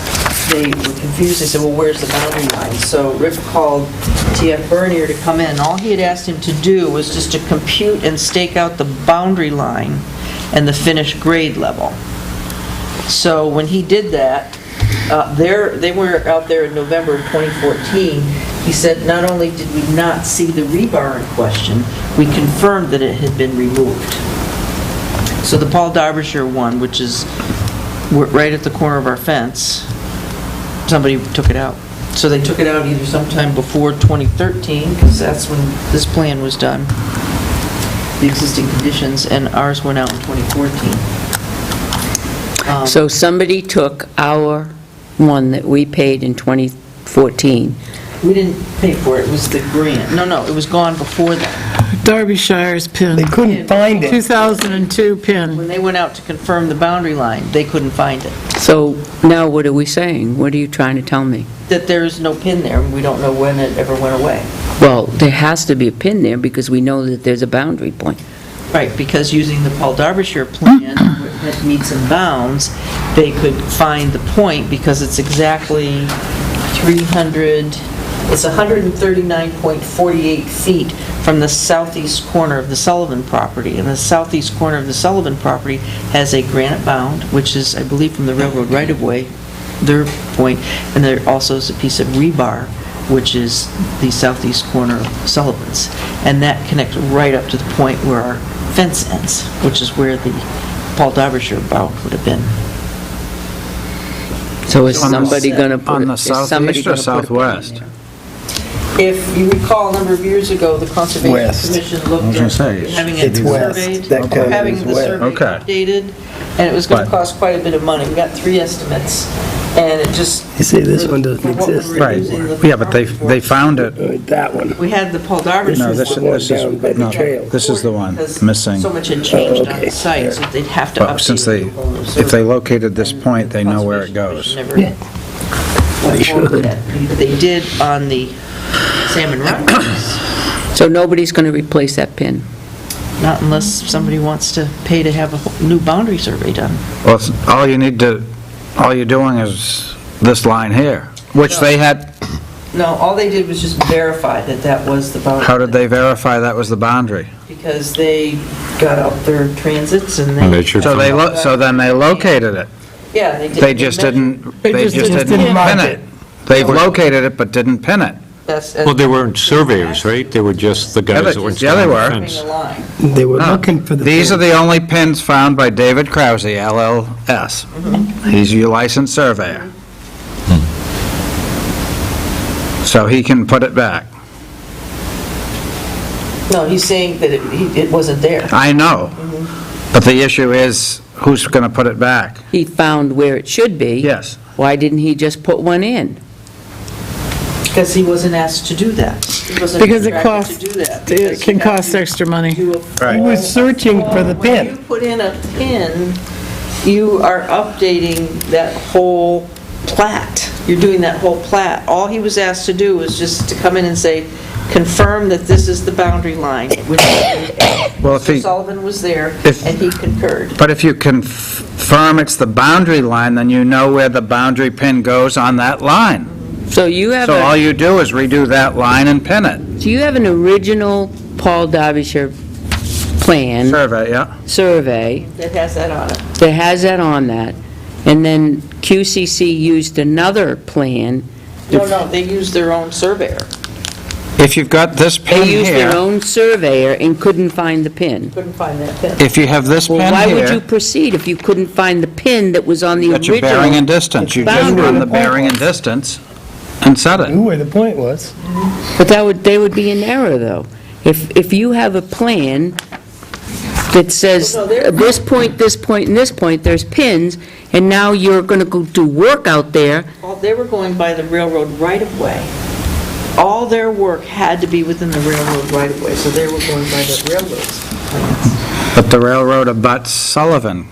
they were confused. They said, well, where's the boundary line? So Rick called T.F. Bernier to come in. All he had asked him to do was just to compute and stake out the boundary line and the finished grade level. So when he did that, they were out there in November of 2014. He said, not only did we not see the rebar in question, we confirmed that it had been removed. So the Paul Derbyshire one, which is right at the corner of our fence, somebody took it out. So they took it out either sometime before 2013, because that's when this plan was done, the existing conditions, and ours went out in 2014. So somebody took our one that we paid in 2014. We didn't pay for it, it was the grant. No, it was gone before that. Derbyshire's pin. They couldn't find it. 2002 pin. When they went out to confirm the boundary line, they couldn't find it. So now what are we saying? What are you trying to tell me? That there is no pin there, and we don't know when it ever went away. Well, there has to be a pin there because we know that there's a boundary point. Right, because using the Paul Derbyshire plan, that meets and bounds, they could find the point because it's exactly 139.48 feet from the southeast corner of the Sullivan property. And the southeast corner of the Sullivan property has a granite bound, which is, I believe, from the railroad right-of-way, their point, and there also is a piece of rebar, which is the southeast corner of Sullivan's. And that connects right up to the point where our fence ends, which is where the Paul Derbyshire bound would have been. So is somebody going to put... On the is somebody southeast or gonna put a pin southwest? there? If you recall, a number of years ago, the Conservation West. Commission looked I was gonna at say, having it's it west. surveyed, That kind of having is the west. survey Okay. updated, and it was going to But- cost quite a bit of money. We got 3 estimates, and it just... You see, this one doesn't for what we exist were Right, using the yeah, but they found it. That one. We had the Paul Derbyshire No, this one. is, down by the no, trail. this is the one Because missing. so much had changed on okay. the site, so they'd have to But update since the whole new if survey. they located this point, they know where it Conservation goes. Commission never went forward with that. They did on the Salmon Run piece, So nobody's going to replace that pin? not unless somebody wants to pay to have a new boundary survey done. Well, all you're doing is this line here, which they had, No, all they did was just verify that that was the boundary. how did they verify that was the boundary? Because they got out their transits and they... Measured So then they located it. Yeah, they did. They just didn't didn't mark pin it. They've located it but didn't pin it. Well, they weren't surveyors, right? They were just the guys that were Yeah, they installing were. the fence. A line. They were No. looking for the... These are pin. the only pins found by David Krause, LLS. He's your licensed surveyor. So he can put it back. No, he's saying that it wasn't there. I know. But the issue is, who's going to put it back? He found where it should be. Yes. Why didn't he just put one in? Because he wasn't asked to do that. He wasn't Because it contracted costs, to do that. it Because can you have cost to extra money. do a Right. He was searching for the When you pin. put in a pin, you are updating that whole plat. You're doing that whole plat. All he was asked to do was just to come in and say, confirm that this is the boundary line, which Well, if Mr. he- Sullivan was there, if- and he concurred. But if you confirm it's the boundary line, then you know where the boundary pin goes on that line. So you have So all a, you do is redo that line and pin it. do you have an original Paul Derbyshire plan, Survey, yeah. That survey, has that on it. that has that on that, and then QCC used another plan? No, they used their own surveyor. If you've got this pin They used their here, own surveyor and couldn't find the pin. Couldn't find that pin. if you have this pin Well, why would you here, proceed if you couldn't find the pin that was on the that's your bearing and original? distance. You just boundary. run the bearing and distance and set Knew it. where the point was. But they would be in error, though. If you have a plan that says, Well, no, they're- this point, this point, and this point, there's pins, and now you're going to go do work out there, They were going by the railroad right-of-way. All their work had to be within the railroad right-of-way, so they were going by the railroad's plans. But the railroad abuts Sullivan.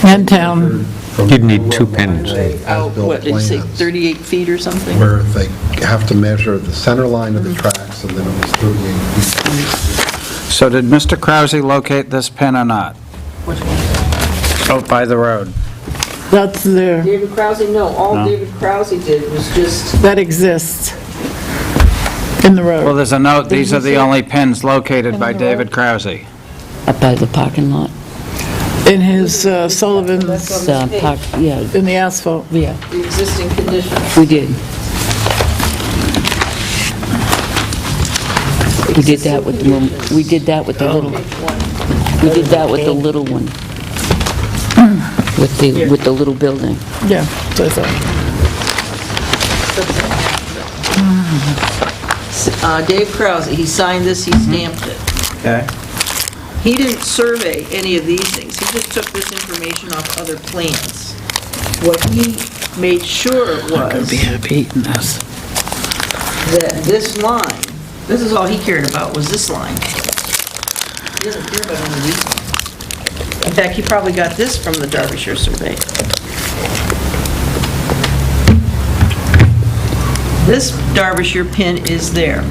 And town. You'd need two pins. Out, what, did you say, 38 feet or something? Where they have to measure the center line of the tracks, and then it was 38 feet. So did Mr. Krause locate this pin or not? Which one? Out by the road. That's there. David Krause, no, all No. David Krause did was just, That exists in the Well, road. there's a note, these are the only pins located by David Krause. up by the parking lot. In his Sullivan's, Yeah, in the asphalt. yeah, the existing condition. we did. We did that with the, we did that with the little, we did that with the little one. With the little building. Yeah, so I thought. Dave Krause, he signed this, he stamped it. Okay. He didn't survey any of these things, he just took this information off other plans. What he made sure was happy eating this. that this line, this is all he cared about, was this line. He doesn't care about any of these ones. In fact, he probably got this from the Derbyshire survey. This Derbyshire pin is there.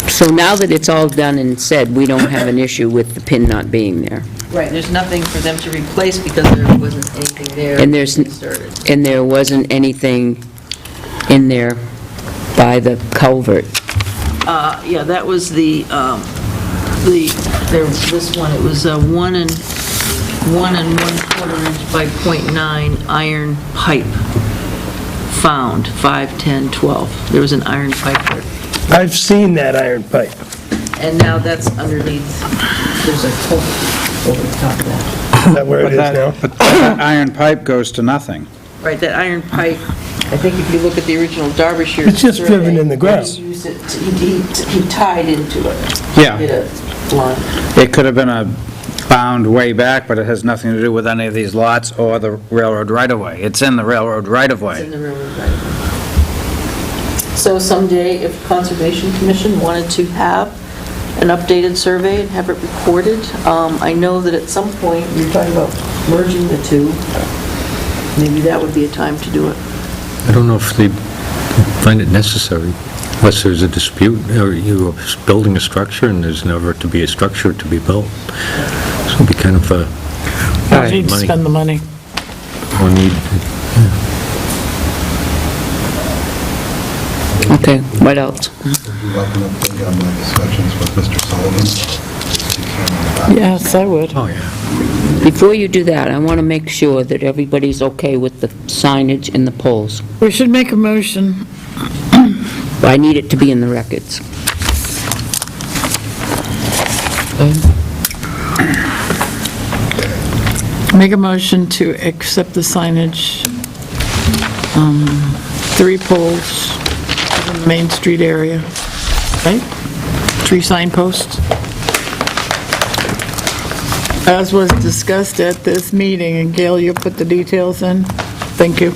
So now that it's all done and said, we don't have an issue with the pin not being there. Right, there's nothing for them to replace because there wasn't anything there And when they there's, started. and there wasn't anything in there by the culvert. Yeah, that was this one, it was a 1 1/4 inch by .9 iron pipe found, 5, 10, 12. There was an iron pipe there. I've seen that iron pipe. And now that's underneath, there's a culvert over the top of that. Is that where it is now? But that iron pipe goes to nothing. Right, that iron pipe, I think if you look at the original Derbyshire It's just survey, driven in the ground. He used it, he tied into it. Yeah. Did a line. It could have been a bound way back, but it has nothing to do with any of these lots or the railroad right-of-way. It's in the railroad It's right-of-way. in the railroad right of way. So someday, if Conservation Commission wanted to have an updated survey and have it recorded, I know that at some point, you're talking about merging the two. Maybe that would be a time to do it. I don't know if they find it necessary, unless there's a dispute, or you're building a structure and there's never to be a structure to be built. So it'd be kind of a I need to money. spend the money. or need, Okay, what else? Would you like an update on my discussions with Mr. Sullivan? Yes, I would. oh, yeah. Before you do that, I want to make sure that everybody's okay with the signage and the poles. We should make a motion. I need it to be in the records. Make a motion to accept the signage, 3 poles in the Main Street area, right? 3 signposts. As was discussed at this meeting, and Gail, you put the details in? Thank you.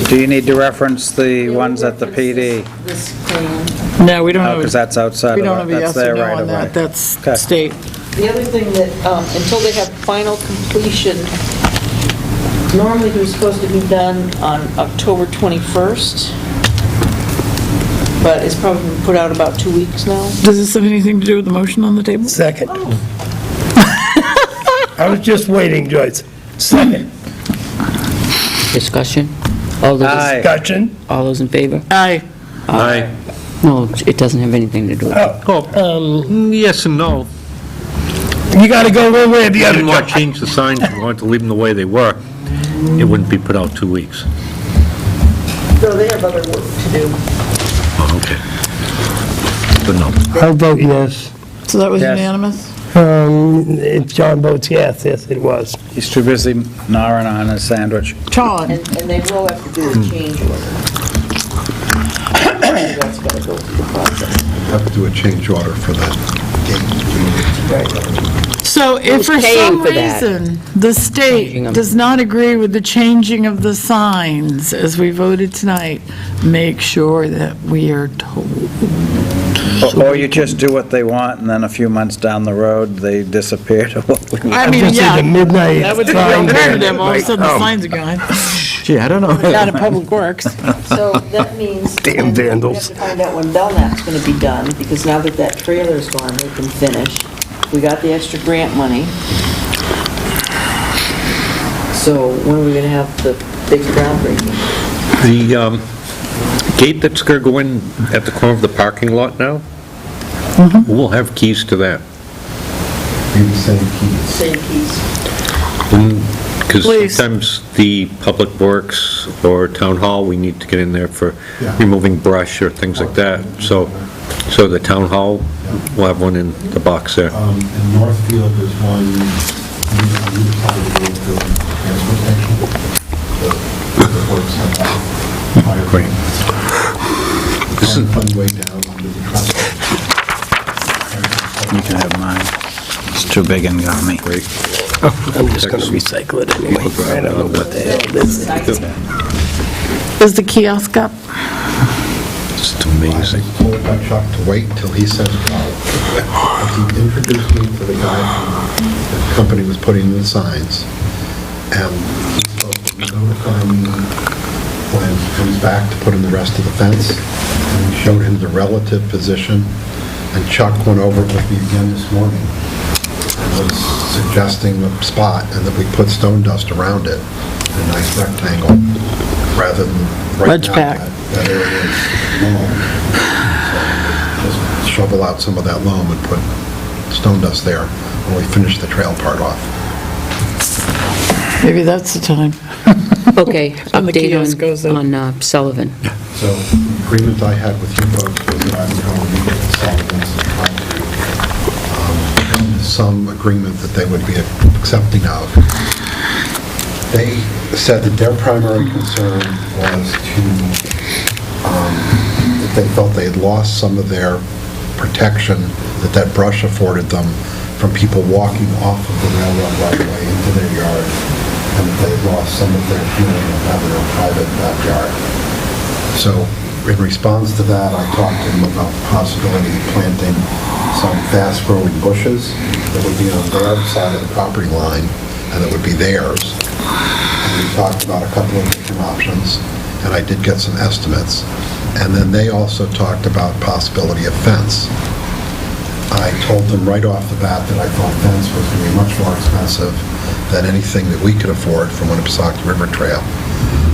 Do you need to reference the ones at the PD? This plan. No, we don't have, Because that's outside we of don't it. have a That's yes or their no on right-of-way. that. That's Okay. state. The other thing that, until they have final completion, normally it was supposed to be done on October 21st, but it's probably been put out about 2 weeks now. Does this have anything to do with the motion on the table? Second. I was just waiting, Joyce. Second. Discussion? All those, Aye. Discussion. all those in favor? Aye. Aye. No, it doesn't have anything to do with it. Oh, Yes and no. you gotta go one way or the I other. didn't want to change the signs, I wanted to leave them the way they were. it wouldn't be put out 2 weeks. So they have other work to do. Oh, okay. But no. I vote yes. So that was Yes. unanimous? If John votes yes, yes, it was. He's too busy gnawing on his sandwich. John? And they will have to do a change order. That's got to go through the process. Have to do a change order for that gate. So if for Who's paying some for that? reason the Changing state 'em. does not agree with the changing of the signs as we voted tonight, make sure that we are told. Or you just do what they want, and then a few months down the road, they disappear to what we want. I mean, just yeah, thinking midnight that would be the sign alternative, all of a like, sudden the oh. signs are gone. Gee, I don't know. Down at Public Works. So that means. Damn vandals. We have to find out when Belknap's going to be done, because now that that trailer's gone, they can finish. We got the extra grant money. So when are we going to have the big groundbreaking? The gate that's going to go in at the corner of the parking lot now, we'll have keys to that. Be the same keys. Same keys. Because Please. sometimes the Public Works or Town Hall, we need to get in there for Yeah. removing brush or things like that. So the Town Hall will have one in the box there. In Northfield, there's one, on either side of the road to transportation. The works have that. Great. This is- Fun way down under the truck. You can have mine. It's too big and got me. I'm just gonna recycle it anyway. I don't know what the hell this is. Is the kiosk up? It's I amazing. was told by Chuck to wait until he says go. He introduced me to the guy from the company was putting in the signs, and he's supposed to notify me when he comes back to put in the rest of the fence, and we showed him the relative position, and Chuck went over it with me again this morning, and was suggesting a spot, and that we put stone dust around it, in a nice rectangle, rather than right Ledge now, pack. that area is loam. So just shovel out some of that loam and put stone dust there when we finish the trail part off. Maybe that's the time. Okay, When the kiosk goes update up. on Sullivan. So the agreement I had with you folks was that I would go and meet with the Sullivans and try to come to some agreement that they would be accepting of. They said that their primary concern was that they felt they had lost some of their protection that brush afforded them from people walking off of the railroad right-of-way into their yard, and that they had lost some of their feeling of having a private backyard. So in response to that, I talked to them about the possibility of planting some fast-growing bushes that would be on their side of the property line, and that would be theirs. And we talked about a couple of different options, and I did get some estimates. And then they also talked about possibility of fence. I told them right off the bat that I thought fence was going to be much more expensive than anything that we could afford from Winnipesaukee River Trail,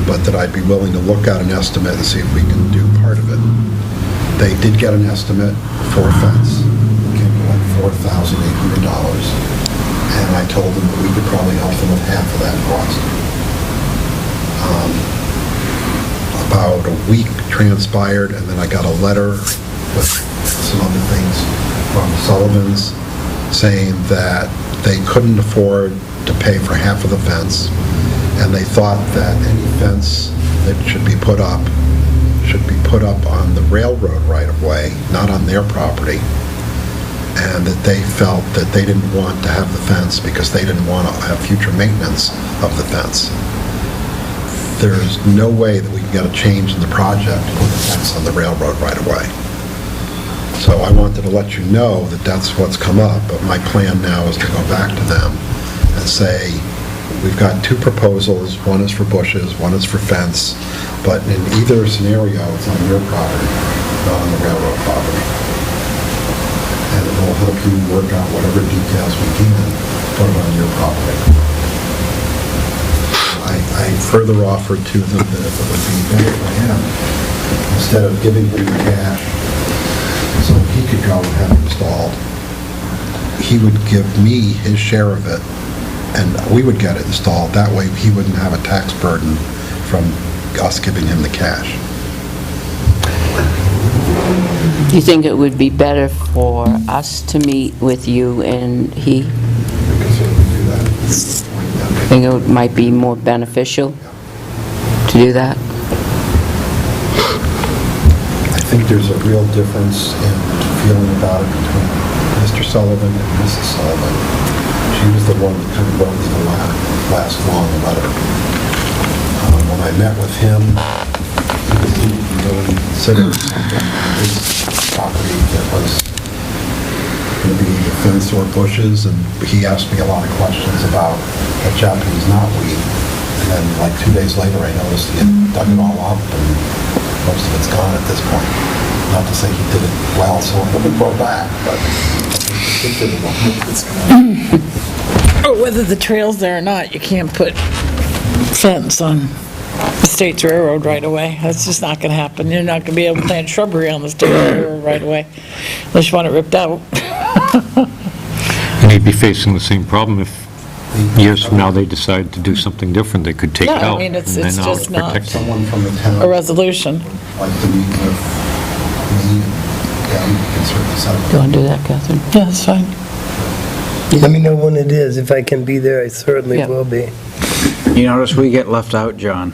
but that I'd be willing to look at an estimate and see if we can do part of it. They did get an estimate for a fence. It came to like $4,800, and I told them that we could probably help them with half of that cost. About a week transpired, and then I got a letter with some other things from Sullivan's saying that they couldn't afford to pay for half of the fence, and they thought that any fence that should be put up on the railroad right-of-way, not on their property, and that they felt that they didn't want to have the fence because they didn't want to have future maintenance of the fence. There's no way that we can get a change in the project to put the fence on the railroad right-of-way. So I wanted to let you know that that's what's come up, but my plan now is to go back to them and say, we've got two proposals, one is for bushes, one is for fence, but in either scenario, it's on your property, not on the railroad property. And it will help you work out whatever details we can, put it on your property. I further offered to them that if it would be better for him, instead of giving him the cash so he could go and have it installed, he would give me his share of it, and we would get it installed. That way, he wouldn't have a tax burden from us giving him the cash. Do you think it would be better for us to meet with you and he? We could certainly do that. I think it might be more beneficial to do that. I think there's a real difference in feeling about it between Mr. Sullivan and Mrs. Sullivan. She was the one that kind of wrote the last long letter. When I met with him, he really considered something on his property that was going to be a fence or bushes, and he asked me a lot of questions about a Japanese knotweed. And then, like 2 days later, I noticed he had dug it all up, and most of it's gone at this point. Not to say he did it well, so it wouldn't grow back, but he did it well. It's gone. Or whether the trail's there or not, you can't put fence on the States Railroad right away. That's just not going to happen. You're not going to be able to plant shrubbery on the States Railroad right away, unless you want it ripped out. And he'd be facing the same problem if years from now they decide to do something different, they could take it Yeah, I out. mean, it's and then now just not protected. Someone from the town a resolution. like to meet with me, and yeah, we can certainly set up. Do you want to do that, Catherine? Yeah, that's fine. Let me know when it is. If I can be there, I certainly Yeah. will be. You notice we get left out, John.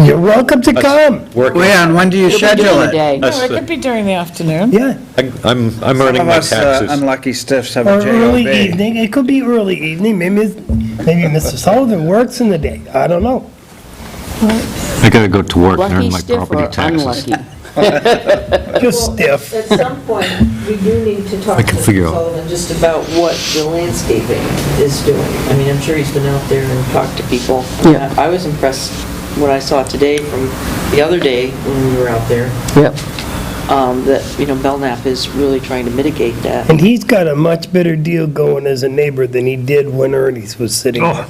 You're welcome to come. Leon, when do you It'll be schedule during the it? day. No, it could be during the afternoon. Yeah, I'm Some earning of my us taxes. unlucky stiffs have or a early JOB. evening. It could be early evening. Maybe Mr. Sullivan works in the day. I don't know. I gotta go to work and Lucky, earn my stiff, property or taxes. unlucky? Just stiff. At some point, we do need to talk I to can figure Mr. out. Sullivan just about what the landscaping is doing. I mean, I'm sure he's been out there and talked to people. Yeah. I was impressed what I saw today from the other day when we were out there, Yep. that, Belknap is really trying to mitigate that. And he's got a much better deal going as a neighbor than he did when Ernie's was sitting there.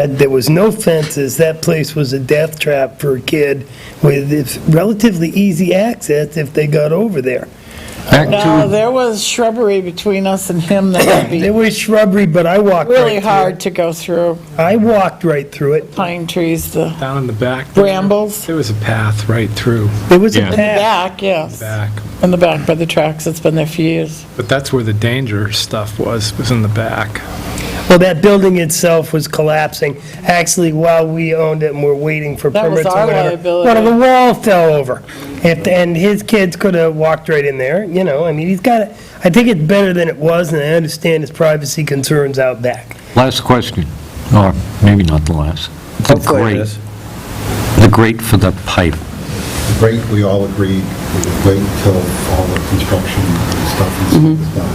There was no fences. That place was a death trap for a kid with relatively easy access if they got over there. Back No, to, there was shrubbery between us and him that would There be was shrubbery, but I walked right really through hard it. to go through. I walked right through it. Pine trees, the Down in the back. there, brambles. There was a path right through There was a Yeah. In the path. back, yes. back. In the back by the tracks. It's been there for years. But that's where the danger stuff was in the back. Well, that building itself was collapsing. Actually, while we owned it and were waiting for That was permits or our whatever, liability. one of the walls fell over. And his kids could have walked right in there, I mean, he's got, I think it's better than it was, and I understand his privacy concerns out back. last question, or maybe not the last. The Hopefully it grate, is. the grate for the pipe. Great, we all agreed, we would wait until all the construction and stuff was done.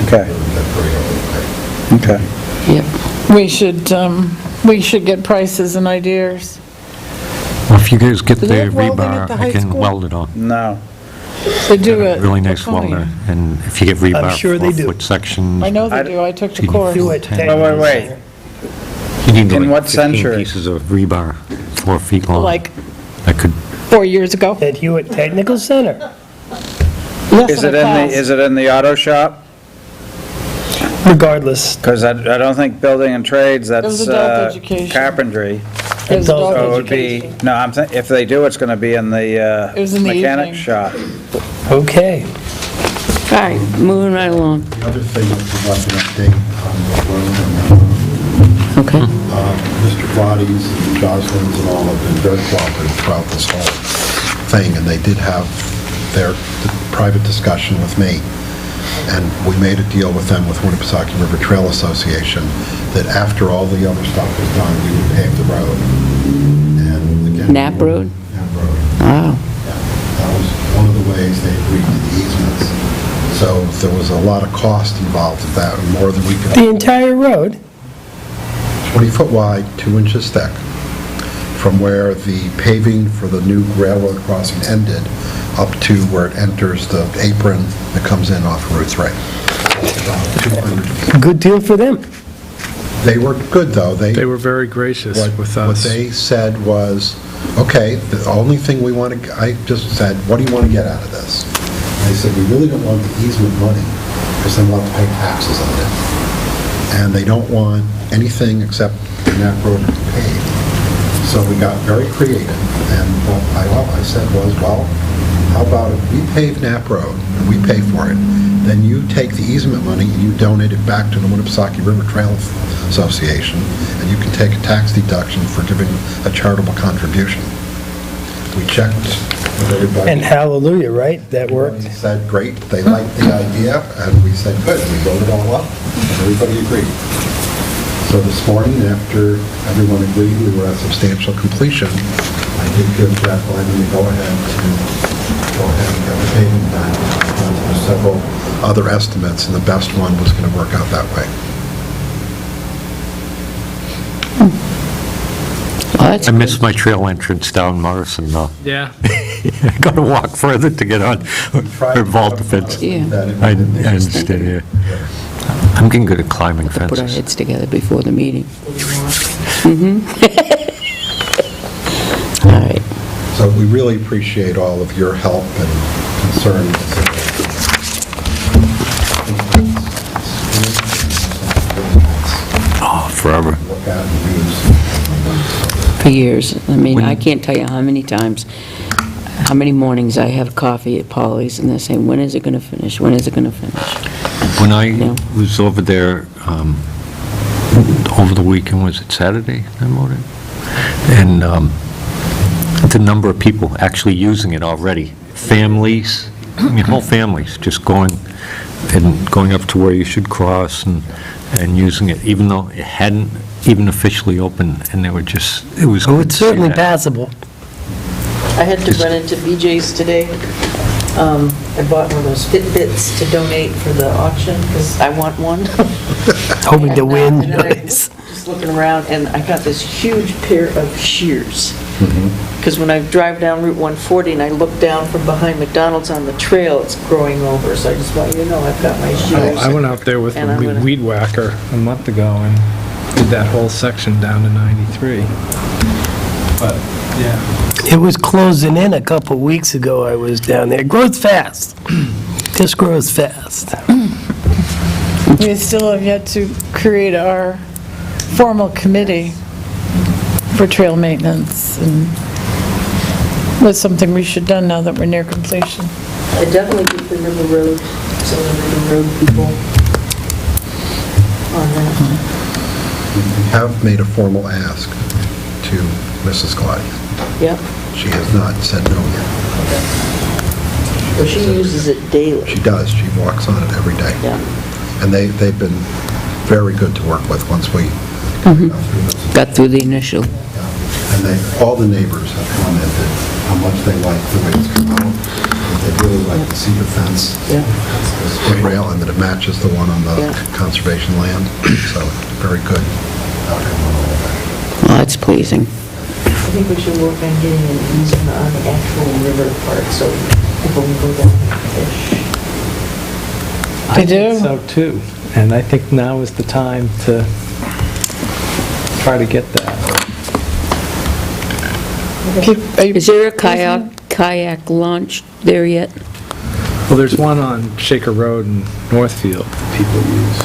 Okay. That grade over the pipe. Okay. Yep. We should get prices and ideas. Well, if you guys get Do the they have welding at rebar, the I high can school? weld it on. No. They do it. Really nice Laconia. welder, and if you get rebar, sure they do. 4-foot sections. I know they do. I took the you can course. Do it. Wait. You need In like what 15 century? pieces of rebar, 4 feet long. Like I could, 4 years ago. At Hewitt Technical Center. Yes, Is and it passed. is it in the auto shop? Regardless, Because I don't think building and trades, was that's adult education. carpentry. It was adult adult So it would be, education. no, if they do, it's going to be in the It was in the mechanic evening. shop. okay. All right, moving right along. The other thing that we'd like an update on the road, Okay. Mr. Vladdy's and Joslyn's and all have been very cooperative throughout this whole thing, and they did have their private discussion with me. And we made a deal with them, with Winnipesaukee River Trail Association, that after all the other stuff was done, we would pave the road. And again... Knapp Road? Knapp Road. Wow. Yeah, that was one of the ways they agreed to the easements. So there was a lot of cost involved with that, more than we could... The entire road? 20-foot wide, 2 inches thick, from where the paving for the new railroad crossing ended up to where it enters the apron that comes in off Route 3. About 200 feet. Good deal for them. They were good, though. They were very gracious with What us. they said was, okay, the only thing we want to, I just said, what do you want to get out of this? And they said, we really don't want the easement money, because then we'll have to pay taxes on it. and they don't want anything except the Knapp Road to be paved. So we got very creative, and what I said was, well, how about if we pave Knapp Road, and we pay for it, then you take the easement money and you donate it back to the Winnipesaukee River Trail Association, and you can take a tax deduction for giving a charitable contribution. We checked with everybody. And hallelujah, right? That worked. Everybody said, great, they liked the idea, and we said, good, we wrote it all up, and everybody agreed. So this morning, after everyone agreed we were at substantial completion, I did give Jack Lyman the go-ahead and get the paving done. There's several other estimates, and the best one was going to work out that way. I missed my trail entrance down Morrison, though. Yeah. I got to walk further to get on vault the fence. Yeah. I understand, yeah. I'm getting good at climbing Put our fences. heads together before the meeting. All right. So we really appreciate all of your help and concerns. Oh, forever. Look at and use. For years. I mean, I can't tell you how many times, how many mornings I have coffee at Polly's, and they're saying, when is it going to finish? When is it going to finish? When I Yeah. was over there, over the weekend, was it Saturday I mowed it? And the number of people actually using it already, families, I mean, whole families, just going up to where you should cross and using it, even though it hadn't even officially opened, and they were just, it was Oh, good it's to see certainly that. passable. I had to run into BJ's today. I bought one of those Fitbits to donate for the auction, because I want one. Hoping to win. And then I was just looking around, and I got this huge pair of shears. Because when I drive down Route 140 and I look down from behind McDonald's on the trail, it's growing over, so I just want you to know I've got my shears. I went out there with And I'm a gonna- weed whacker a month ago and did that whole section down to 93. But, yeah. It was closing in a couple weeks ago, I was down there. It grows fast. Just grows fast. We still have yet to create our formal committee for trail maintenance, and that's something we should done now that we're near completion. I definitely keep the River Road, some of the River Road people on that. We have made a formal ask to Mrs. Gladys. Yep, She has not said no yet. well, she uses it daily. She does, she walks on it every day. Yeah. And they've been very good to work with once we got through this. Got through the initial. And all the neighbors have commented how much they like the way it's come out. They really like the cedar fence, Yeah. the split rail, and that it matches the one on the Yeah. conservation land. So, very good outcome on all of that. Well, that's pleasing. I think we should work on getting an easement on the actual river part, so people can go down and fish. They do? So too. And I think now is the time to try to get that. Is there a kayak launch there yet? Well, there's one on Shaker Road in Northfield people use.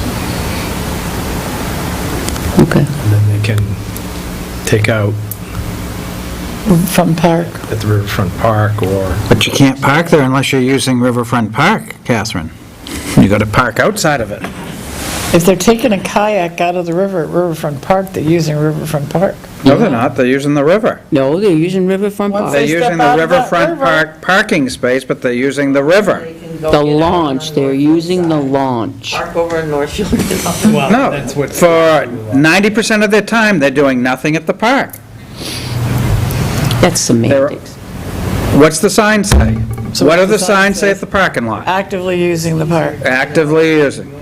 Okay. And then they can take out From Park. at the Riverfront Park or, But you can't park there unless you're using Riverfront Park, Catherine. You got to park outside of it. If they're taking a kayak out of the river at Riverfront Park, they're using Riverfront Park. No, they're not, they're using the river. No, they're using Riverfront Once Park. They're They step using the out of that Riverfront river. Park parking space, but they're using the river. They can go The get out launch, on they're the using the side. launch. Park over in Northfield. No, for 90% of their time, they're doing nothing at the park. That's semantics. What's the sign say? So What do what's the the sign signs say say? at the parking lot? Actively using the park. Actively using.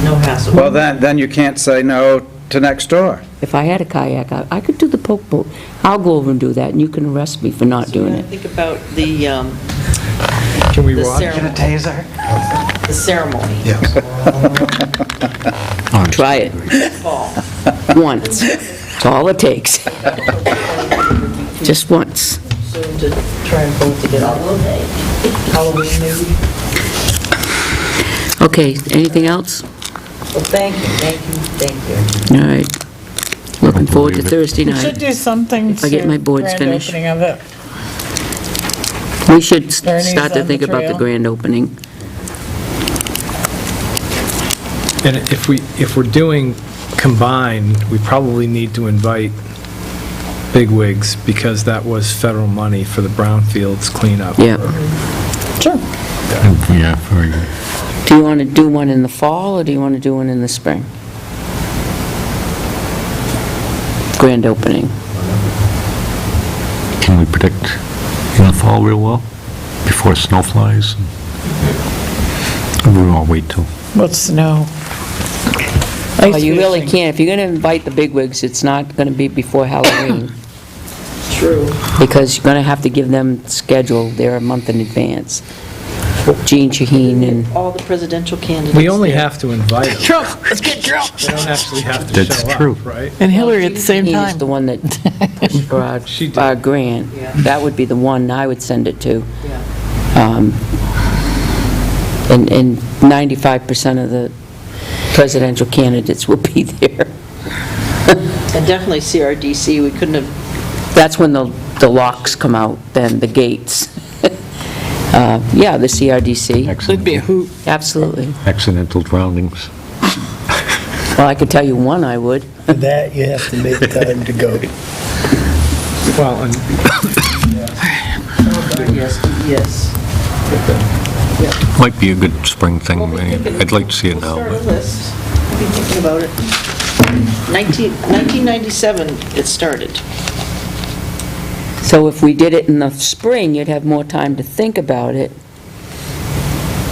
No hassle. Well, then you can't say no to next door. If I had a kayak, I could do the poke boat. I'll go over and do that, and you can arrest me for not doing it. Think about the can we the walk? ceremony. taser? The ceremony. Yes. Try it Fall. once. That's all it takes. Just once. Soon to try and pull it together. Halloween maybe. Okay, anything else? Well, thank you. All right. Looking forward to Thursday We should night. do something If I get my to boards grand finished. opening of it. We should Ernie's start to on think the about the trail. grand opening. And if we're doing combined, we probably need to invite bigwigs, because that was federal money for the brownfields cleanup. Yeah. Sure. Yeah, very good. Do you want to do one in the fall, or do you want to do one in the spring? Grand opening. Can we predict in the fall real well, before snow flies? We'll all wait till. What's snow? Well, you really can't. If you're going to invite the bigwigs, it's not going to be before Halloween. True. Because you're going to have to give them schedule. They're a month in advance. Gene Shaheen and, All the presidential candidates. We only there. have to invite them. Trump, let's get Trump. We don't actually have to That's show up, true. right? And Hillary at the same Shaheen is time. the one that pushed for our, She did. our grant. Yeah. That would be the one I would send it to. Yeah. And 95% of the presidential candidates will be there. And definitely CRDC, we couldn't have, That's when the locks come out, then, the gates. Yeah, the CRDC, It'd be a hoot. absolutely. Accidental drownings. Well, I could tell you one I would. For that, you have to make time to go. Well, and yes. Might be a good spring thing. I'd like to see it now, Start a but list. I've been thinking about it. 1997, it started. So if we did it in the spring, you'd have more time to think about it.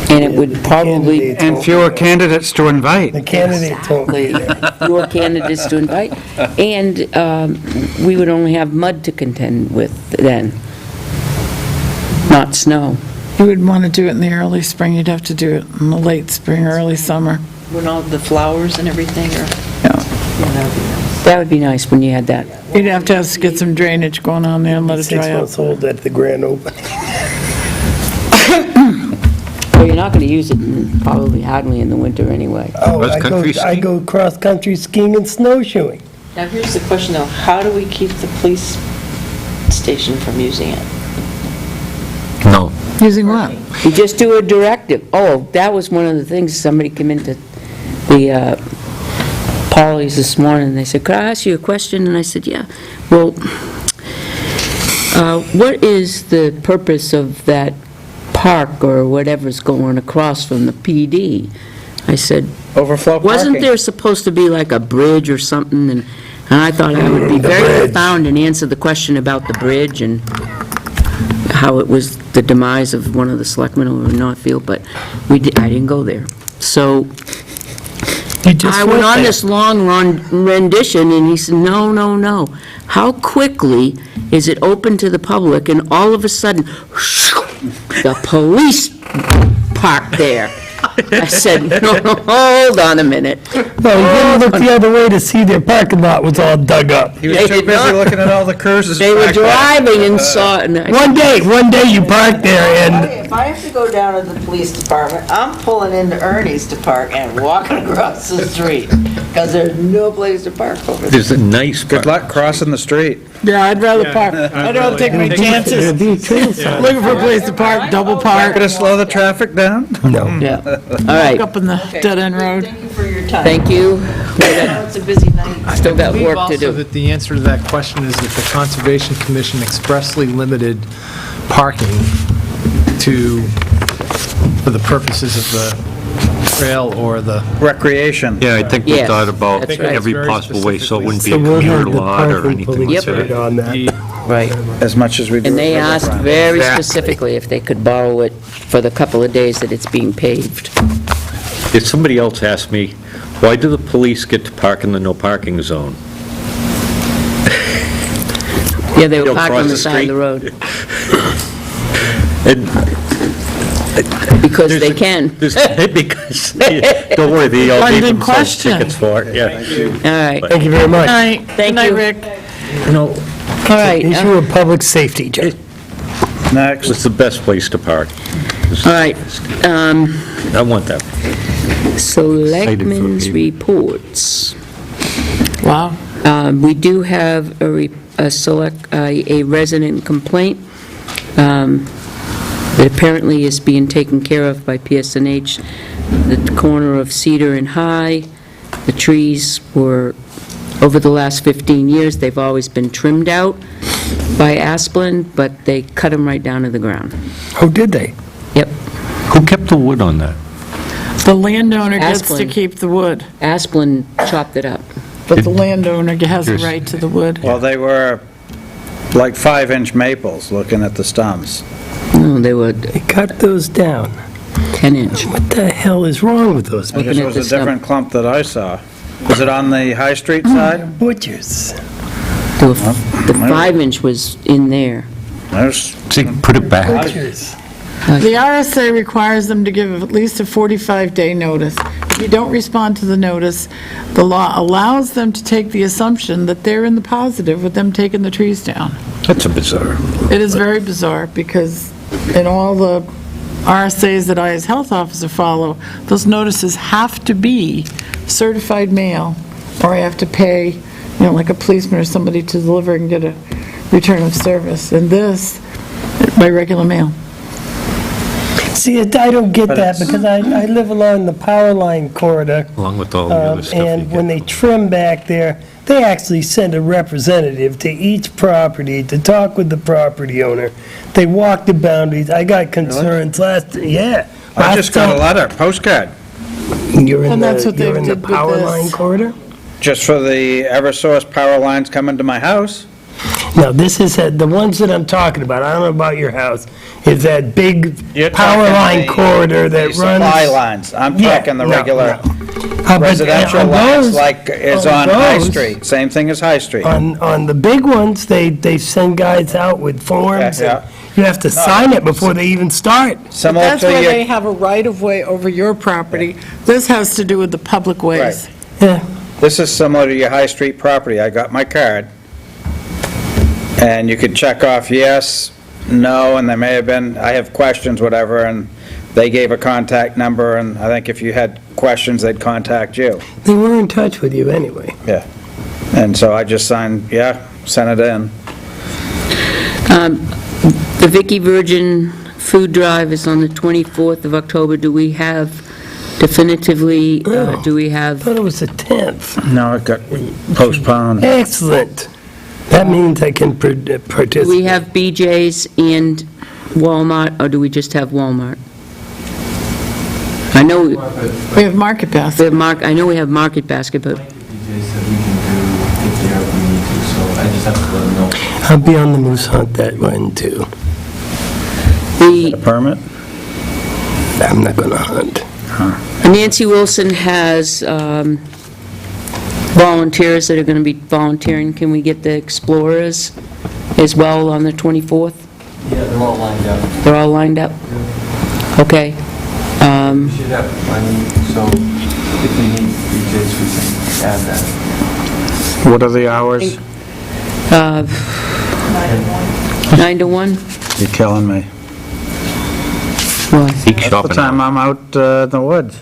And it would probably, And fewer candidates to invite. The candidates won't be there. fewer candidates to invite, and we would only have mud to contend with then, not snow. You would want to do it in the early spring, you'd have to do it in the late spring, early summer. When all the flowers and everything are, Yeah. That would be nice when you had that. You'd have to get some drainage going on there and let it 6 dry up. months old at the grand opening. Well, you're not going to use it probably hardly in the winter anyway. Oh, Cross-country I go cross-country skiing and snowshoeing. now here's the question though, how do we keep the police station from using it? no. Using what? You just do a directive. Oh, that was one of the things, somebody came into the Polly's this morning, and they said, could I ask you a question? And I said, yeah. Well, what is the purpose of that park or whatever's going across from the PD? I said, Overflow parking. wasn't there supposed to be like a bridge or something? And I thought I would be very profound and answer the question about the bridge and how it was the demise of one of the selectmen over in Northfield, but I didn't go there. So I went on this long rendition, and he said, no, no, no. How quickly is it open to the public, and all of a sudden, the police parked there? I said, no, hold on a minute. No, we didn't look the other way to see their parking lot was all dug up. He was too busy looking at all the cruises. They were back there. driving and saw it, and I said, One day you park there and If I have to go down to the police department, I'm pulling into Ernie's to park and walking across the street, because there's no place to park over there. There's a nice. Good luck crossing the street. Yeah, I'd rather park, I'd rather take my chances. there'd be a trail sign. Looking for a place to park, double park, Gonna slow the traffic down? No. yeah. All right, up in the dead-end road. Thank you for your time. thank you. I know it's a busy night. Still got I believe work to also do. that the answer to that question is that the Conservation Commission expressly limited parking for the purposes of the trail or the, Recreation. Yeah, I think we Yes, thought about that's right. every Very possible way, so it wouldn't be a So we'll commuter have the lot or parking anything police like Yep. that. on that. Right. As much as we do. And they at asked Riverfront. very Exactly. specifically if they could borrow it for the couple of days that it's being paved. If somebody else asked me, why do the police get to park in the no parking zone? Yeah, they were They'll parked on cross the the side of the road, And because there's they a- can. Because, don't worry, they all gave London themselves question. tickets for it, yeah. All right, Thank you very much. Night. Thank Good night, you. Rick. No, all right. issue of public safety, Joe. Next. What's the best place to park? All right, I want that. Selectmen's people. reports. Wow. We do have a resident complaint that apparently is being taken care of by PSNH, the corner of Cedar and High. The trees were, over the last 15 years, they've always been trimmed out by Asplin, but they cut them right down to the ground. Oh, did they? Yep. Who kept the wood on that? The landowner gets to Asplin. keep the wood, Asplin chopped it up. but the landowner has a right to the wood. Well, they were like 5-inch maples, looking at the stumps. No, they were They cut those down. 10-inch. What the hell is wrong with those I guess Looking it at was the a stump. different clump that I saw. Was it on the High Street side? butchers? The 5-inch was in there. There's, Put it back. Butchers. The RSA requires them to give at least a 45-day notice. If you don't respond to the notice, the law allows them to take the assumption that they're in the positive with them taking the trees down. That's a bizarre. It is very bizarre, because in all the RSAs that I, as health officer, follow, those notices have to be certified mail, or I have to pay, like a policeman or somebody to deliver and get a return of service. And this, by regular mail. See, I don't get that, because I live along the power line corridor, Along with all the other stuff you and when get. they trim back there, they actually send a representative to each property to talk with the property owner. They walk the boundaries. I got concerns yeah. I just got a letter, postcard, You're in And that's what they you're in the did with power this. line corridor? just for the Eversource power lines coming to my house. Now, this is, the ones that I'm talking about, I don't know about your house, is that big You're power talking line the- corridor that The runs... supply lines. I'm Yeah, talking the no, regular But residential on lines those- like is on on High those- Street. Same thing as High Street. On the big ones, they send guys out with forms, Yeah, and you have to sign it before they even start. Similar That's to where they your, have a right-of-way over your property. This has to do with the public ways. Right. Yeah. this is similar to your High Street property. I got my card. And you could check off yes, no, and there may have been, I have questions, whatever, and they gave a contact number, and I think if you had questions, they'd contact you. They were in touch with you anyway. Yeah. And so I just signed, sent it in. The Vicky Virgin Food Drive is on the 24th of October. Do we have definitively, do we I have, thought it was the 10th. No, it got postponed. Excellent. That means I can participate. do we have BJ's and Walmart, or do we just have Walmart? I know, We have Market Basket. I know we have Market Basket, but DJ said we can do if they ever need to, so I just have to let them know. I'll be on the moose hunt that one, too. A the permit? I'm not gonna hunt. Nancy Wilson has volunteers that are going to be volunteering. Can we get the Explorers as well on the 24th? Yeah, they're all lined up. They're all lined up? Okay. We should have, so if we need DJs, we can add that. What are the hours? 9 to 1? You're killing me. Why? Peak That's the shopping. time I'm out in the woods.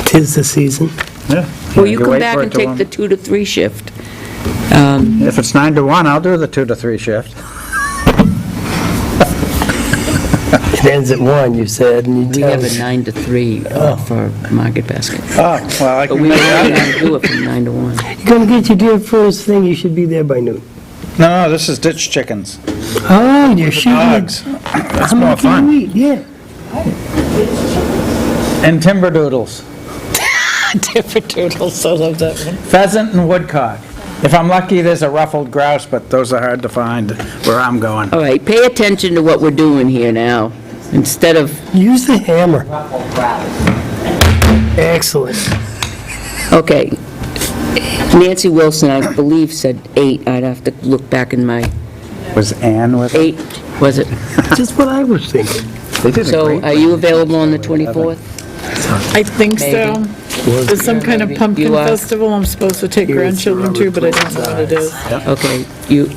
'Tis the season. Yeah. Well, you come wait back for it and to take one. the 2 to 3 shift. If it's 9 to 1, I'll do the 2 to 3 shift. It ends at 1, you said, and you We tell have a me. 9 to 3 for Market Basket. Oh, well, I But can we make might that. have to do it from 9 to 1. You're gonna get your deer first thing, you should be there by noon. No, this is ditch chickens. Oh, you're shooting Dogs. at... That's How more many can you fun. eat? Yeah. And timber doodles. Different turtles, I love that one. Pheasant and woodcock. If I'm lucky, there's a ruffled grouse, but those are hard to find where I'm going. All right, pay attention to what we're doing here now, instead of, Use the hammer. Excellent. okay. Nancy Wilson, I believe, said 8. I'd have to look back in my, Was Ann with it? 8, was it? Just what I was thinking. They did a So great are you available on the 24th? I think so. Maybe. There's some kind of pumpkin You are? festival I'm supposed to take grandchildren to, but I don't know what it is. Okay, you,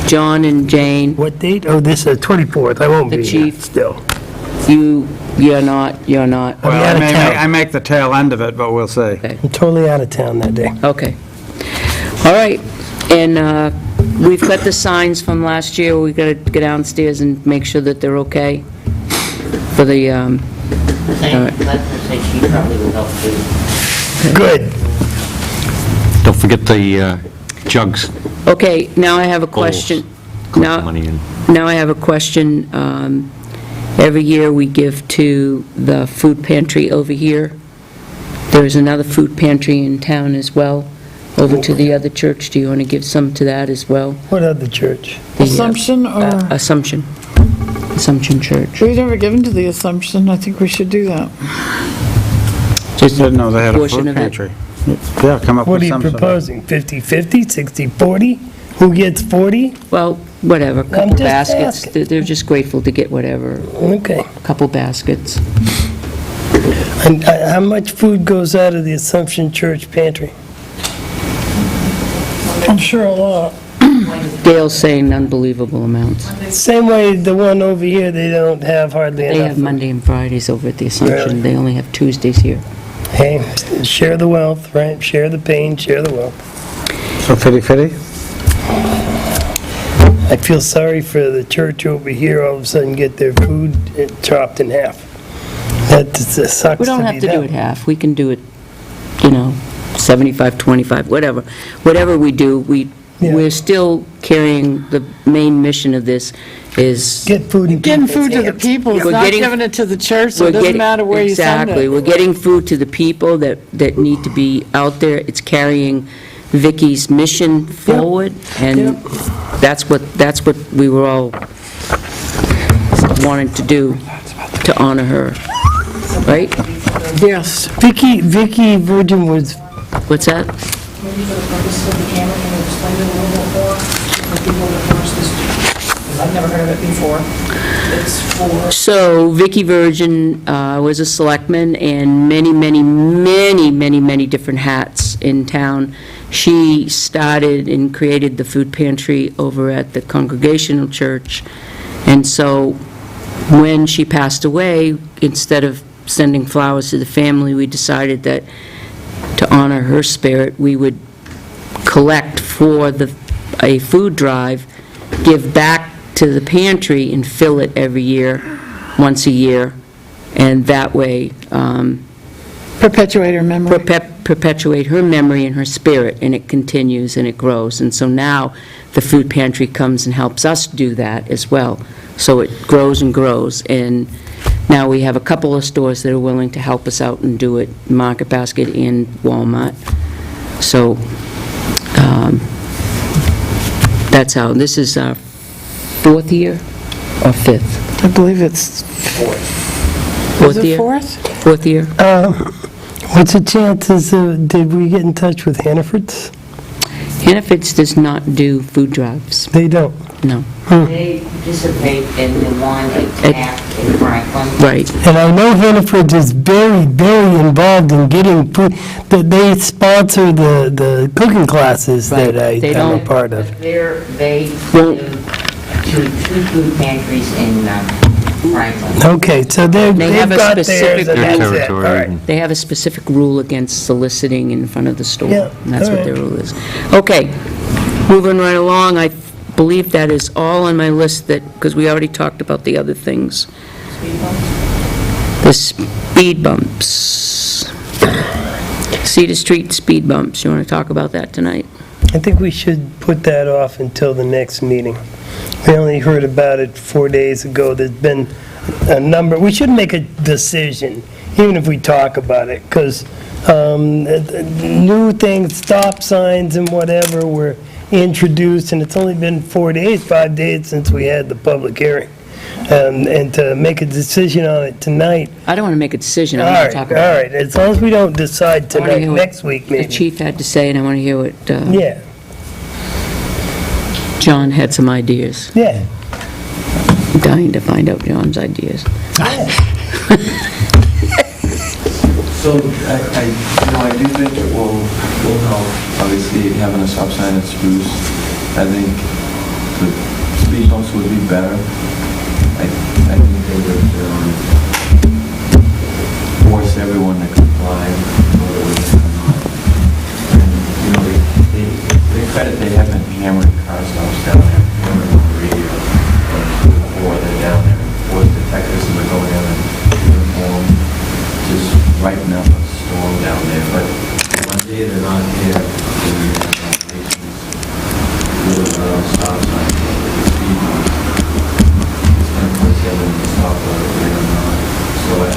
John and Jane, What date? Oh, this is 24th. I won't The be here chief. still. you're not. I'll be Well, out of town. I make the tail end of it, but we'll see. I'm totally out of town that day. Okay. All right, and we've got the signs from last year, we gotta go downstairs and make sure that they're okay for the, Let's say she probably will help too. Good. Don't forget the jugs. okay, now I have a question. Collect Now, money in. now I have a question. Every year we give to the food pantry over here. There's another food pantry in town as well, over to the other church. Do you want to give some to that as well? What other church? Assumption, or, Assumption. Assumption Church. we've never given to the Assumption, I think we should do that. Just Didn't know they had a portion food of it. pantry. Yeah, come up What with are you something. proposing? 50/50, 60/40? Who gets 40? Well, whatever, couple just baskets. asking. They're just grateful to get whatever, Okay. couple baskets. And how much food goes out of the Assumption Church pantry? I'm sure a lot. Dale's saying unbelievable amounts. Same way the one over here, they don't have hardly They enough. have Monday and Fridays over at the Assumption. Really? They only have Tuesdays here. Hey, share the wealth, right? Share the pain, share the wealth. So fitty-fitty? I feel sorry for the church over here, all of a sudden get their food chopped in half. That just sucks to be We don't have to do them. it half. We can do it, 75, 25, whatever. Whatever we do, Yeah. we're still carrying, the main mission of this is Get food in Getting people's food to the hands. people, it's We're not getting- giving it to the church, so We're it doesn't getting- matter where you send Exactly. it. We're getting food to the people that need to be out there. It's carrying Vicky's mission forward, and that's what we were all wanting to do, to honor her, right? Yes. Vicky Virgin was, What's that? Maybe for the purposes of the camera, can you explain it a little bit more for people that watch this? Because I've never heard of it before. It's for, So Vicky Virgin was a selectman and many different hats in town. She started and created the food pantry over at the Congregational Church. And so when she passed away, instead of sending flowers to the family, we decided that to honor her spirit, we would collect for a food drive, give back to the pantry, and fill it every year, once a year, and that way Perpetuate her memory. perpetuate her memory and her spirit, and it continues and it grows. And so now the food pantry comes and helps us do that as well. So it grows and grows, and now we have a couple of stores that are willing to help us out and do it, Market Basket and Walmart. So that's how, this is our fourth year or fifth? I believe it's, Fourth is it year? fourth? Fourth year? what's the chances, did we get in touch with Hannaford's? Hannaford's does not do food drives, They don't. no. They participate in the one at in Franklin. Right. And I know Hannaford is very involved in getting food, that they sponsor the cooking classes Right. that They I'm a don't- part of. They Well- do two food pantries in Franklin. Okay, so they've They have a got theirs, specific- and Their that's it. All territory. right. They have a specific rule against soliciting in front of the store. Yeah, And that's what all their right. rule is. Okay, moving right along, I believe that is all on my list that, because we already talked about the other things. The speed bumps. Cedar Street speed bumps, you want to talk about that tonight? I think we should put that off until the next meeting. We only heard about it 4 days ago. There's been a number, we should make a decision, even if we talk about it, because new things, stop signs and whatever were introduced, and it's only been 4 days, 5 days since we had the public hearing. And to make a decision on it tonight, I don't want to make a decision, all I want right, to talk all about it. right, as long as we don't decide I wanna tonight, hear what next week The maybe. chief had to say, and I want to hear what Yeah, John had some ideas. yeah. I'm dying to find out John's ideas. So I do think it will help, obviously, having a stop sign at Spruce. I think the speed bumps would be better. I think they would force everyone to comply, whether it was or not. And, you know, they credit, they haven't hammered car stops down there, hammered on the radio, before they're down there, or detectives that are going down in uniform, just writing up a storm down there. But one day they're not here, so we have operations, little stop signs, speed bumps. It's going to force everyone to stop whether they're not. So I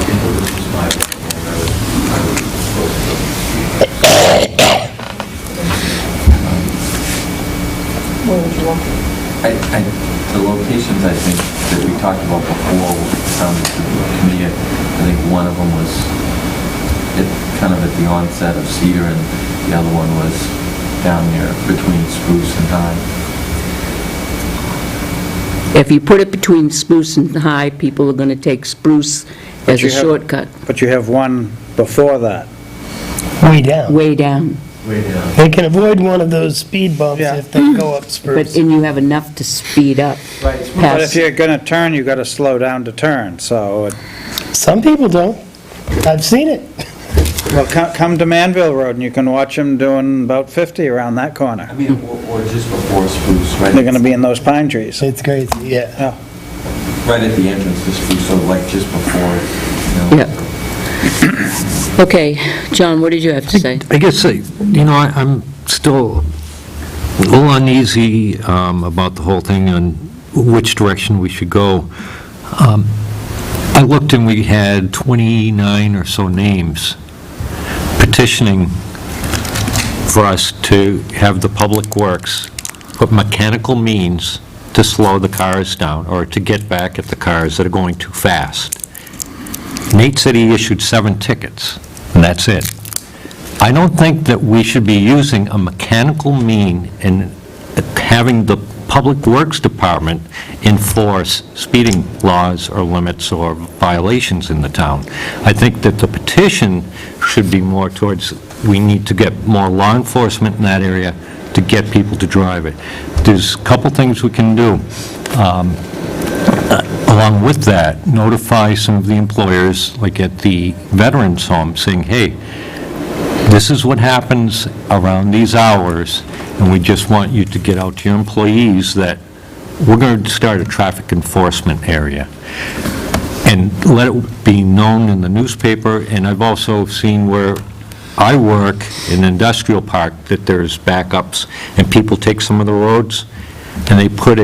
think it was just my opinion, I was supposed to. Where would you want? The locations, I think, that we talked about before, the committee, I think one of them was kind of at the onset of Cedar, and the other one was down near between Spruce and High. If you put it between Spruce and High, people are going to take Spruce as a shortcut, But you have one before that. Way down. way down. Way down. They can avoid one of those speed bumps Yeah. if they go up But, Spruce. and you have enough to speed up. Right. But past- if you're going to turn, you got to slow down to turn, so, Some people don't. I've seen it. well, come to Manville Road, and you can watch them doing about 50 around that corner. I mean, or just before Spruce, right? They're going to be in those pine trees. It's crazy, yeah. Right at the entrance to Spruce, so like just before, you know. Yeah. Okay, John, what did you have to say? I guess, you know, I'm still a little uneasy about the whole thing and which direction we should go. I looked and we had 29 or so names petitioning for us to have the Public Works put mechanical means to slow the cars down or to get back at the cars that are going too fast. Nate said he issued 7 tickets, and that's it. I don't think that we should be using a mechanical mean and having the Public Works Department enforce speeding laws or limits or violations in the town. I think that the petition should be more towards, we need to get more law enforcement in that area to get people to drive it. There's a couple things we can do. Along with that, notify some of the employers, like at the Veterans Home, saying, hey, this is what happens around these hours, and we just want you to get out to your employees that we're going to start a traffic enforcement area. And let it be known in the newspaper, and I've also seen where I work in Industrial Park that there's backups, and people take some of the roads, and they put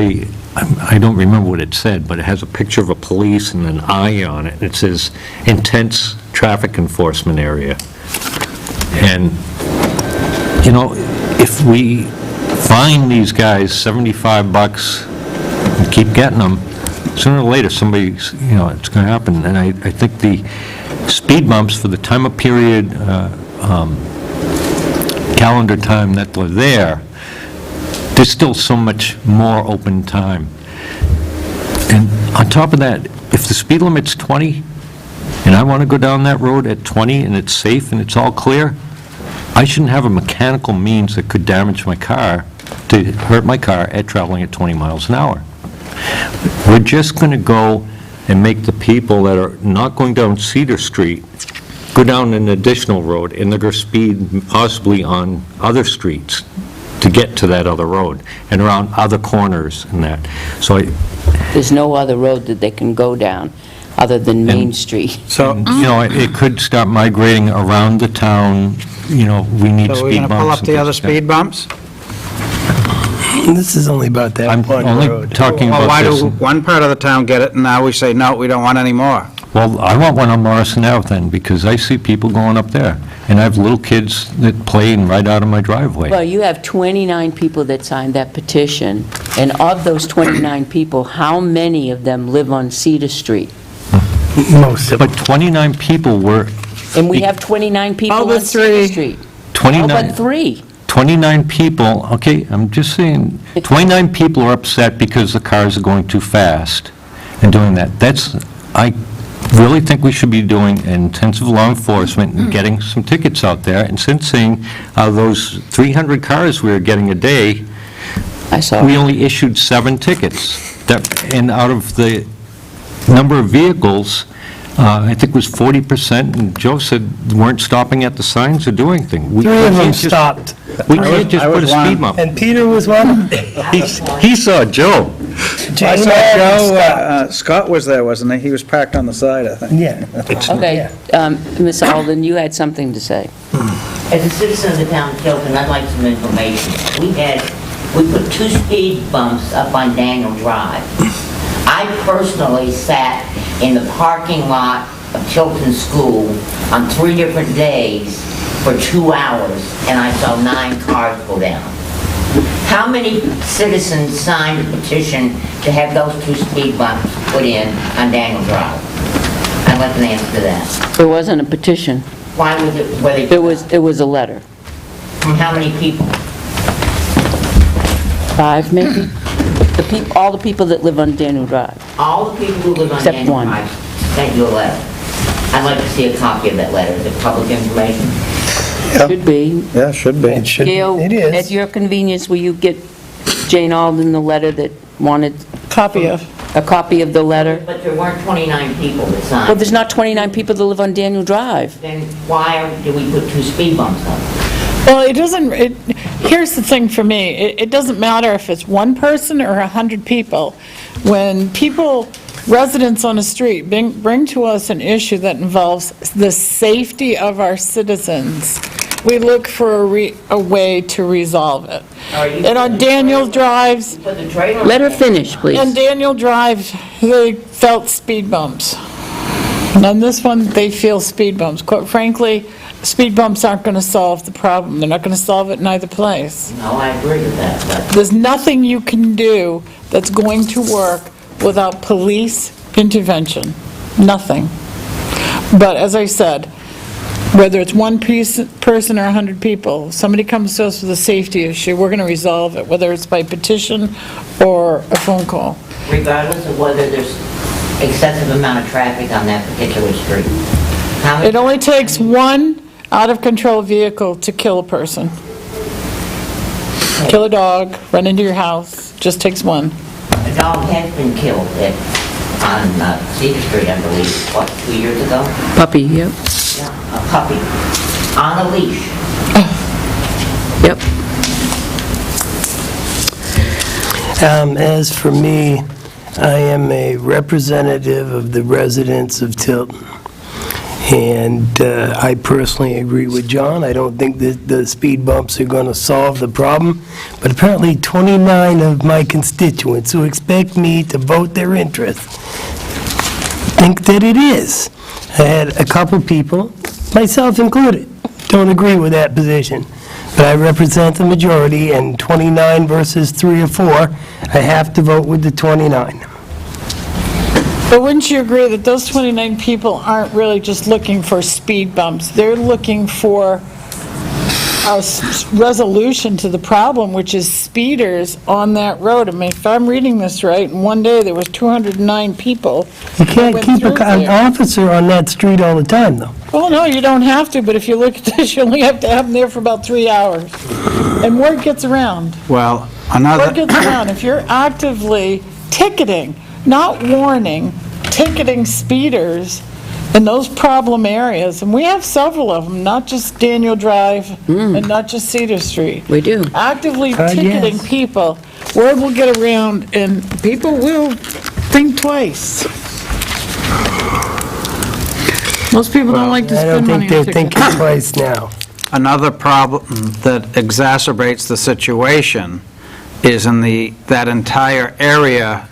I don't remember what it said, but it has a picture of a police and an eye on it, and it says, intense traffic enforcement area. And, you know, if we fine these guys $75 and keep getting them, sooner or later, somebody's, you know, it's going to happen. And I think the speed bumps for the time of period, calendar time that they're there, there's still so much more open time. And on top of that, if the speed limit's 20, and I want to go down that road at 20, and it's safe and it's all clear, I shouldn't have a mechanical means that could damage my car, to hurt my car at traveling at 20 miles an hour. We're just going to go and make the people that are not going down Cedar Street go down an additional road, and they're going to speed possibly on other streets to get to that other road, and around other corners and that. So There's no other road that they can go down other than Main Street. So, you know, it could start migrating around the town, you know, we need so we're speed going bumps. to pull up and the other things like speed bumps? This is only about that I'm one only road. talking Well, why about do this. one part of the town get it, and now we say, no, we don't want any more? Well, I want one on Morrison Ave then, because I see people going up there, and I have little kids that play and right out of my driveway. Well, you have 29 people that signed that petition, and of those 29 people, how many of them live on Cedar Street? Most of them. But 29 people were, And we have 29 people All but on Cedar 3. Street. All 29, but 3. 29 people, okay, I'm just saying, 29 people are upset because the cars are going too fast and doing that. I really think we should be doing intensive law enforcement and getting some tickets out there, and since seeing those 300 cars we are getting a day, I saw we it. only issued 7 tickets. And out of the number of vehicles, I think it was 40%, and Joe said weren't stopping at the signs or doing anything. We 3 of them can't just- stopped, We can't just I put a was speed one. bump. and Peter was one. He saw Joe. I saw Joe, Scott was there, wasn't he? He was parked on the side, I think. Yeah. Okay, Ms. Alden, you had something to say. As a citizen of the town of Tilton, I'd like some information. We put 2 speed bumps up on Daniel Drive. I personally sat in the parking lot of Tilton School on 3 different days for 2 hours, and I saw 9 cars go down. How many citizens signed a petition to have those 2 speed bumps put in on Daniel Drive? I'd like an answer to that. There wasn't a petition. Why was it, were they? It was a letter. From how many people? 5, maybe? All the people that live on Daniel Drive. All the people who live on Except Daniel one. Drive sent you a letter. I'd like to see a copy of that letter. Is it public information? Should be. Yeah, should be. Gail, It is. at your convenience, will you get Jane Alden the letter that wanted Copy of. a copy of the letter? But there weren't 29 people that signed. Well, there's not 29 people that live on Daniel Drive. Then why did we put 2 speed bumps up? Well, here's the thing for me, it doesn't matter if it's 1 person or 100 people. When residents on the street bring to us an issue that involves the safety of our citizens, we look for a way to resolve it. And on Daniel Drive's, Put the trailer. Let her finish, please. on Daniel Drive, they felt speed bumps. And on this one, they feel speed bumps. Quite frankly, speed bumps aren't going to solve the problem. They're not going to solve it in either place. No, I agree with that, but There's nothing you can do that's going to work without police intervention. Nothing. But as I said, whether it's 1 person or 100 people, somebody comes to us with a safety issue, we're going to resolve it, whether it's by petition or a phone call. regardless of whether there's excessive amount of traffic on that particular street. How many- It only takes 1 out-of-control vehicle to kill a person. Kill a dog, run into your house, just takes 1. A dog has been killed on Cedar Street, I believe, 2 years ago? Puppy, yep, Yeah, a puppy, on a leash. yep. As for me, I am a representative of the residents of Tilton. And I personally agree with John. I don't think that the speed bumps are going to solve the problem. But apparently 29 of my constituents who expect me to vote their interest think that it is. I had a couple people, myself included, don't agree with that position. But I represent the majority, and 29 versus 3 or 4, I have to vote with the 29. But wouldn't you agree that those 29 people aren't really just looking for speed bumps? They're looking for a resolution to the problem, which is speeders on that road. I mean, if I'm reading this right, in one day, there was 209 people. You can't went keep through an there. officer on that street all the time, though. Well, no, you don't have to, but if you look at this, you only have to have them there for about 3 hours. And word gets around. Well, Word gets around. If you're actively ticketing, not warning, ticketing speeders in those problem areas, and we have several of them, not just Daniel Drive and not just Cedar Street. We do. Actively ticketing yes. people, word will get around, and people will think twice. Most people don't like to I don't spend money think on they're tickets. thinking twice now. Another problem that exacerbates the situation is in that entire area,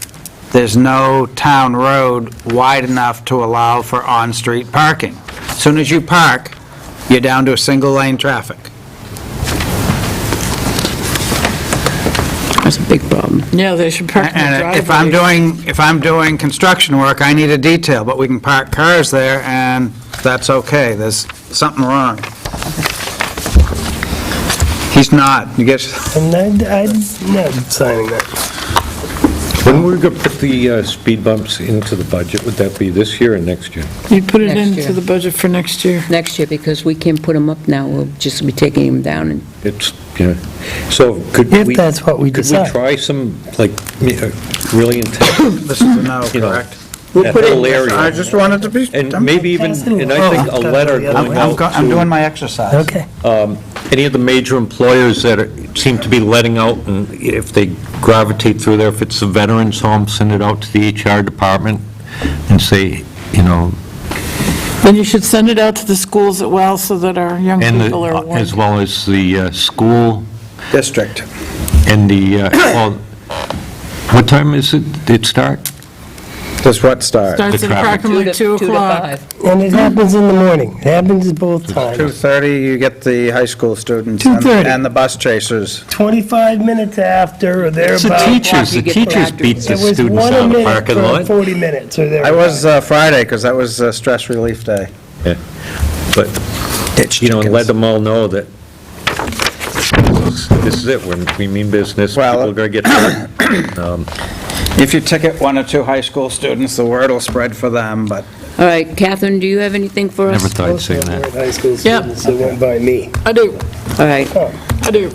there's no town road wide enough to allow for on-street parking. As soon as you park, you're down to a single-lane traffic. That's a big problem. Yeah, they should park in the And driveway. if I'm doing construction work, I need a detail, but we can park cars there, and that's okay. There's something wrong. He's not. You get, And I'm not signing that. When we're going to put the speed bumps into the budget, would that be this year or next year? You put it Next year. into the budget for next year. Next year, because we can't put them up now, we'll just be taking them down and It's, so could If we... that's what we Could decide. we try some, like, really intense, This is a no, you know, correct? that whole area? I just wanted to be... And maybe even, and I think a letter going out I'm doing to my exercise. Okay. any of the major employers that seem to be letting out, and if they gravitate through there, if it's a veterans home, send it out to the HR department and say, Then you should send it out to the schools as well, so that our young and people are warned. as well as the school District. and the, well, what time is it start? Does what start? Starts the at traffic. approximately 2 2 to o'clock. 5. And it happens in the morning. It happens both times. 2:30, you get the high school students 2:30. and the bus chasers. 25 minutes after, or It's the thereabouts. teachers, you the get teachers back. beat the It was students 1 out of the minute parking for lot. 40 minutes, or I thereabouts. was Friday, because that was stress relief day. Yeah. But, and let them all know that this is it, we mean business, Well, people are going to get hurt. If you ticket 1 or 2 high school students, the word will spread for them, but All right, Catherine, do you have anything for us? Never thought I'd say Those that. weren't high school Yep. students that went by me. I do, All right, I do.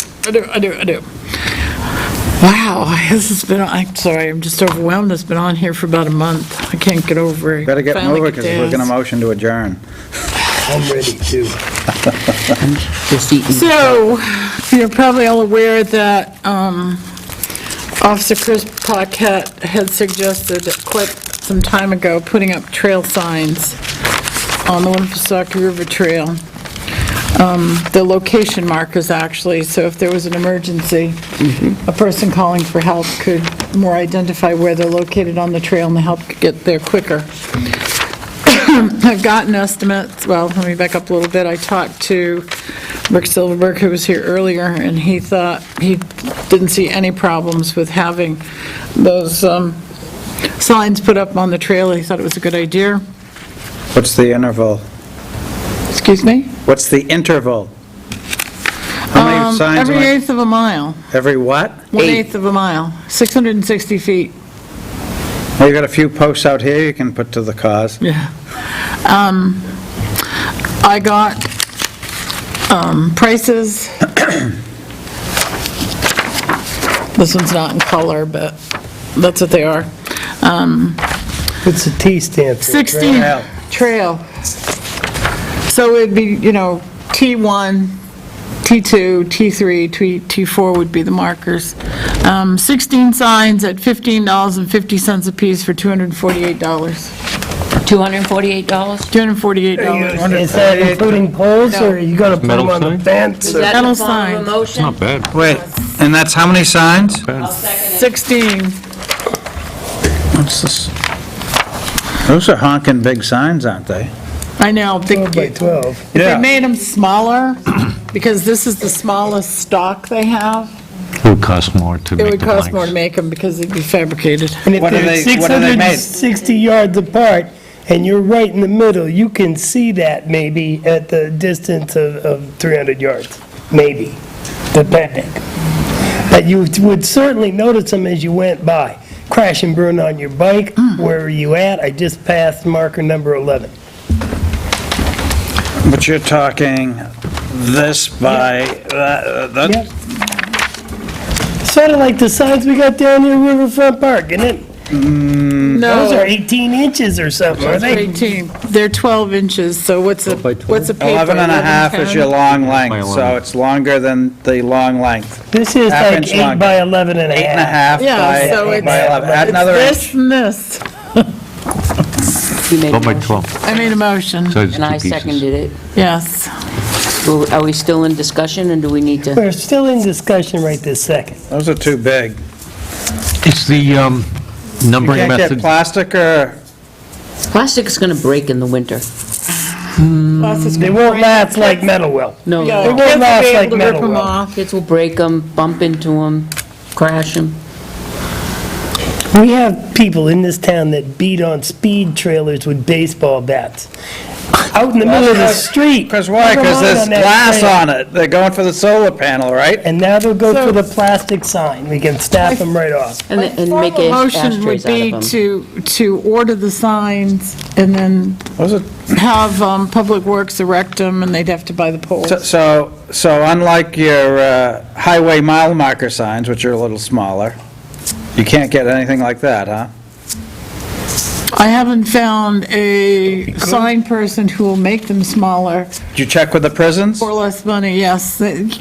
Wow, this has been, I'm sorry, I'm just overwhelmed. It's been on here for about a month. I can't get over it. better get Finally moving, because we're going to does. motion to adjourn. I'm ready to. just eating. So, you're probably all aware that Officer Chris Paquette had suggested quite some time ago putting up trail signs on the Winnipesaukee River Trail. The location markers, actually, so if there was an emergency, a person calling for help could more identify where they're located on the trail and the help could get there quicker. I've gotten estimates, well, let me back up a little bit. I talked to Rick Silverberg, who was here earlier, and he thought he didn't see any problems with having those signs put up on the trail. He thought it was a good idea. What's the interval? Excuse me? What's the interval? How many signs? Every am I- eighth of a mile, Every what? 1/8 of a mile, 660 feet. Well, you got a few posts out here you can put to the cause. Yeah. I got prices. This one's not in color, but that's what they are. What's the T stand for? 16 trail. So it'd be, T1, T2, T3, T4 would be the markers. 16 signs at $15.50 apiece for $248. $248? $248. Is that including poles, or are you gonna put them Metal on the sign? fence? Is or- that Metal the form of a signs. motion? Not bad. Wait, and that's how many signs? 16. What's this? Those are honking big signs, aren't they? I know. 12 by 12. If they made them smaller, because this is the smallest stock they have, It would cost more to it make would the cost more to blanks. make them because they'd be fabricated. And if What are they're they- what are they made? 660 yards apart, and you're right in the middle, you can see that maybe at the distance of 300 yards, maybe, depending. But you would certainly notice them as you went by. Crash and burn on your bike, where are you at? I just passed marker number 11. But you're talking this by, that, Yep. Sort of like the signs we got down here at Riverfront Park, isn't it? Those are 18 inches or something, are They're they? 18. They're 12 inches, so what's a by 12? what's a paper? 11 and a half is 10? your long By length, so 11. it's longer than the long length. This is Half like inch 8 longer. by 11 and a 8 and a half. half Yeah, so by it's 11. Add it's another this inch. and this. You made a 12 by motion, 12. I made a motion, So it's and I two pieces. seconded it. yes. Well, are we still in discussion, and do we need to? We're still in discussion right this second. Those are too big. Is the You numbering can't get method, plastic or, Plastic is going to break in the winter. They won't last like metal will. No, Yeah, It won't kids will last be like able to rip metal them will. off. kids will break them, bump into them, crash them. We have people in this town that beat on speed trailers with baseball bats. out in the middle of the street. Because why? Never Because mind there's on that glass trail. on it. They're going for the solar panel, right? And now they'll go So- for the plastic sign. We can snap them right off. And make Formal motion would ashtrays out be of them. to order the signs and then Was it? have Public Works erect them, and they'd have to buy the poles. So unlike your highway mile marker signs, which are a little smaller, you can't get anything like that, huh? I haven't found a sign person who will make them smaller Did you check with the prisons? for less money, yes.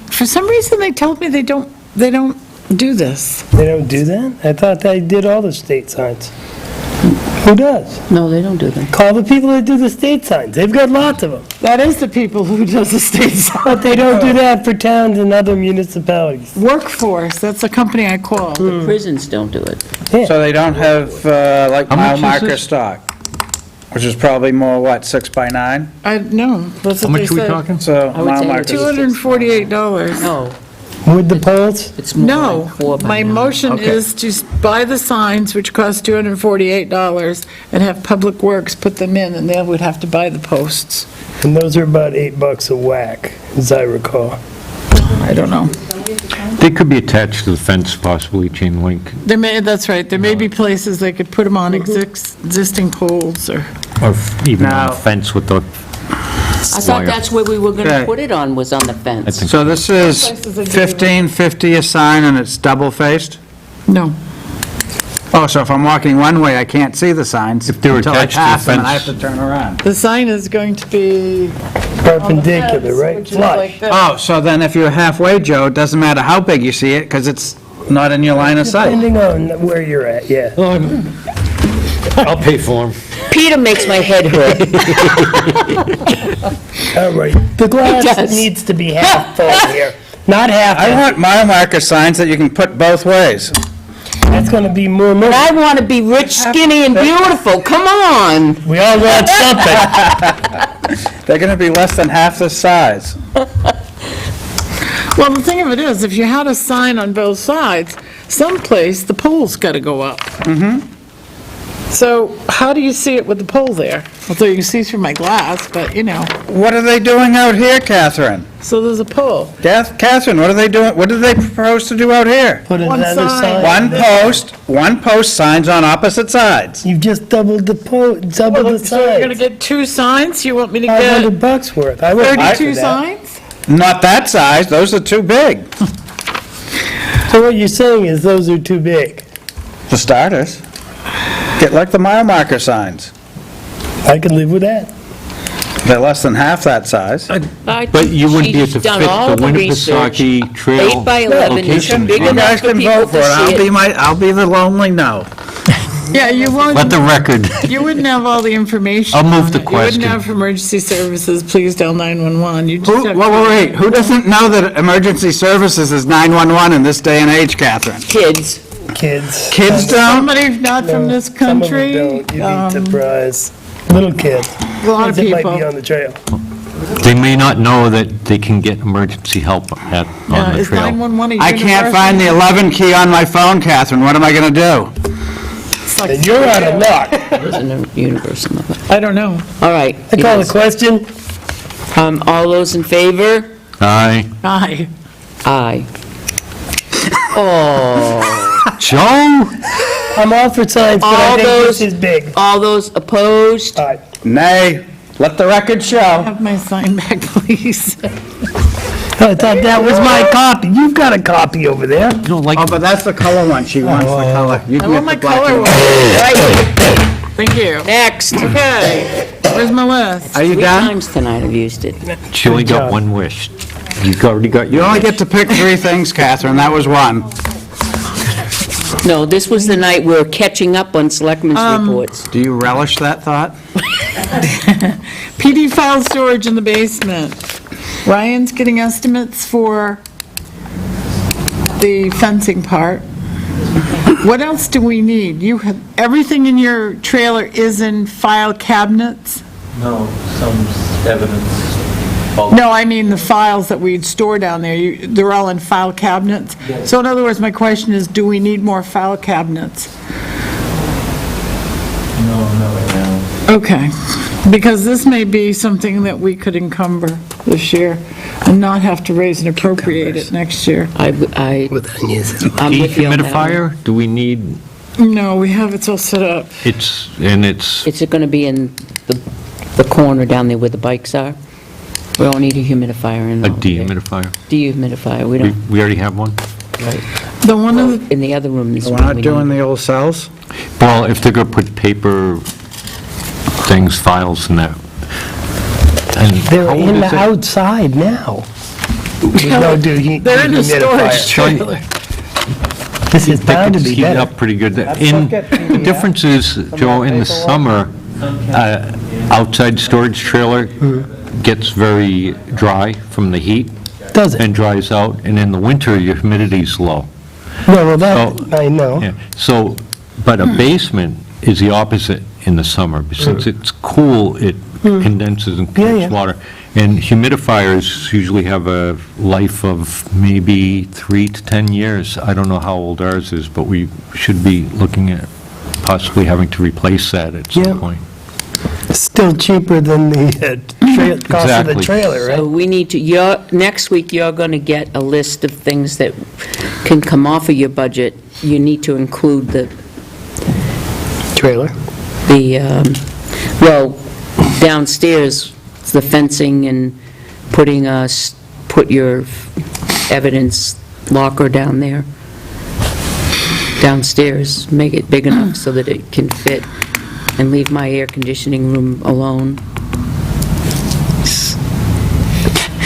For some reason, they told me they don't do this. They don't do that? I thought they did all the state signs. Who does? No, they don't do them. Call the people that do the state signs. They've got lots of them. That is the people who does the state sign. But they don't do that for towns and other municipalities. Workforce, that's the company I call. The prisons don't do it. So they don't have, like, How mile much is marker this? stock, which is probably more, what, 6 by 9? No, that's How what they much are we said. talking? So I would mile say markers. $248. No, With the poles? it's more No, like 4 by my 9. motion Okay. is to buy the signs, which cost $248, and have Public Works put them in, and they would have to buy the posts. And those are about $8 a whack, as I recall. I don't know. They could be attached to the fence, possibly chain link, That's right, there may be places they could put them on existing poles, or, or even on Now- the fence with the, I thought that's where we were going Okay. to put it on, was on the fence. So this is Places that do $15.50 a sign, and it's double-faced? no. Oh, so if I'm walking one way, I can't see the signs If they're until I attached to the pass them, and I have fence. to turn around. The sign is going to be Perpendicular, right? which is Flush. like this. Oh, so then if you're halfway, Joe, it doesn't matter how big you see it, because it's not in your line of sight. Depending on where you're at, yeah. I'll pay for them. Peter makes my head hurt. All right. The glass does. needs to be half full here, not half I empty. want mile marker signs that you can put both ways. That's gonna be more money. I want to be rich, skinny, and beautiful, come on. We all want something. They're gonna be less than half the size. Well, the thing of it is, if you had a sign on both sides, someplace the pole's got to go up. Mm-hmm. So how do you see it with the pole there? Although you can see through my glass, but, you know, What are they doing out here, Catherine? so there's a pole. Catherine, what are they doing, what do they propose to do out here? Put One another sign. sign. One post signs on opposite sides. You've just doubled the doubled the So you're going to size. get two signs? You want me to get $500 worth. I would buy for 32 that. signs? Not that size, those are too big, So what you're saying is those are too big. for starters. Get like the mile marker signs. I could live with that. They're less than half that size. But you wouldn't be able to She's done fit all the research. Winnipesaukee Trail 8 by 11 is location. big You enough guys for can people vote for it, to see it. I'll be the lonely no. Yeah, you Let won't, the record, you wouldn't have all the information. I'll move on the it. question. You wouldn't have emergency services, please dial 911. You just Who, have. wait, who doesn't know that emergency services is 911 in this day and age, Catherine? Kids. Kids. Kids don't? Somebody not from this country. Some of them don't. You'd um, be surprised. Little kids. A lot of Kids that might be people. on the trail. they may not know that they can get emergency help on the Is trail. 911 a I can't universal? find the 11 key on my phone, Catherine, what am I gonna do? It's like- And you're out of luck. Isn't a universal number. I don't know. All right. I call the question. All those in favor? Aye. Aye. Aye. Oh. Joe? I'm all for signs, but I All think those- this is big. All those opposed? All right. Nay, let the record show. Have my sign back, please. I thought that was my copy. You've got a copy over there. You don't like Oh, but that's the color one, she wants the color. You I can want my get the black color and one. white. Right. Thank you. Next. Okay, where's my list? Are you 3 done? times tonight I've used it. She only Good got job. one wish. You already got You your only wish. get to pick 3 things, Catherine, that was one. No, this was the night we were catching up on selectmen's reports. Do you relish that thought? PD file storage in the basement. Ryan's getting estimates for the fencing part. What else do we need? You have, everything in your trailer is in file cabinets? No, some evidence. No, I mean the files that we'd store down there, they're all in file cabinets? Yes. So in other words, my question is, do we need more file cabinets? No, not right now. Okay. Because this may be something that we could encumber this year and not have to raise and appropriate it next year. I'm With onions. with you on that one. Dehumidifier, do we need, No, we have it all set up. it's Is it going to be in the corner down there where the bikes are? We don't need a humidifier in a there. dehumidifier? Dehumidifier, we We don't, we already have one? right. The one of the, In the other room, this We're one not we doing need. the old cells? Well, if they're going to put paper things, files and that. and They're how old in is the it? outside now. No, dude, they're in the storage trailer. This is They bound could to be heat better. up pretty good. Let's In, look at the PDF. difference is, Joe, in the summer, outside storage trailer gets very dry from the heat Does it? and dries out, and in the winter, your humidity's low. No, well, that, Oh. I know. Yeah, so, but a basement is the opposite in the summer. Since it's cool, it condenses and Yeah, keeps yeah. water. And humidifiers usually have a life of maybe 3 to 10 years. I don't know how old ours is, but we should be looking at possibly having to replace that at Yeah. some point. Still cheaper than the cost of the Exactly. trailer, right? So we need to, next week, you're going to get a list of things that can come off of your budget. You need to include Trailer. well, downstairs, the fencing and put your evidence locker down there, downstairs, make it big enough so that it can fit, and leave my air conditioning room alone.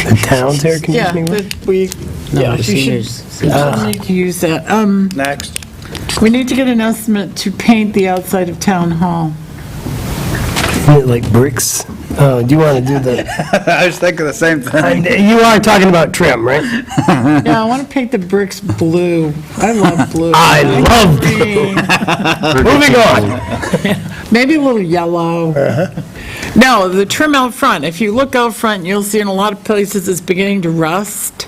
The town's air Yeah, conditioning room? that we, No, yeah, the you should, seniors. we need to use that. Next. We need to get an estimate to paint the outside of Town Hall. Isn't it like bricks? Oh, do you want to do the, I was thinking the same thing. you are talking about trim, right? Yeah, I want to paint the bricks blue. I love blue. I love green. Moving on. Maybe a little yellow. No, the trim out front, if you look out front, you'll see in a lot of places it's beginning to rust,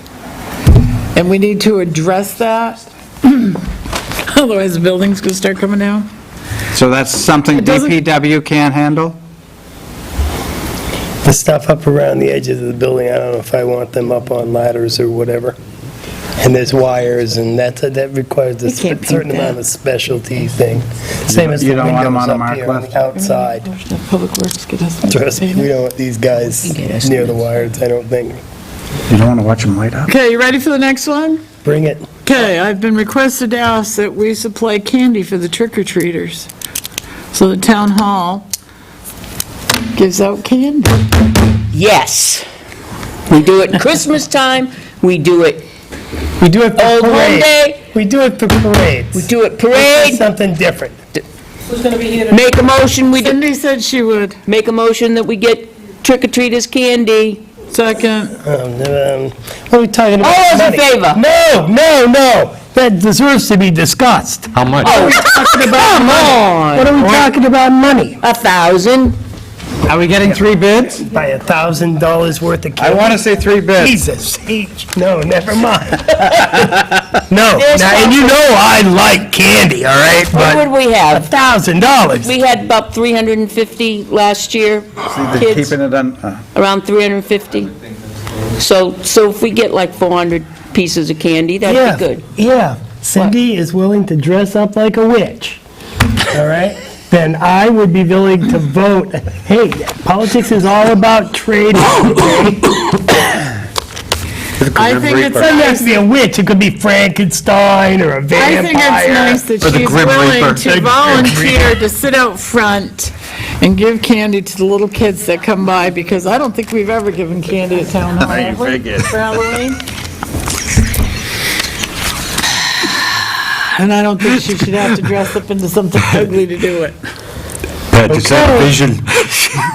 and we need to address that. Otherwise, the building's gonna start coming down. So that's something It doesn't- DPW can't handle? The stuff up around the edges of the building, I don't know if I want them up on ladders or whatever. And there's wires, and that requires a You can't paint certain that. amount of specialty thing. Same as the You don't want them windows on a up here mark on list? the outside. Public Works get us. Trust me, we don't want these guys near the wires, I don't think. You don't want to watch them light up? Okay, you ready for the next one? Bring it. Okay, I've been requested to ask that we supply candy for the trick-or-treaters. So the town hall gives out candy. Yes. We do it Christmas time, we do it We do it for Old Home parades. Day, We do it for parades. we do it It's parade, something different. Who's going to be here to make a motion, Cindy said she would. make a motion that we get trick-or-treaters candy. Second. What are we talking about? All those in money? favor? No. That deserves to be discussed. How much? Talking about Come money. What on, are we talking about money? 1,000. Are we getting 3 bids? By $1,000 worth of I candy? want to say 3 bids. Jesus, no, never mind. No, There's now, and you know I like candy, all right, What would but we have? $1,000. We had about 350 last year, They're kids, keeping it on, around 350. So if we get like 400 pieces of candy, that'd be good. Yeah, Cindy is willing to dress up like a witch, all right? Then I would be willing to vote, hey, politics is all about trading, okay? I think it's It doesn't have nice, to be a witch, it could be Frankenstein or a I vampire. think it's nice that Or the she's Grim willing Reaper. to volunteer to sit out front and give candy to the little kids that come by, because I don't think we've ever given candy at town hall, have we, for Halloween? And I don't think she should have to dress up into something ugly to do it. It's that vision.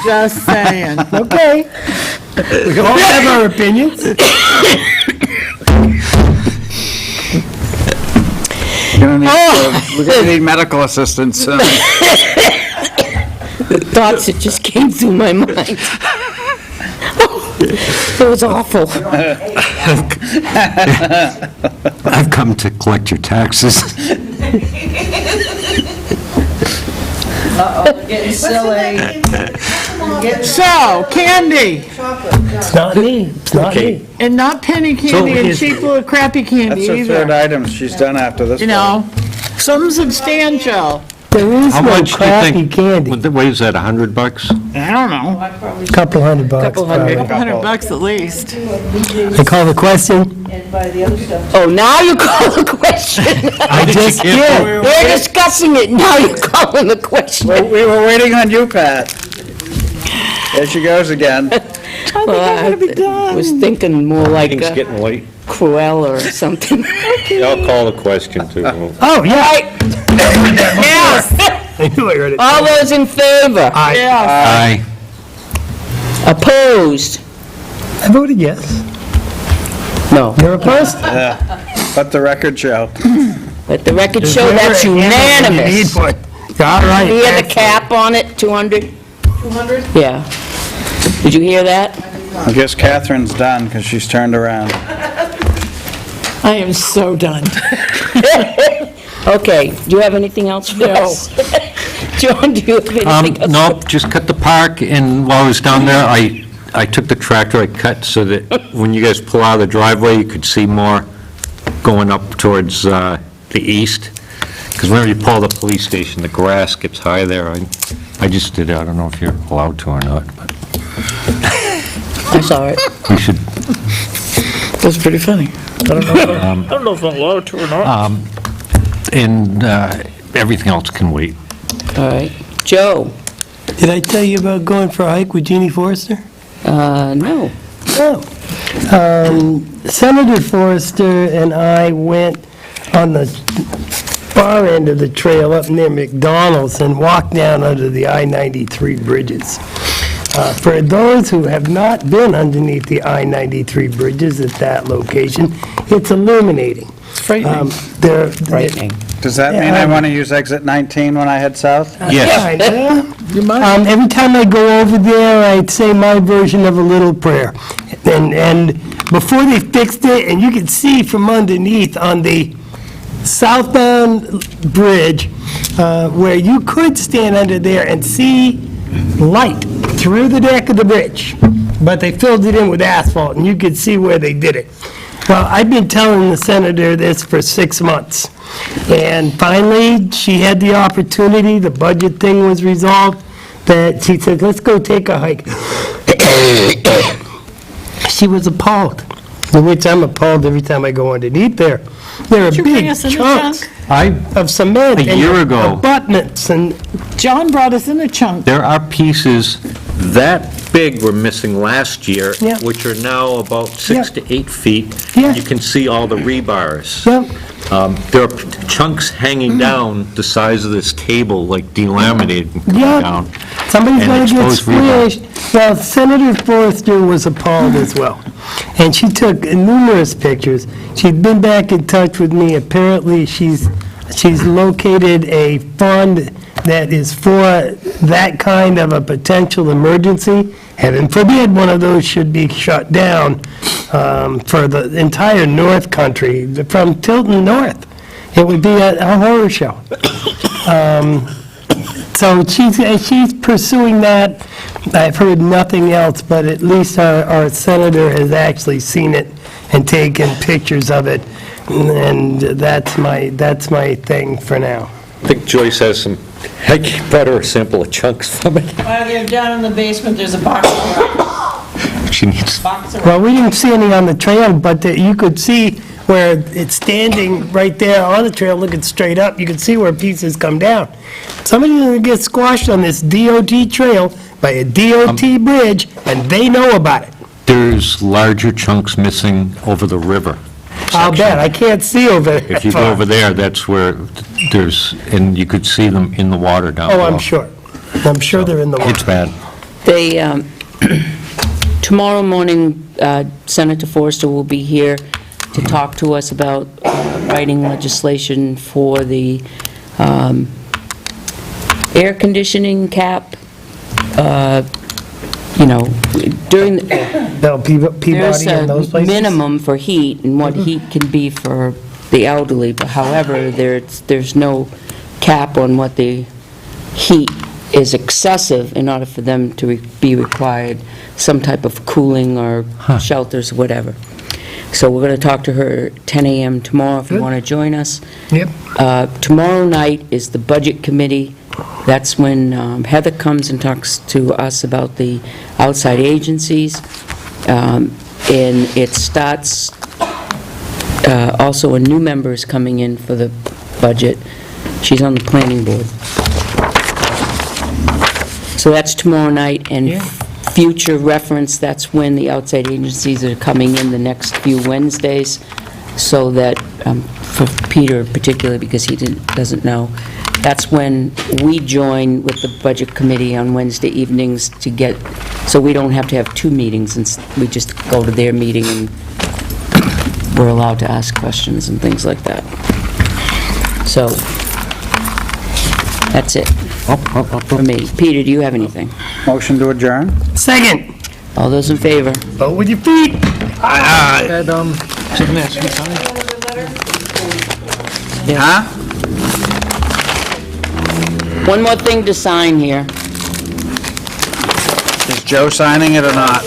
Just saying. Okay. We can all have our opinions. we're going to need medical assistance soon. Thoughts that just came through my mind. It was awful. I've come to collect your taxes. Getting silly. So, candy, It's not me, it's not Okay. me. and not penny candy and cheap little crappy candy That's her third either. item she's done after this. You know, something substantial. There is How no much do you crappy think? candy. What is that, $100? I don't know, Couple $100, Couple hundred. probably. $100 at least. I call the question? And buy the other stuff. Oh, now you call the question. I just did. We're discussing it, now you're calling the question. We were waiting on you, Pat. There she goes again. I think I'm gonna be I was done. thinking more like Things a getting late. Cruella or something. I'll call the question, too. Oh, yeah. Yes, I knew I heard it. all those in favor? Aye. Opposed? I voted yes. No. You're opposed? Let the record show. Let the record show that's You need unanimous. one. All right. You hear the cap on it, 200? 200? Yeah. Did you hear that? I guess Catherine's done, because she's turned around. I am so done. Okay, do you have anything else for No. us? John, do you have anything else? Nope, just cut the park, and while I was down there, I took the tractor, I cut so that when you guys pull out of the driveway, you could see more going up towards the east. Because whenever you pull the police station, the grass gets high there. I just did it, I don't know if you're allowed to or not, but I saw it. we should, That's pretty funny. I don't know if I'm allowed to or not. and everything else can wait. All right. Joe? Did I tell you about going for a hike with Jeannie Forrester? No. No. Senator Forrester and I went on the far end of the trail up near McDonald's and walked down under the I-93 bridges. For those who have not been underneath the I-93 bridges at that location, it's illuminating. Frightening. Frightening. Does that mean I want to use exit 19 when I head south? Yes. You might. Every time I go over there, I'd say my version of a little prayer. And before they fixed it, and you could see from underneath on the southbound bridge, where you could stand under there and see light through the deck of the bridge, but they filled it in with asphalt, and you could see where they did it. Well, I've been telling the senator this for 6 months, and finally, she had the opportunity, the budget thing was resolved, that she said, let's go take a hike. She was appalled, which I'm appalled every time I go underneath there. There are Did you bring big us in a chunks chunk? of cement. A year ago. Abutments and, John brought us in a chunk. There are pieces that big were missing last year, Yeah. which are now about 6 to 8 feet. Yeah. You can see all the rebars. yep. There are chunks hanging down the size of this table, like delaminated and coming Yeah. down. Somebody's And going to get exposed rebar. squished. Well, Senator Forrester was appalled as well, and she took numerous pictures. She'd been back in touch with me. Apparently, she's located a fund that is for that kind of a potential emergency. Heaven forbid one of those should be shut down for the entire North Country, from Tilton north. It would be a horror show. So she's pursuing that. I've heard nothing else, but at least our senator has actually seen it and taken pictures of it, and that's my thing for now. I think Joyce has some, I brought her a sample of chunks from it. While they're down in the basement, there's a box of rocks. She needs, Box of Well, we didn't see any on the trail, but you could see where it's standing right there on the trail, looking straight up. You could see where pieces come down. Somebody's going to get squashed on this DOT trail by a DOT bridge, and they know about it. there's larger chunks missing over the river. I'll bet. I can't see over there. If you go over there, that's where there's, and you could see them in the water down Oh, below. I'm sure. I'm sure they're in the water. It's bad. They, tomorrow morning, Senator Forrester will be here to talk to us about writing legislation for the air conditioning cap. You know, during, No, there's Peabody and those a places? minimum for heat and what heat can be for the elderly, but however, there's no cap on what the heat is excessive in order for them to be required some type of cooling or shelters, whatever. So we're going to talk to her at 10 a.m. tomorrow if you Good. want to join us. Yep. Tomorrow night is the Budget Committee. That's when Heather comes and talks to us about the outside agencies. And it starts, also a new member is coming in for the budget. She's on the planning board. So that's tomorrow night, and future reference, that's when the outside agencies are coming in the next few Wednesdays, so that, for Peter particularly, because he doesn't know, that's when we join with the Budget Committee on Wednesday evenings to get, so we don't have to have two meetings, and we just go to their meeting, and we're allowed to ask questions and things like that. So, that's it for me. Peter, do you have anything? Motion to adjourn? Second, All those in favor? vote with your feet. Aye. Ed, something that should be signed? Huh? One more thing to sign here. Is Joe signing it or not?